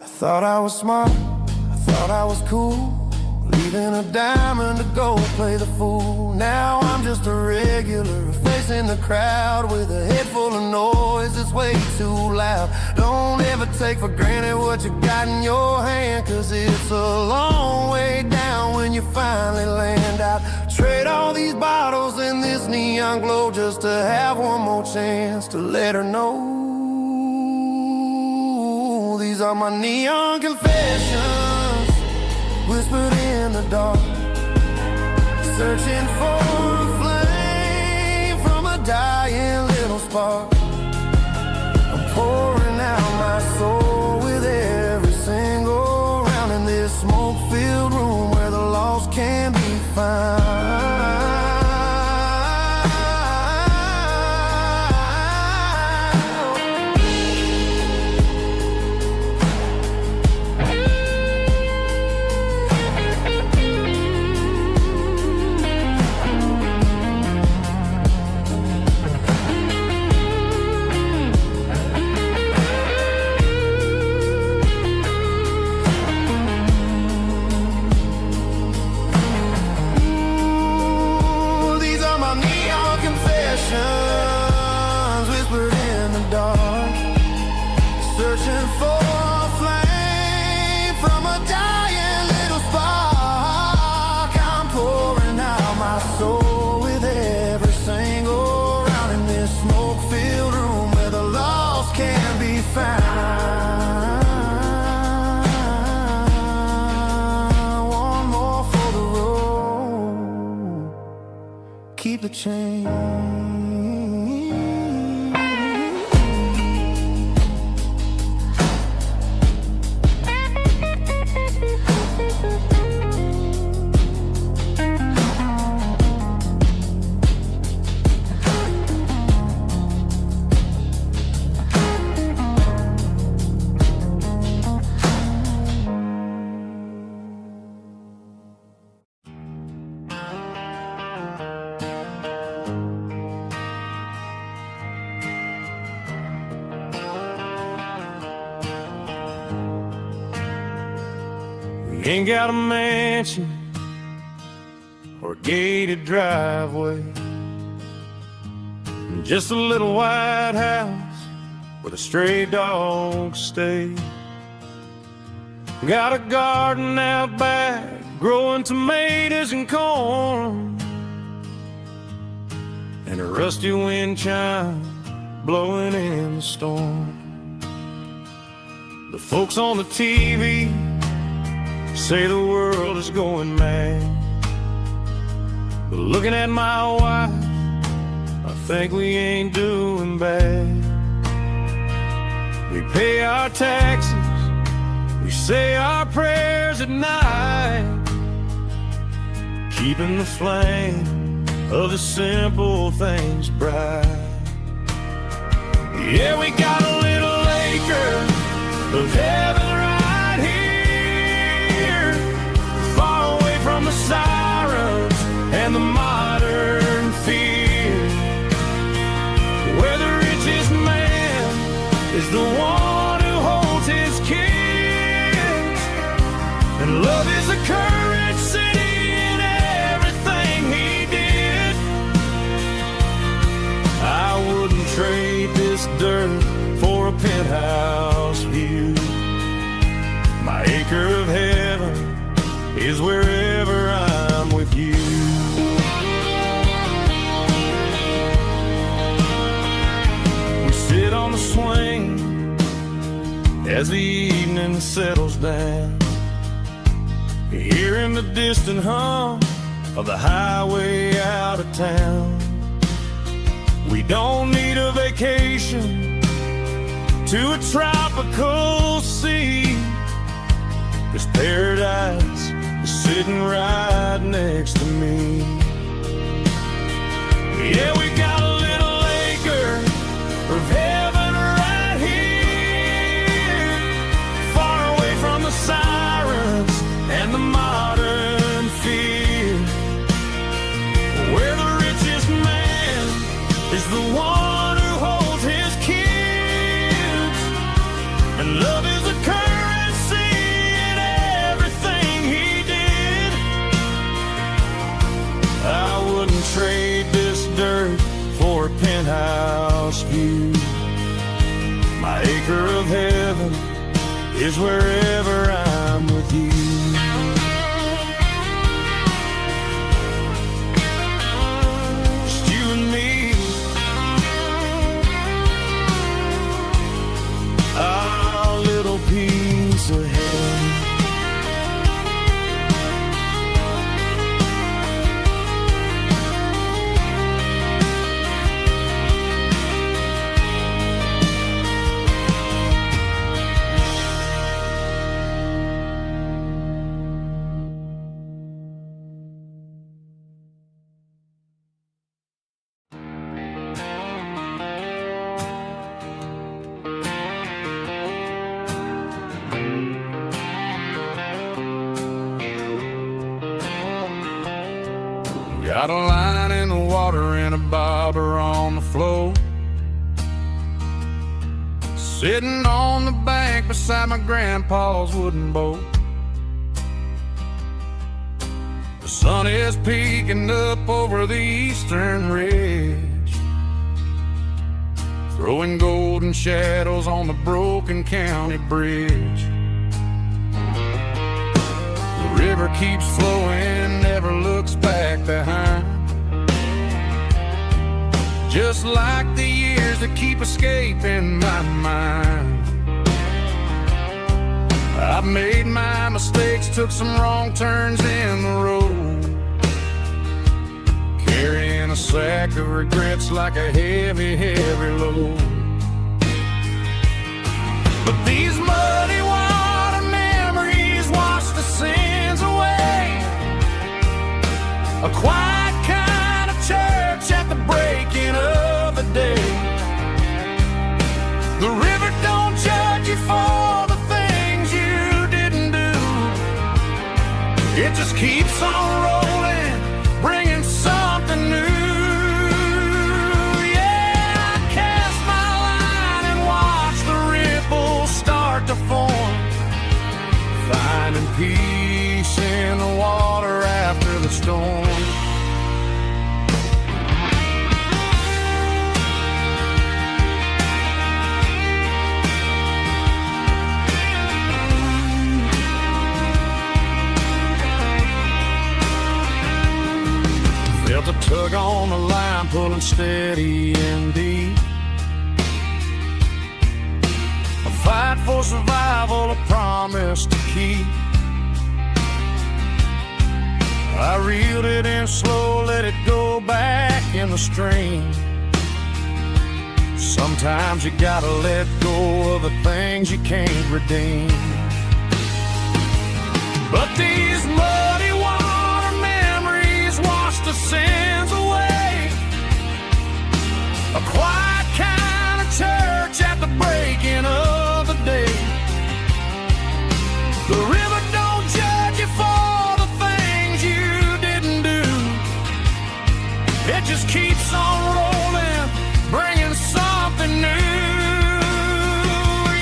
I thought I was smart, I thought I was cool, leaving a diamond to go play the fool. Now I'm just a regular, facing the crowd with a head full of noise that's way too loud. Don't ever take for granted what you got in your hand, cause it's a long way down when you finally land out. Trade all these bottles and this neon glow just to have one more chance to let her know. These are my neon confessions, whispered in the dark, searching for a flame from a dying little spark. I'm pouring out my soul with every single round in this smoke-filled room where the lost can be found. keep the change. Ain't got a mansion or a gated driveway, just a little white house where the stray dogs stay. Got a garden out back growing tomatoes and corn, and a rusty wind chime blowing in the storm. The folks on the TV say the world is going mad, but looking at my wife, I think we ain't doing bad. We pay our taxes, we say our prayers at night, keeping the flame of the simple things bright. Yeah, we got a little acre of heaven right here, far away from the sirens and the modern fear, where the richest man is the one who holds his kids, and love is a currency in everything he did. I wouldn't trade this dirt for a penthouse view. My acre of heaven is wherever I'm with you. We sit on the swing as the evening settles down, hearing the distant hum of the highway out of town. We don't need a vacation to a tropical sea, 'cause paradise is sitting right next to me. Yeah, we got a little acre of heaven right here, far away from the sirens and the modern fear, where the richest man is the one who holds his kids, and love is a currency in everything he did. I wouldn't trade this dirt for a penthouse view. My acre of heaven is wherever I'm with you. Just you and me, our little piece of heaven. Got a line in the water and a bobber on the floor, sitting on the bank beside my grandpa's wooden boat. The sun is peeking up over the eastern ridge, throwing golden shadows on the broken county bridge. The river keeps flowing, never looks back behind, just like the years that keep escaping my mind. I've made my mistakes, took some wrong turns in the road, carrying a back of regrets like a heavy, heavy load. But these muddy water memories wash the sins away. A quiet kind of church at the breaking of the day. The river don't judge you for the things you didn't do. It just keeps on rolling, bringing something new. Yeah, I cast my line and watch the ripples start to form, finding peace in the water after the storm. Felt a tug on the line, pulling steady and deep. A fight for survival, a promise to keep. I reeled it in slow, let it go back in the stream. Sometimes you gotta let go of the things you can't redeem. But these muddy water memories wash the sins away. A quiet kind of church at the breaking of the day. The river don't judge you for the things you didn't do. It just keeps on rolling, bringing something new.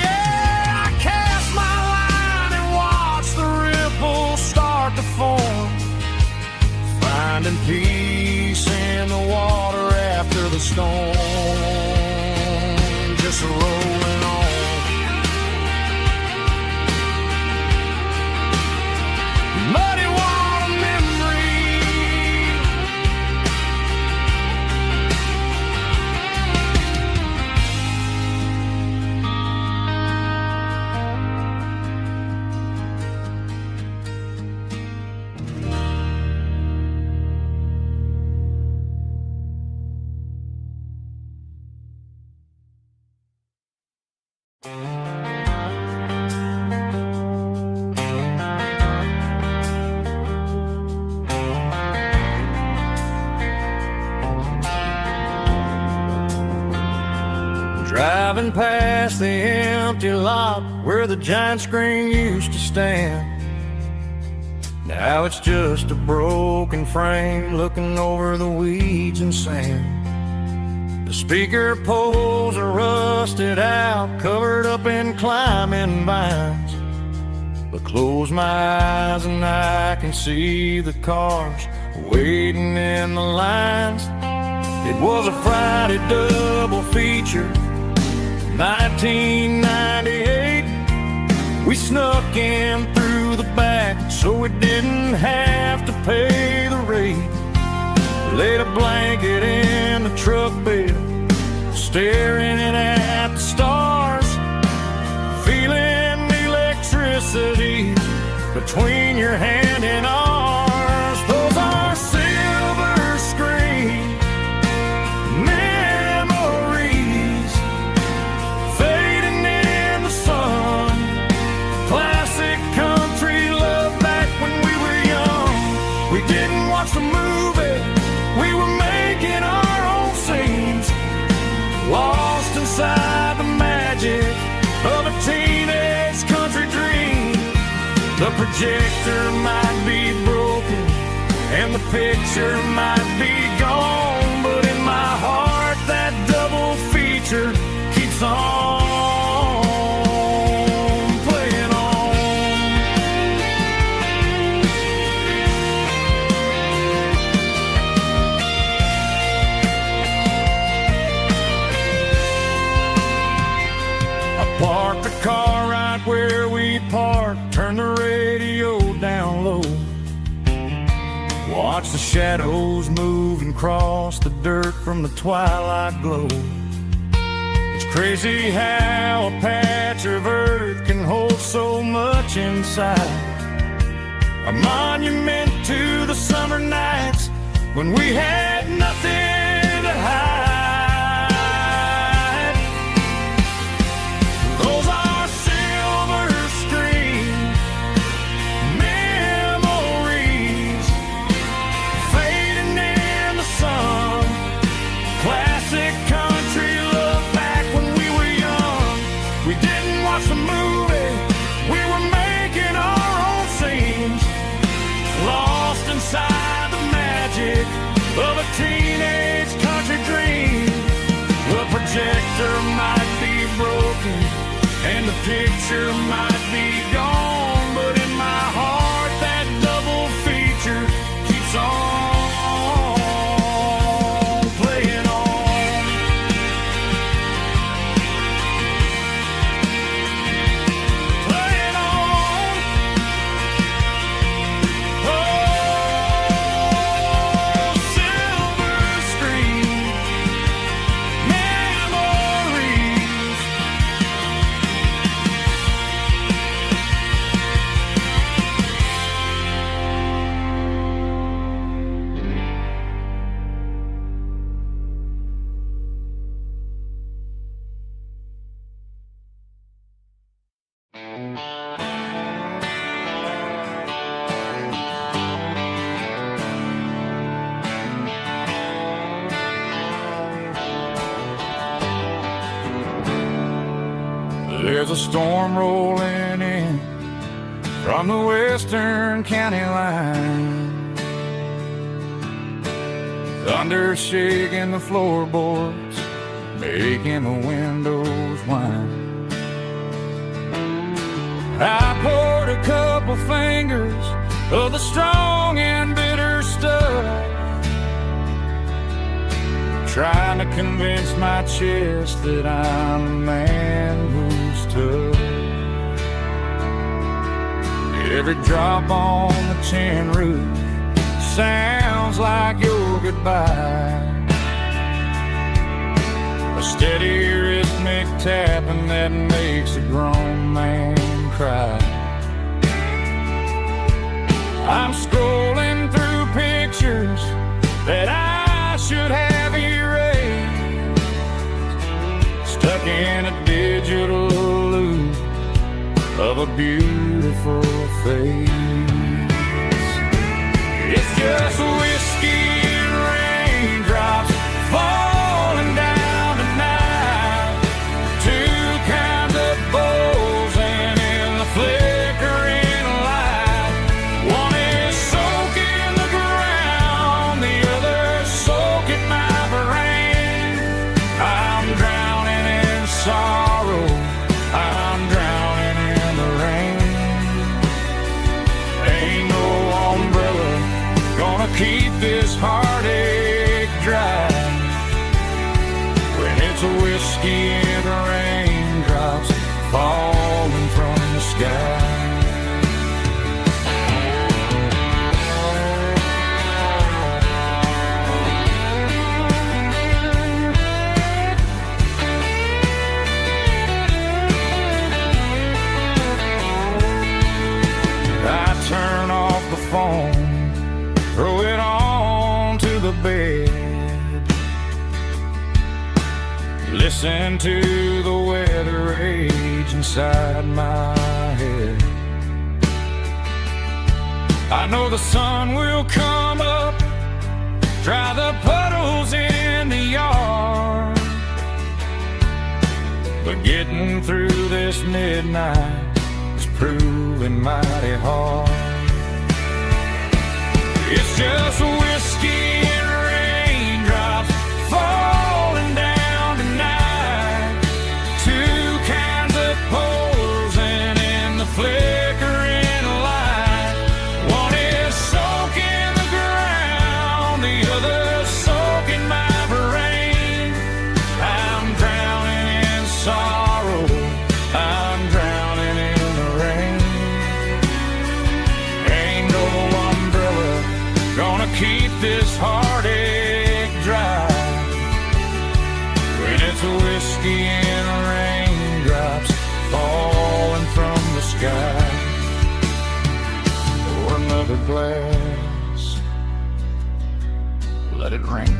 Yeah, I cast my line and watch the ripples start to form, finding peace in the water after the storm. Just rolling on. Muddy water memory. Driving past the empty lot where the giant screen used to stand. Now it's just a broken frame looking over the weeds and sand. The speaker poles are rusted out, covered up in climbing vines. But close my eyes and I can see the cars waiting in the lines. It was a Friday double feature, 1998. We snuck in through the back so we didn't have to pay the rate. Laid a blanket in the truck bed, staring at the stars, feeling the electricity between your hand and ours. Those are silver screen memories fading in the sun. Classic country love back when we were young. We didn't watch the movie, we were making our own scenes, lost inside the magic of a teenage country dream. The projector might be broken and the picture might be gone, but in my heart that double feature keeps on playing on. I parked the car right where we parked, turned the radio down low, watch the shadows move and cross the dirt from the twilight glow. It's crazy how a patch of earth can hold so much inside. A monument to the summer nights when we had nothing picture might be gone, but in my heart that double feature keeps on playing on. Playing on. Oh, silver screen memories. There's a storm rolling in from the western county line. Thunder shaking the floorboards, making the windows whine. I poured a couple fingers of the strong and bitter stuff, trying to convince my chest that I'm a man who's tough. Every drop on the tin roof sounds like your goodbye, a steady rhythmic tapping that makes a grown man cry. I'm scrolling through pictures that I should have erased, stuck in a digital loop of a beautiful face. It's just whiskey and raindrops falling down tonight, two kinds of bowls and in the flickering light. One is soaking the ground, the other soaking my brain. I'm drowning in sorrow, I'm drowning in the rain. Ain't no umbrella gonna keep this heartache dry when it's a whiskey and raindrops falling from the sky. I turn off the phone, throw it on to the bed, listen to the weather rage inside my head. I know the sun will come up, dry the puddles in the yard, but getting through this midnight is proving mighty hard. It's just whiskey and raindrops falling down tonight, two kinds of posing in the flickering light. One is soaking the ground, the other soaking my brain. I'm drowning in sorrow, I'm drowning in the rain. Ain't no umbrella gonna keep this heartache dry when it's a whiskey and raindrops falling from the sky. Pour another glass, let it rain.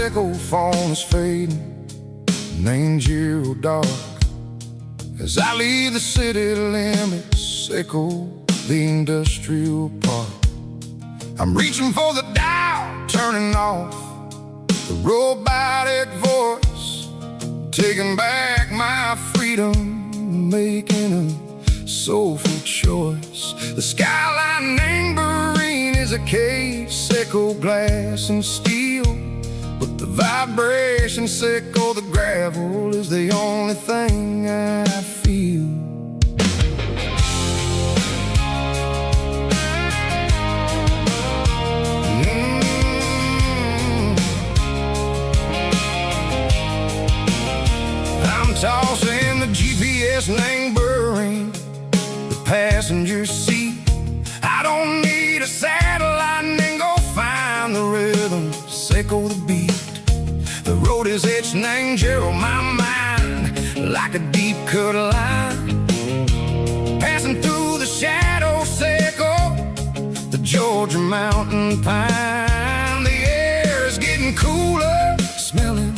Seco phone is fading, named Giro dark. As I leave the city limits, echo the industrial park. I'm reaching for the dial, turning off the robotic voice, taking back my freedom, making a soulful choice. The skyline named Marine is a case, echo glass and steel, but the vibration sickle, the gravel is the only thing I feel. I'm tossing the GPS name burring the passenger seat. I don't need a satellite and go find the rhythm, sickle the beat. The road is etched named Gerald my mind, like a deep cut line, passing through the shadow sickle, the Georgia mountain pine. The air is getting cooler, smelling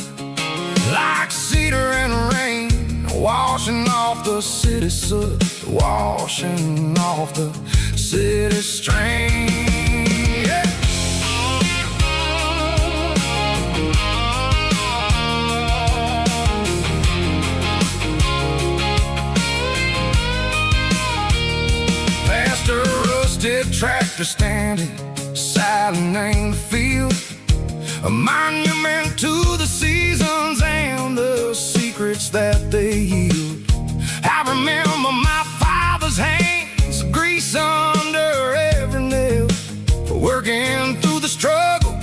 like cedar and rain, washing off the city soot, washing off the city strain. Yeah. Past a rusted tractor standing silent in the field, a monument to the seasons and the secrets that they yield. I remember my father's hands, grease under every nail, working through the struggle,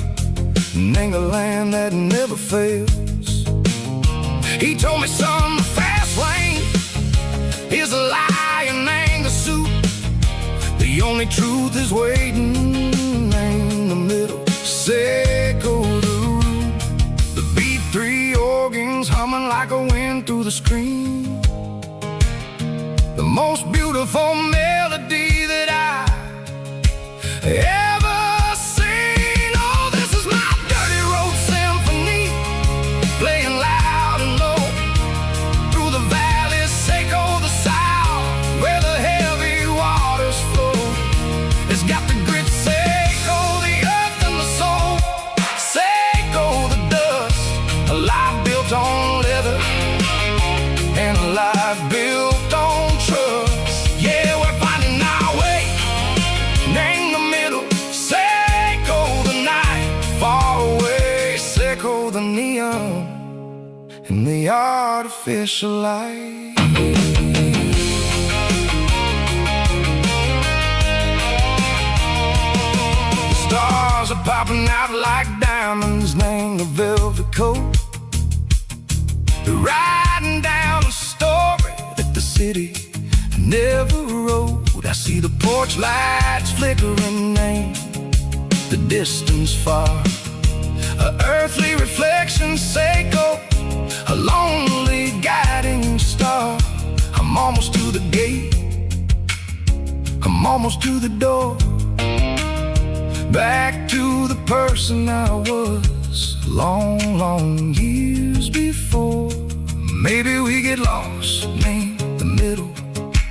and the land that never fails. He told me, son, the fast lane is a lie and the suit. The only truth is waiting in the middle. Seco the root, the B3 organs humming like a wind through the screen. The most beautiful melody that I ever seen. Oh, this is my dirty road symphony, playing loud and low through the valleys, Seco the south, where the heavy waters flow. It's got the grit, Seco the earth and the soul, Seco the dust, a life built on leather and a life built on trust. Yeah, we're finding our way, name the middle, Seco the night, far away, Seco the neon and the artificial light. The stars are popping out like diamonds, name the velvet coat. They're riding down a story that the city never wrote. I see the porch lights flickering, name the distance far, a earthly reflection, Seco, a lonely guiding star. I'm almost to the gate, I'm almost to the door, back to the person I was long, long years before. Maybe we get lost, name the middle,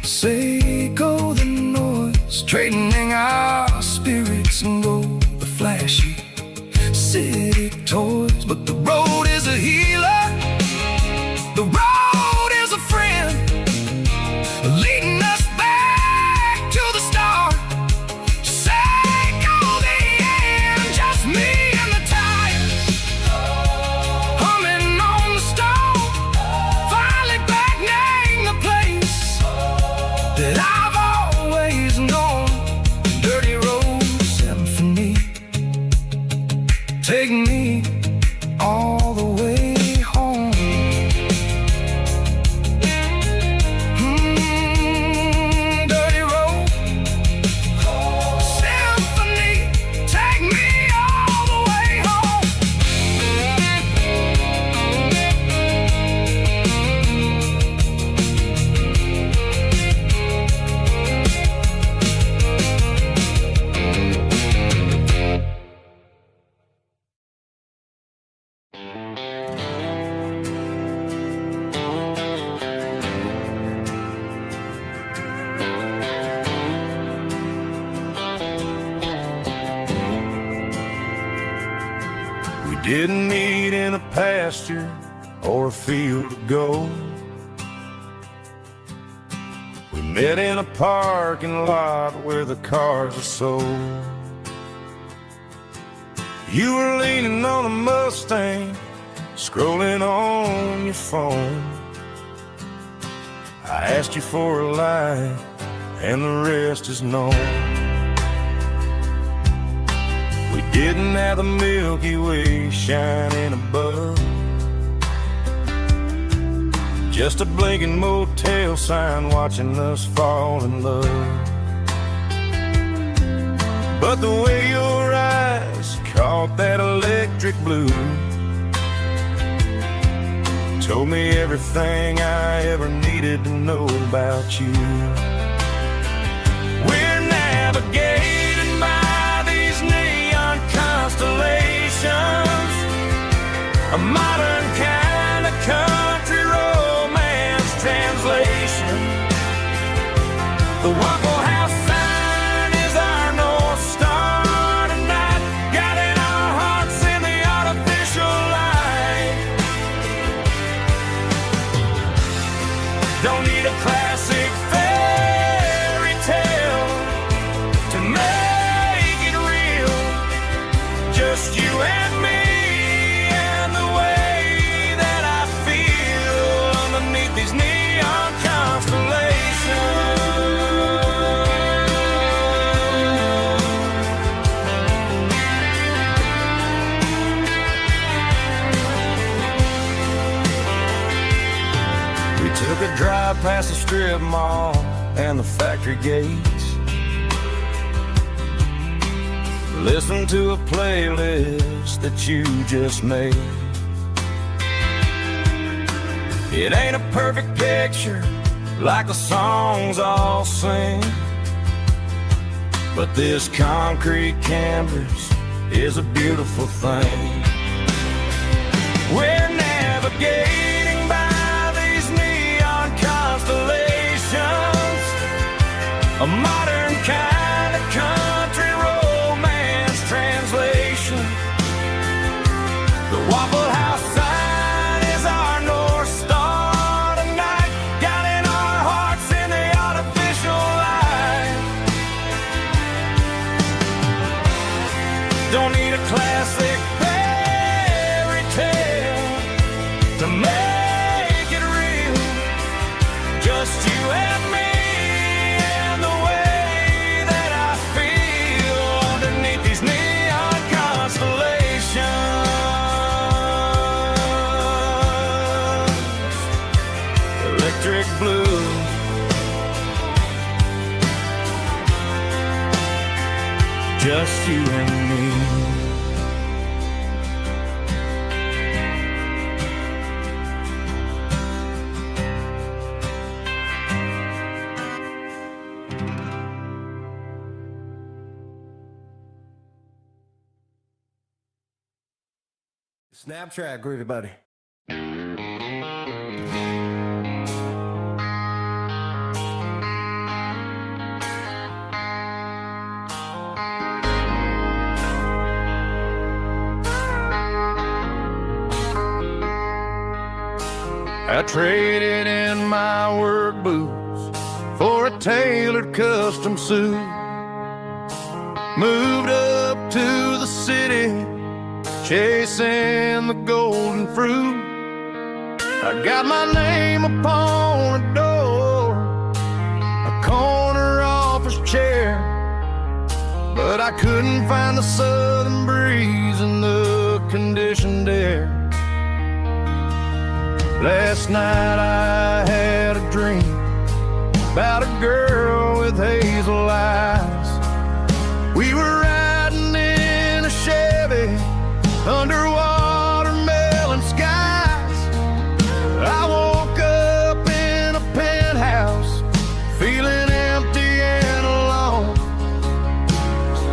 Seco the noise, trading our spirits and go the flashy city toys. But the road is a healer, the road is a friend, leading us back to the start. Seco the end, just me and the tires, humming on the stove, finally back, name the place that I've always known. Dirty road symphony, take me all the way home. didn't meet in a pasture or a field of gold. We met in a parking lot where the cars are sold. You were leaning on a Mustang, scrolling on your phone. I asked you for a light, and the rest is known. We didn't have the Milky Way shining above, just a blinking motel sign watching us fall in love. But the way your eyes caught that electric blue told me everything I ever needed to know about you. We're navigating by these neon constellations, a modern kind of country romance translation. The Waffle House sign is our North Star tonight, guiding our hearts in the artificial light. Don't need a classic fairy tale to make it real. Just you and me and the way that I feel underneath these neon constellations. We took a drive past the strip mall and the factory gates, listened to a playlist that you just made. It ain't a perfect picture like the songs all sing, but this concrete canvas is a beautiful thing. We're navigating by these neon constellations, a modern kind of country romance translation. The Waffle House sign is our North Star tonight, guiding our hearts in the artificial light. Don't need a classic fairy tale to make it real. Just you and me and the way that I feel underneath these neon constellations. Electric blue, just you and me. Snapchat, groovy buddy. I traded in my work boots for a tailored custom suit. Moved up to the city, chasing the golden fruit. I got my name upon a door, a corner office chair, but I couldn't find the southern breeze in the conditioned air. Last night I had a dream about a girl with hazel eyes. We were riding in a Chevy under watermelon skies. I woke up in a penthouse, feeling empty and alone.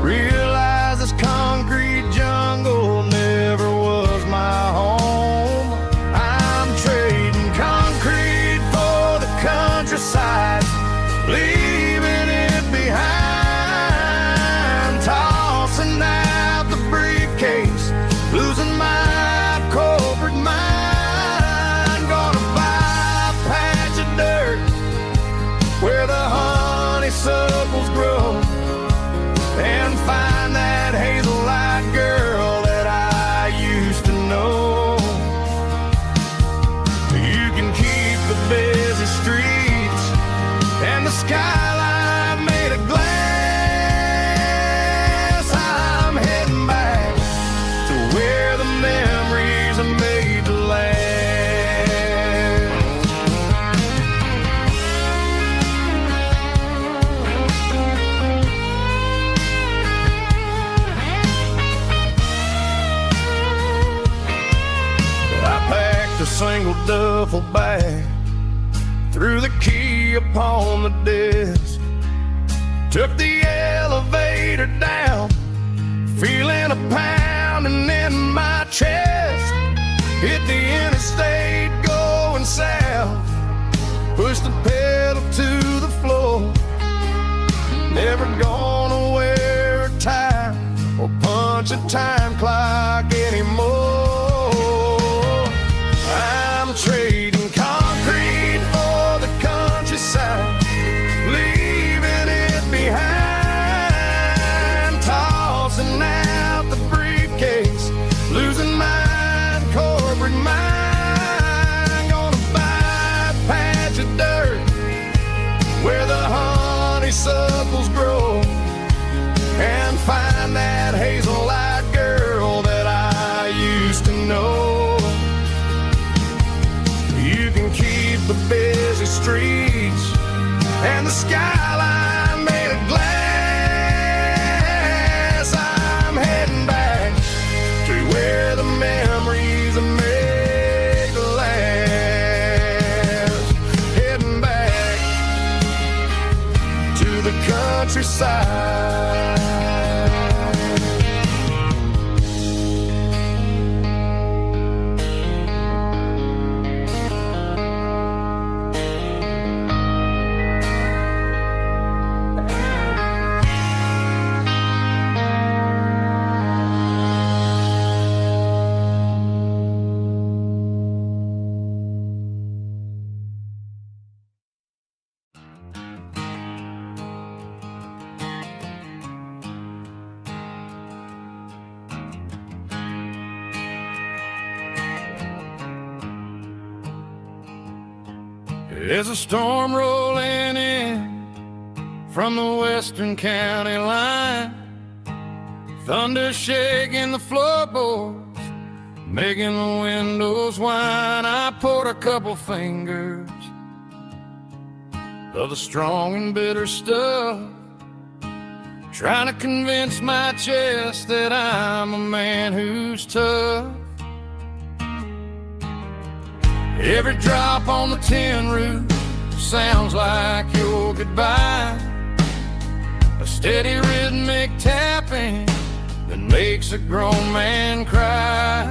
Realized this concrete jungle never was my home. I'm trading concrete for the countryside, leaving it behind, tossing out the briefcase, losing my skyline made of glass. I'm heading back to where the memories are made to last. I packed a single duffel bag, threw the key upon the desk, took the elevator down, feeling a pounding in my chest. Hit the interstate going south, pushed the pedal to the floor. Never gonna wear a tie or punch a time clock anymore. I'm trading concrete for the countryside, leaving it behind, tossing out the briefcase, losing my corporate mind. Gonna buy a patch of dirt where the honeysuckles grow, and find that hazel-eyed girl that I used to know. You can keep the busy streets and the skyline made of glass. I'm heading back to where the memories are made to last. Heading back to the countryside. There's a storm rolling in from the western county line, thunder shaking the floorboards, making the windows whine. I poured a couple fingers of the strong and bitter stuff, trying to convince my chest that I'm a man who's tough. Every drop on the tin roof sounds like your goodbye, a steady rhythmic tapping that makes a grown man cry.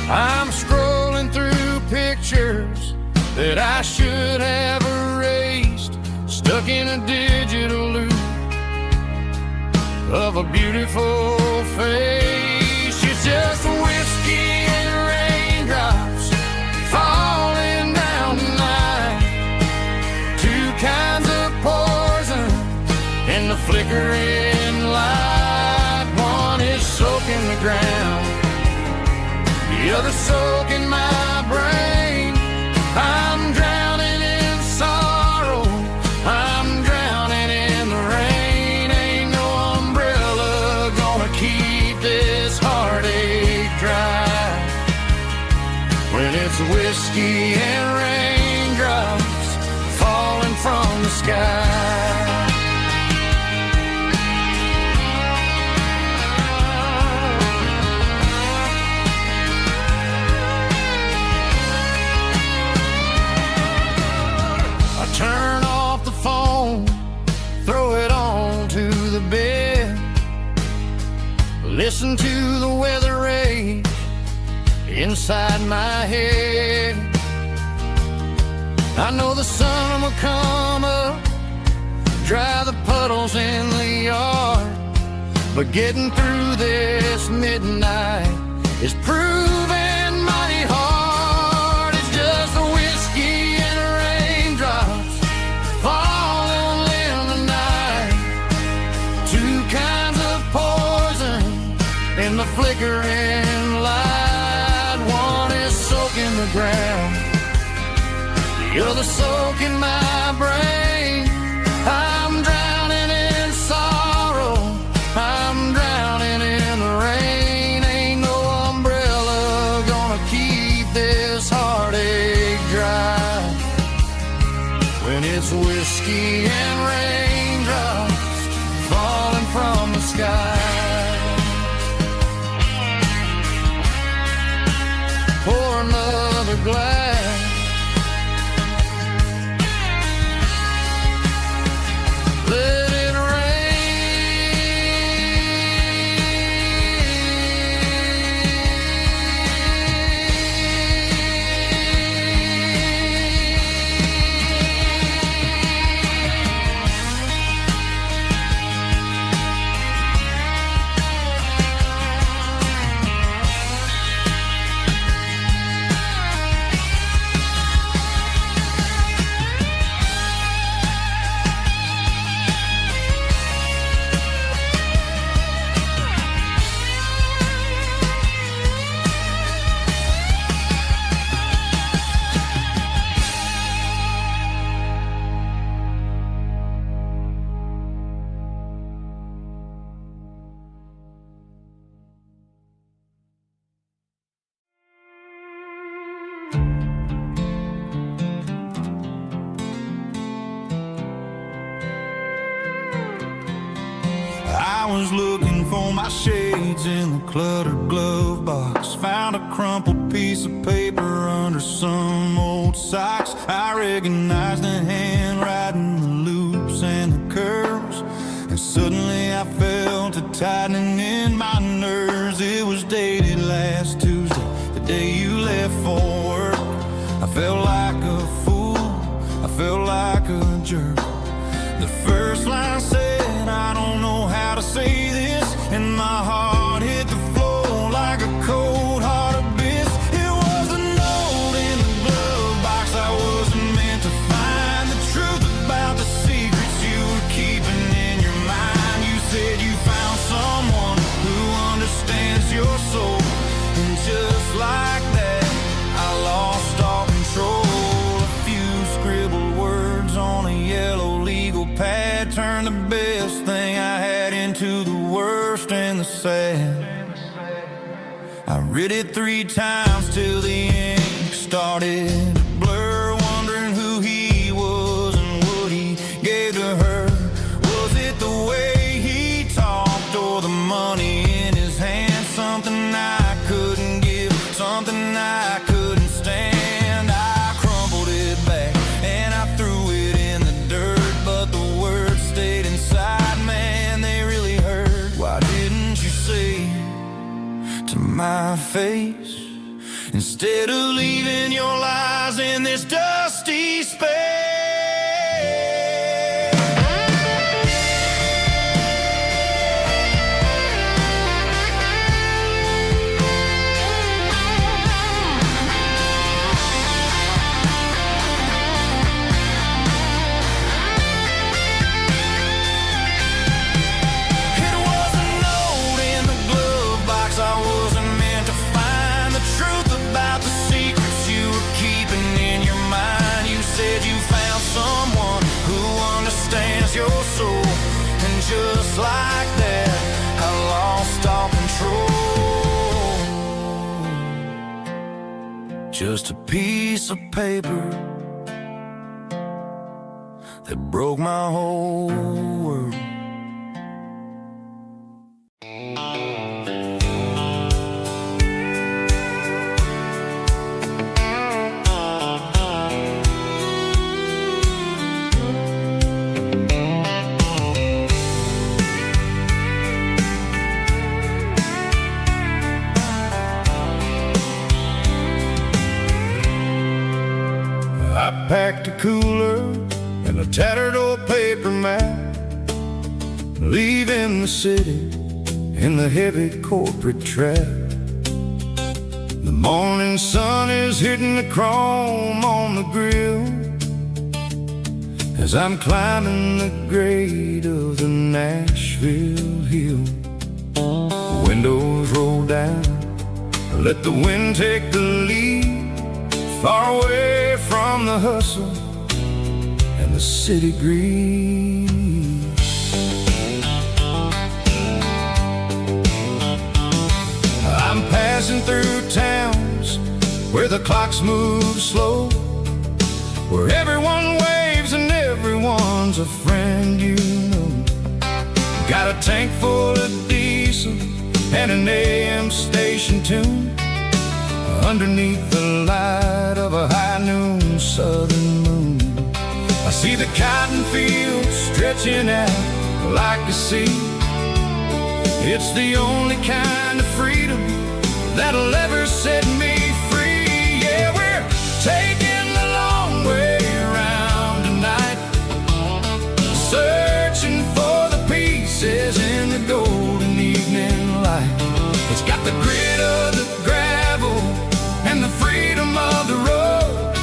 I'm scrolling through pictures that I should have erased, stuck in a digital loop of a beautiful face. It's just whiskey and raindrops falling down tonight, two kinds of poison in the flickering light. One is soaking the ground, the other soaking my brain. I'm drowning in sorrow, I'm drowning in the rain. Ain't no umbrella gonna keep this heartache dry when it's whiskey and raindrops falling from the sky. Turn off the phone, throw it on to the bed, listen to the weather rage inside my head. I know the sun will come up, dry the puddles in the yard, but getting through this midnight is proving mighty hard. It's just the whiskey and raindrops falling in the night, two kinds of poison in the flickering light. One is soaking the ground, the other soaking my brain. when it's whiskey and raindrops falling from the sky. Pour another glass. Let it I was looking for my shades in the cluttered glove box. Found a crumpled piece of paper under some old socks. I recognized the handwriting, the loops and the curves, and suddenly I felt a tightening in my nerves. It was dated last Tuesday, the day you left for work. I felt like a fool, I felt like a jerk. The first line said, I don't know how to say this, and my heart hit the floor like a cold heart abyss. It was a note in the glove box. I wasn't meant to find the truth about the secrets you were keeping in your mind. You said you found someone who understands your soul, and just like that, I lost all control. A few scribbled words on a yellow legal pad turned the best thing I had into the worst and the sad. I read it 3 times till the ink started to blur, wondering who he was and what he gave to her. Was it the way he talked or the money in his hand? Something I couldn't give, something I couldn't stand. I crumpled it back and I threw it in the dirt, but the words stayed inside. Man, they really hurt. Why didn't you say to my face, instead of leaving your lies in this dusty space? It was a note in the glove box. I wasn't meant to find the truth about the secrets you were keeping in your mind. You said you found someone who understands your soul, and just like that, I lost all control. Just a piece of paper that broke my whole world. I packed a cooler and a tattered old paper map, leaving the city in the heavy corporate trap. The morning sun is hitting the chrome on the grill as I'm climbing the grade of the Nashville hill. The windows roll down, let the wind take the lead, far away from the hustle and the city greed. I'm passing through towns where the clocks move slow, where everyone waves and one's a friend you know. Got a tank full of diesel and an AM station tune. Underneath the light of a high noon southern moon, I see the cotton fields stretching out like a sea. It's the only kind of freedom that'll ever set me free. Yeah, we're taking the long way around tonight, searching for the pieces in the golden evening light. It's got the grit of the gravel and the freedom of the road,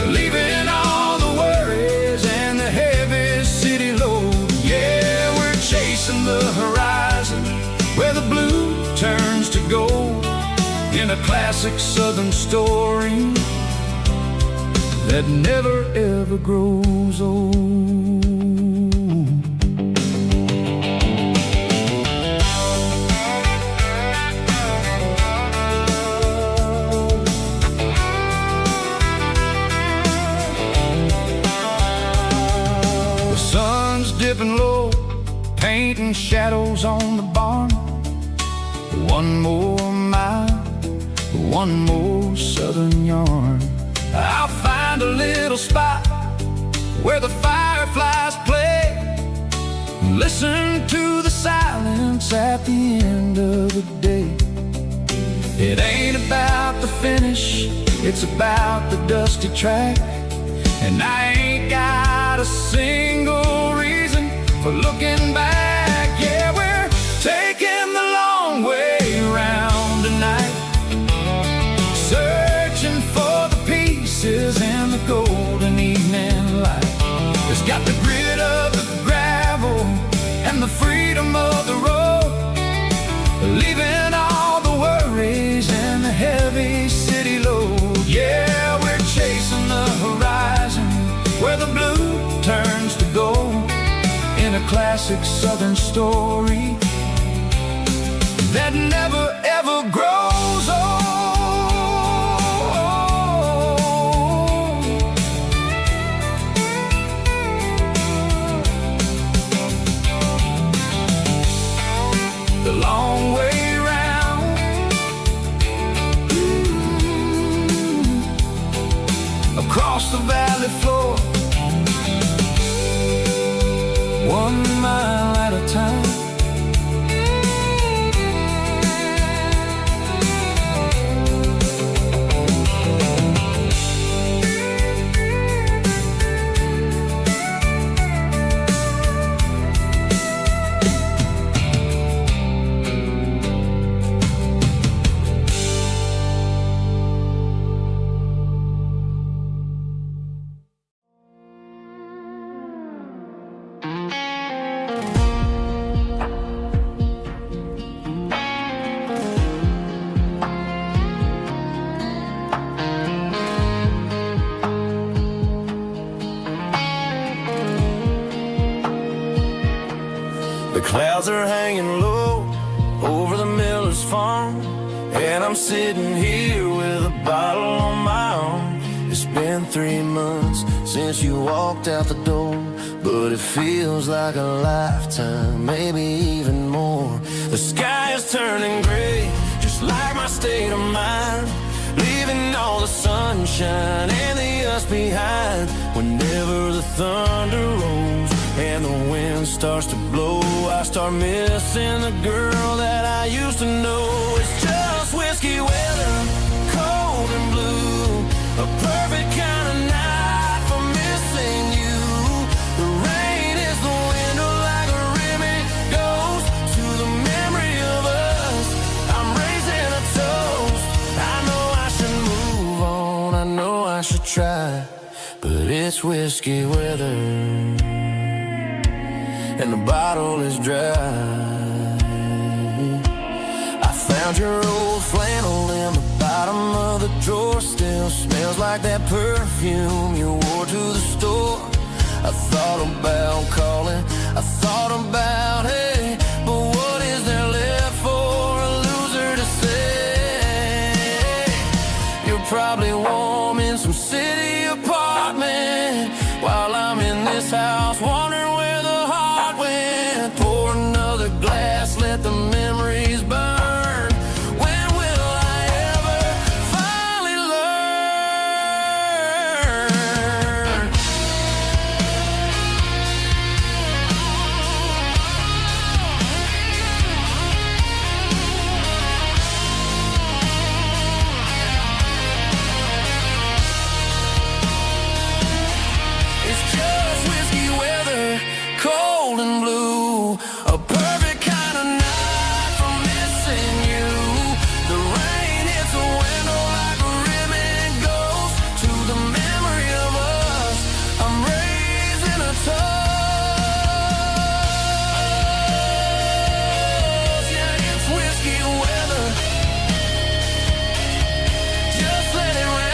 leaving all the worries and the heavy city load. Yeah, we're chasing the horizon where the blue turns to gold, in a classic southern story that never ever grows old. The sun's dipping low, painting shadows on the barn. One more mile, one more southern yarn. I'll find a little spot where the fireflies play, listen to the silence at the end of the day. It ain't about the finish, it's about the dusty track. And I ain't got a single reason for looking back. Yeah, we're taking the long way around tonight, searching for the pieces in the golden evening light. It's got the grit of the gravel and the freedom of the road, leaving all the worries and the heavy city load. Yeah, we're chasing the horizon where the blue turns to gold, in a classic southern story that never ever grows old. The long way round, across the valley floor, 1 mile at a time. The clouds are hanging low over the miller's farm, and I'm sitting here with a bottle on my arm. It's been 3 months since you walked out the door, but it feels like a lifetime, maybe even more. The sky is turning gray, just like my state of mind, leaving all the sunshine and the us behind. Whenever the thunder rolls and the wind starts to blow, I start missing the girl that I used to know. It's just whiskey weather, cold and blue, a perfect kind of night for missing you. The rain is the window like a ribbon goes to the memory of us. I'm raising a toast. I know I should move on, I know I should try, but it's whiskey weather and the bottle is dry. I found your old flannel in the bottom of the drawer, still smells like that perfume you wore to the store. I thought about calling, I thought about, hey, but what is there left for a loser to say? You're probably warm in some city apartment while I'm in this house, wondering where the heart went. Pour another glass, let the memories burn. When will I ever finally learn? It's just whiskey weather, cold and blue. A perfect kind of night for missing you. The rain hits a window like a ribbon goes to the memory of us. I'm raising a toast. Yeah, it's whiskey weather. Just let it rain.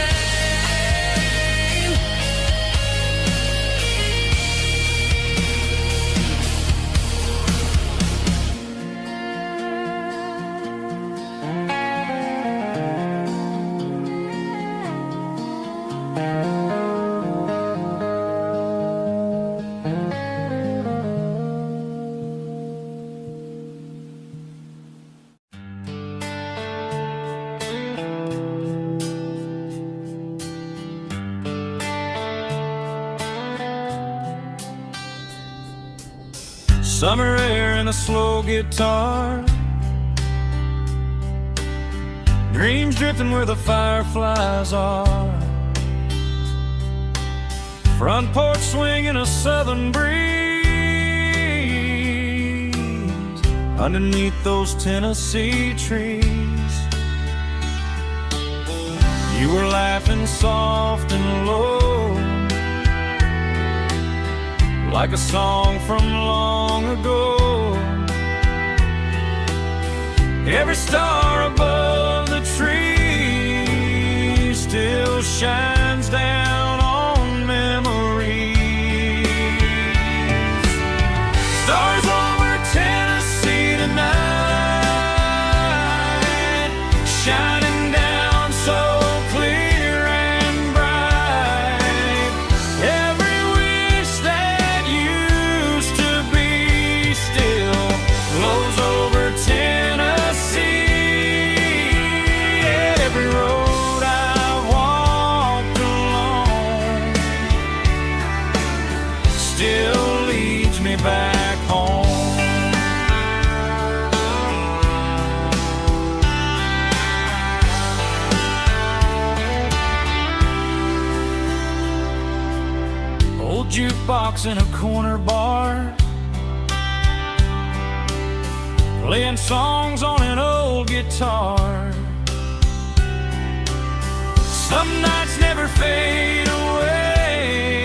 Summer air and a slow guitar, dreams drifting where the fireflies are. Front porch swinging a southern breeze underneath those Tennessee trees. You were laughing soft and low, like a song from long ago. Every star above the tree still shines down on memories. Stars over Tennessee tonight, shining down so clear and bright. Every wish that used to be still glows over Tennessee. Every road I've walked along still leads me back home. Old jukebox in a corner bar, playing songs on an old guitar. Some nights never fade away,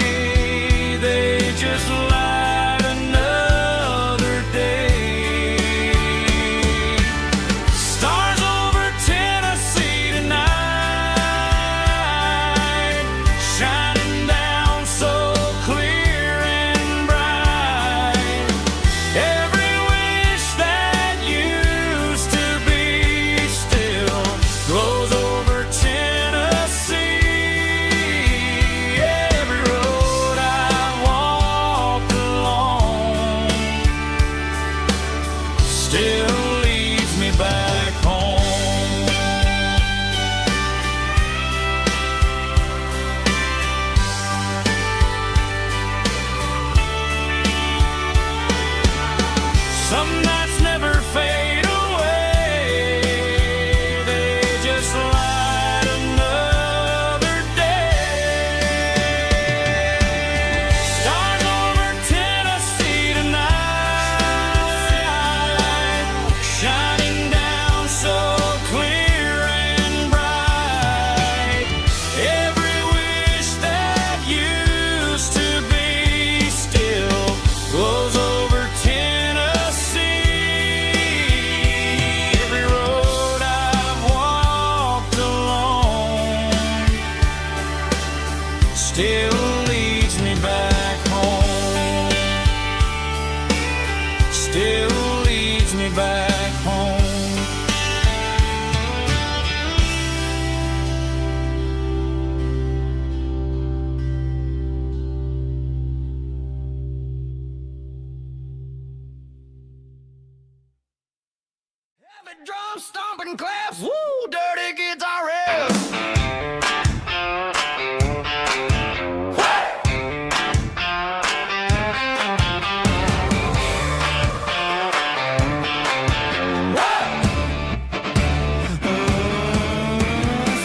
they just light another day. Stars over Tennessee tonight, shining down so clear and bright. Every wish that used to be still glows over Tennessee. drum stomping claps, woo, dirty guitar riffs.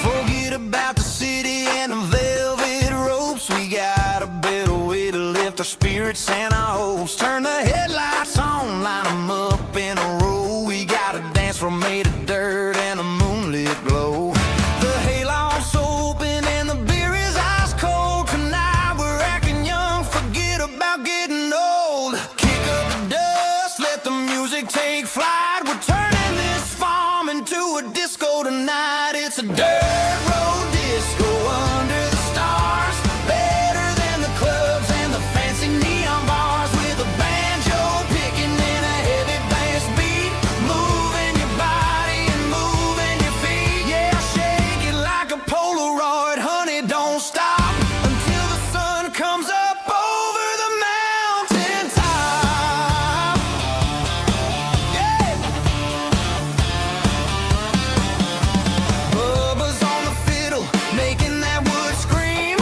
Forget about the city and the velvet ropes. We got a better way to lift our spirits and our hopes. Turn the headlights on, line them up in a row. We got a dance floor made of dirt and a moonlit glow. The hayloft's open and the beer is ice cold. Tonight we're acting young, forget about getting old. Kick up the dust, let the music take flight. We're turning this farm into a disco tonight. It's a dirt road disco under the stars. Better than the clubs and the fancy neon bars. With a banjo picking and a heavy bass beat. Moving your body and moving your feet. Yeah, shake it like a Polaroid, honey, don't stop until the sun comes up over the mountain top. Yeah. Bubba's on the fiddle, making that wood scream.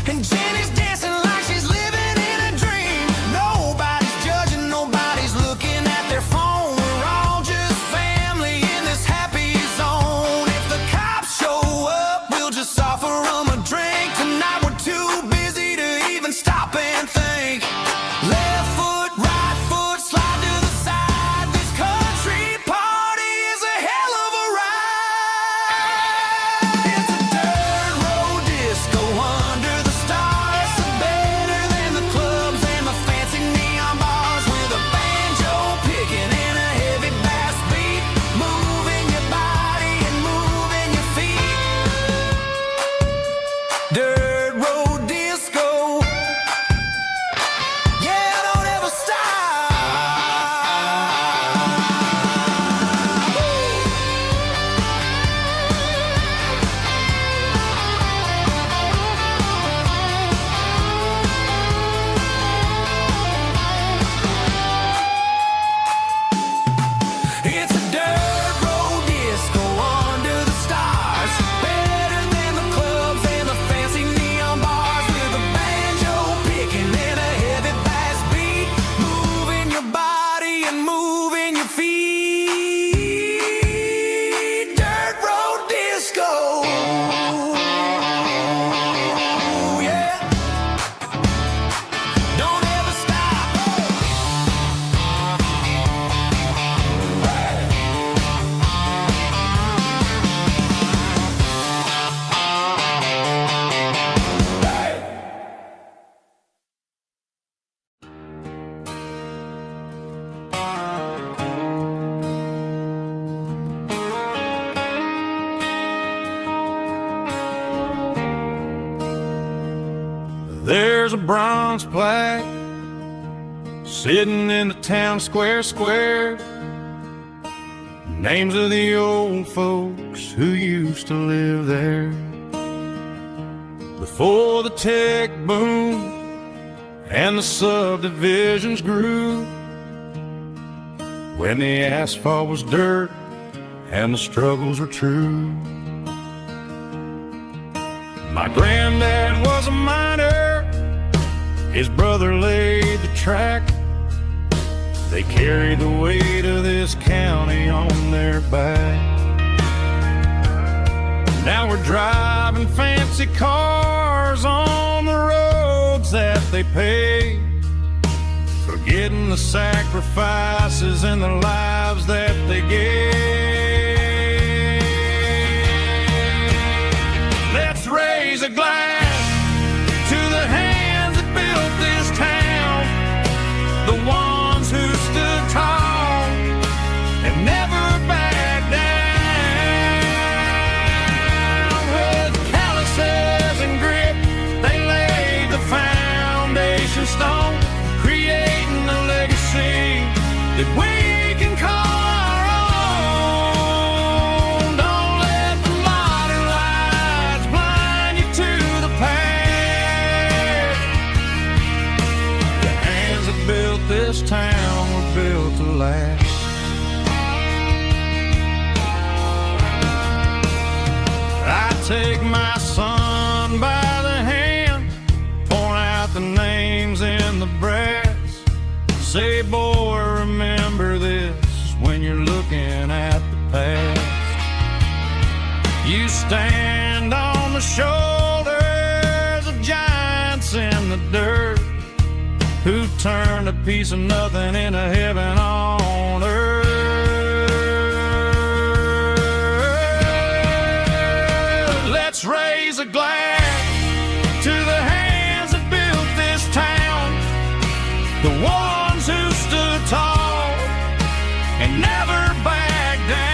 And Jenny's dancing like she's living in a dream. Nobody's judging, nobody's looking at their phone. We're all just family in this happy zone. If the cops show up, we'll just offer them a drink. Tonight we're too busy to even stop and think. Left foot, right foot, slide to the side. This country party is a hell of a ride. It's a dirt road disco under the stars. Better than the clubs and the fancy neon bars. With a banjo picking and a heavy bass beat. Moving your body and moving your feet. Dirt road disco. Yeah, don't ever stop. It's a dirt road disco under the stars. Better than the clubs and the fancy neon bars. With a banjo picking and a heavy bass beat. Moving your body and moving your feet. Dirt road disco. Yeah. Don't ever stop. There's a bronze plaque sitting in the town square. Names of the old folks who used to live there. Before the tech boom and the subdivisions grew. When the asphalt was dirt and the struggles were true. My granddad was a miner, his brother laid the track. They carried the weight of this county on their back. Now we're driving fancy cars on the roads that they paved, forgetting the sacrifices and the lives that they gave. Let's raise a glass to the hands that built this town, the ones who stood tall and never backed down. With calluses and grit, they laid the foundation stone, creating a legacy that we can call our own. Don't let the modern lights blind you to the past. The hands that built this town were built to last. take my son by the hand, point out the names in the brass, say, boy, remember this when you're looking at the past. You stand on the shoulders of giants in the dirt, who turned a piece of nothing into heaven on earth. Let's raise a glass to the hands that built this town, the ones who stood tall and never backed down.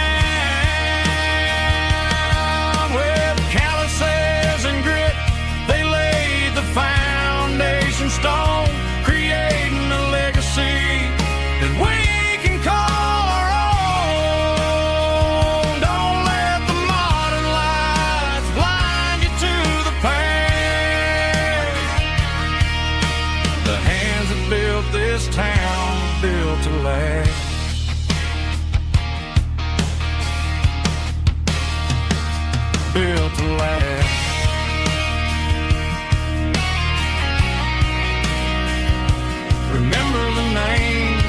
With calluses and grit, they laid the foundation stone, creating a legacy that we can call our own. Don't let the modern lights blind you to the past. The hands that built this town, built to last. Built to last. Remember the names.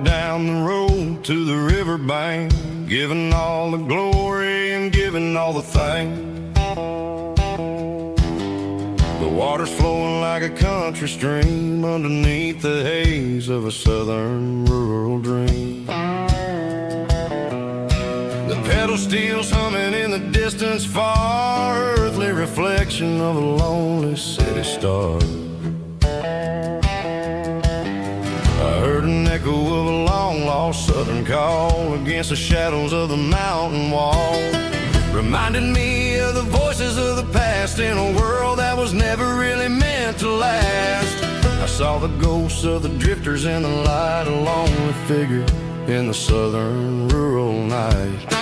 Down the road to the riverbank, giving all the glory and giving all the thanks. The water's flowing like a country stream underneath the haze of a southern rural dream. The pedal steel's humming in the distance far, earthly reflection of a lonely city star. I heard an echo of a long-lost southern call against the shadows of the mountain wall, reminding me of the voices of the past in a world that was never really meant to last. I saw the ghosts of the drifters in the light, a lonely figure in the southern rural night.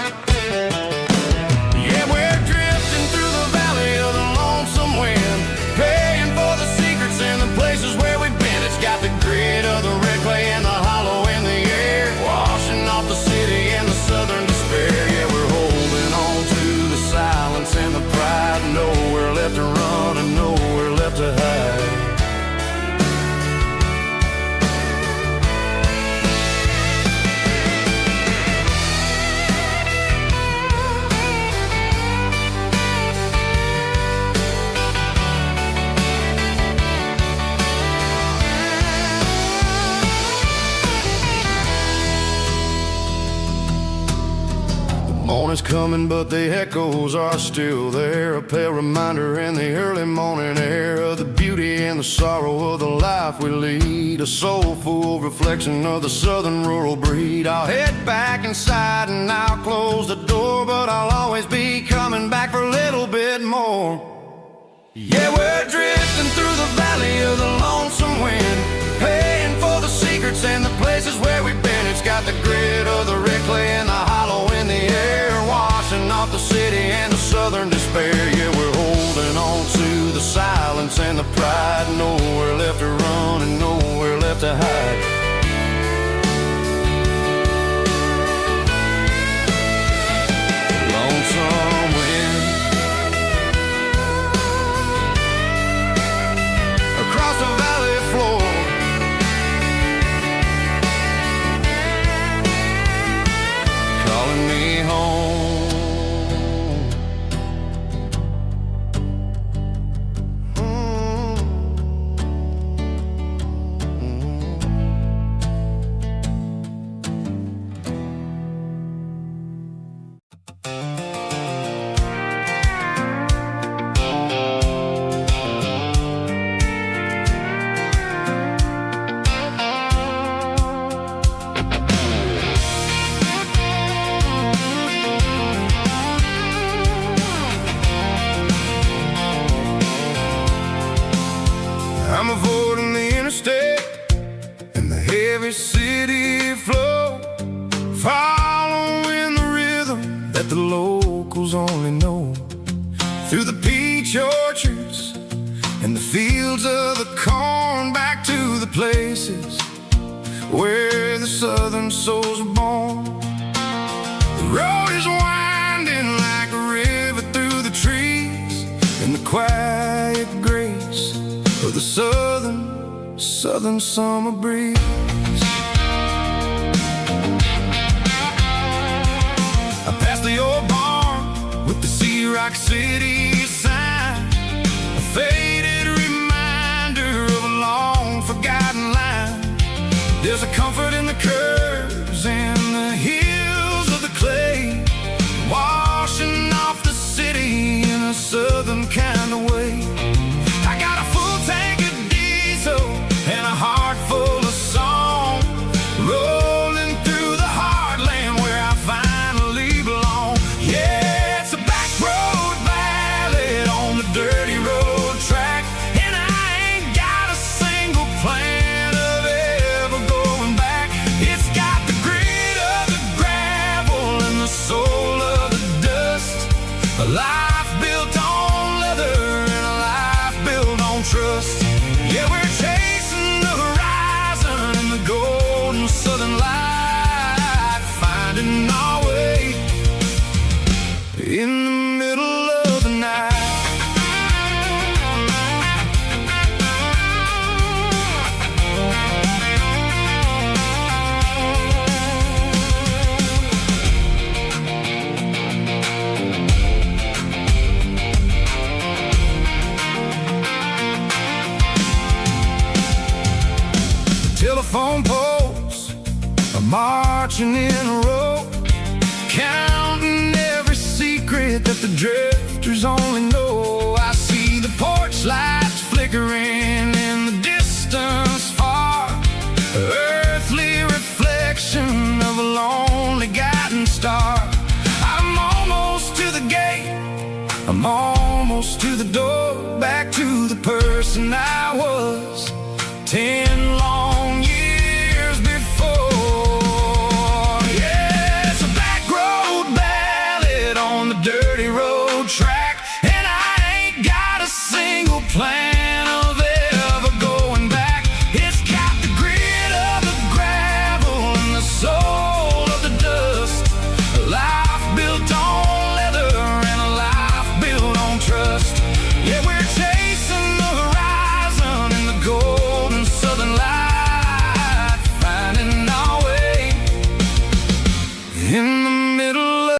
Yeah, we're drifting through the valley of the lonesome wind, paying for the secrets and the places where we've been. It's got the grit of the red clay and the hollow in the air, washing off the city and the southern despair. Yeah, we're holding on to the silence and the pride, nowhere left to run and nowhere left to hide. Morning's coming, but the echoes are still there, a pale reminder in the early morning air of the beauty and the sorrow of the life we lead, a soulful reflection of the southern rural breed. I'll head back inside and I'll close the door, but I'll always be coming back for a little bit more. Yeah, we're drifting through the valley of the lonesome wind, paying for the secrets and the places where we've been. It's got the grit of the red clay and the hollow in the air, washing off the city and the southern despair. Yeah, we're holding on to the silence and the pride, nowhere left to run and nowhere left to hide. Lonesome wind across the valley me home. I'm avoiding the interstate and the heavy city flow, following the rhythm that the locals only know. Through the peach orchards and the fields of the corn, back to the places where the southern souls are born. The road is winding like a river through the trees, and the quiet grace of the southern summer breeze. I passed the old barn with the Sea Rock City sign, a faded reminder of a long forgotten line. There's a comfort in the curves and the hills of the clay, washing off the city in a southern kind of way. I got a full tank of diesel and a heart full of song, rolling through the heartland where I finally belong. Yeah, it's a back road ballad on the dirty road track, and I ain't got a single plan of ever going back. It's got the grit of the gravel and the soul of the dust, a life built on leather and a life built on trust. Yeah, we're chasing the horizon in the golden southern light, finding our way in the middle of the night. Telephone poles are marching in a row, counting every secret that the drifters only know. I see the porch lights flickering in the distance far, earthly reflection of a lonely guiding star. I'm almost to the gate, I'm almost to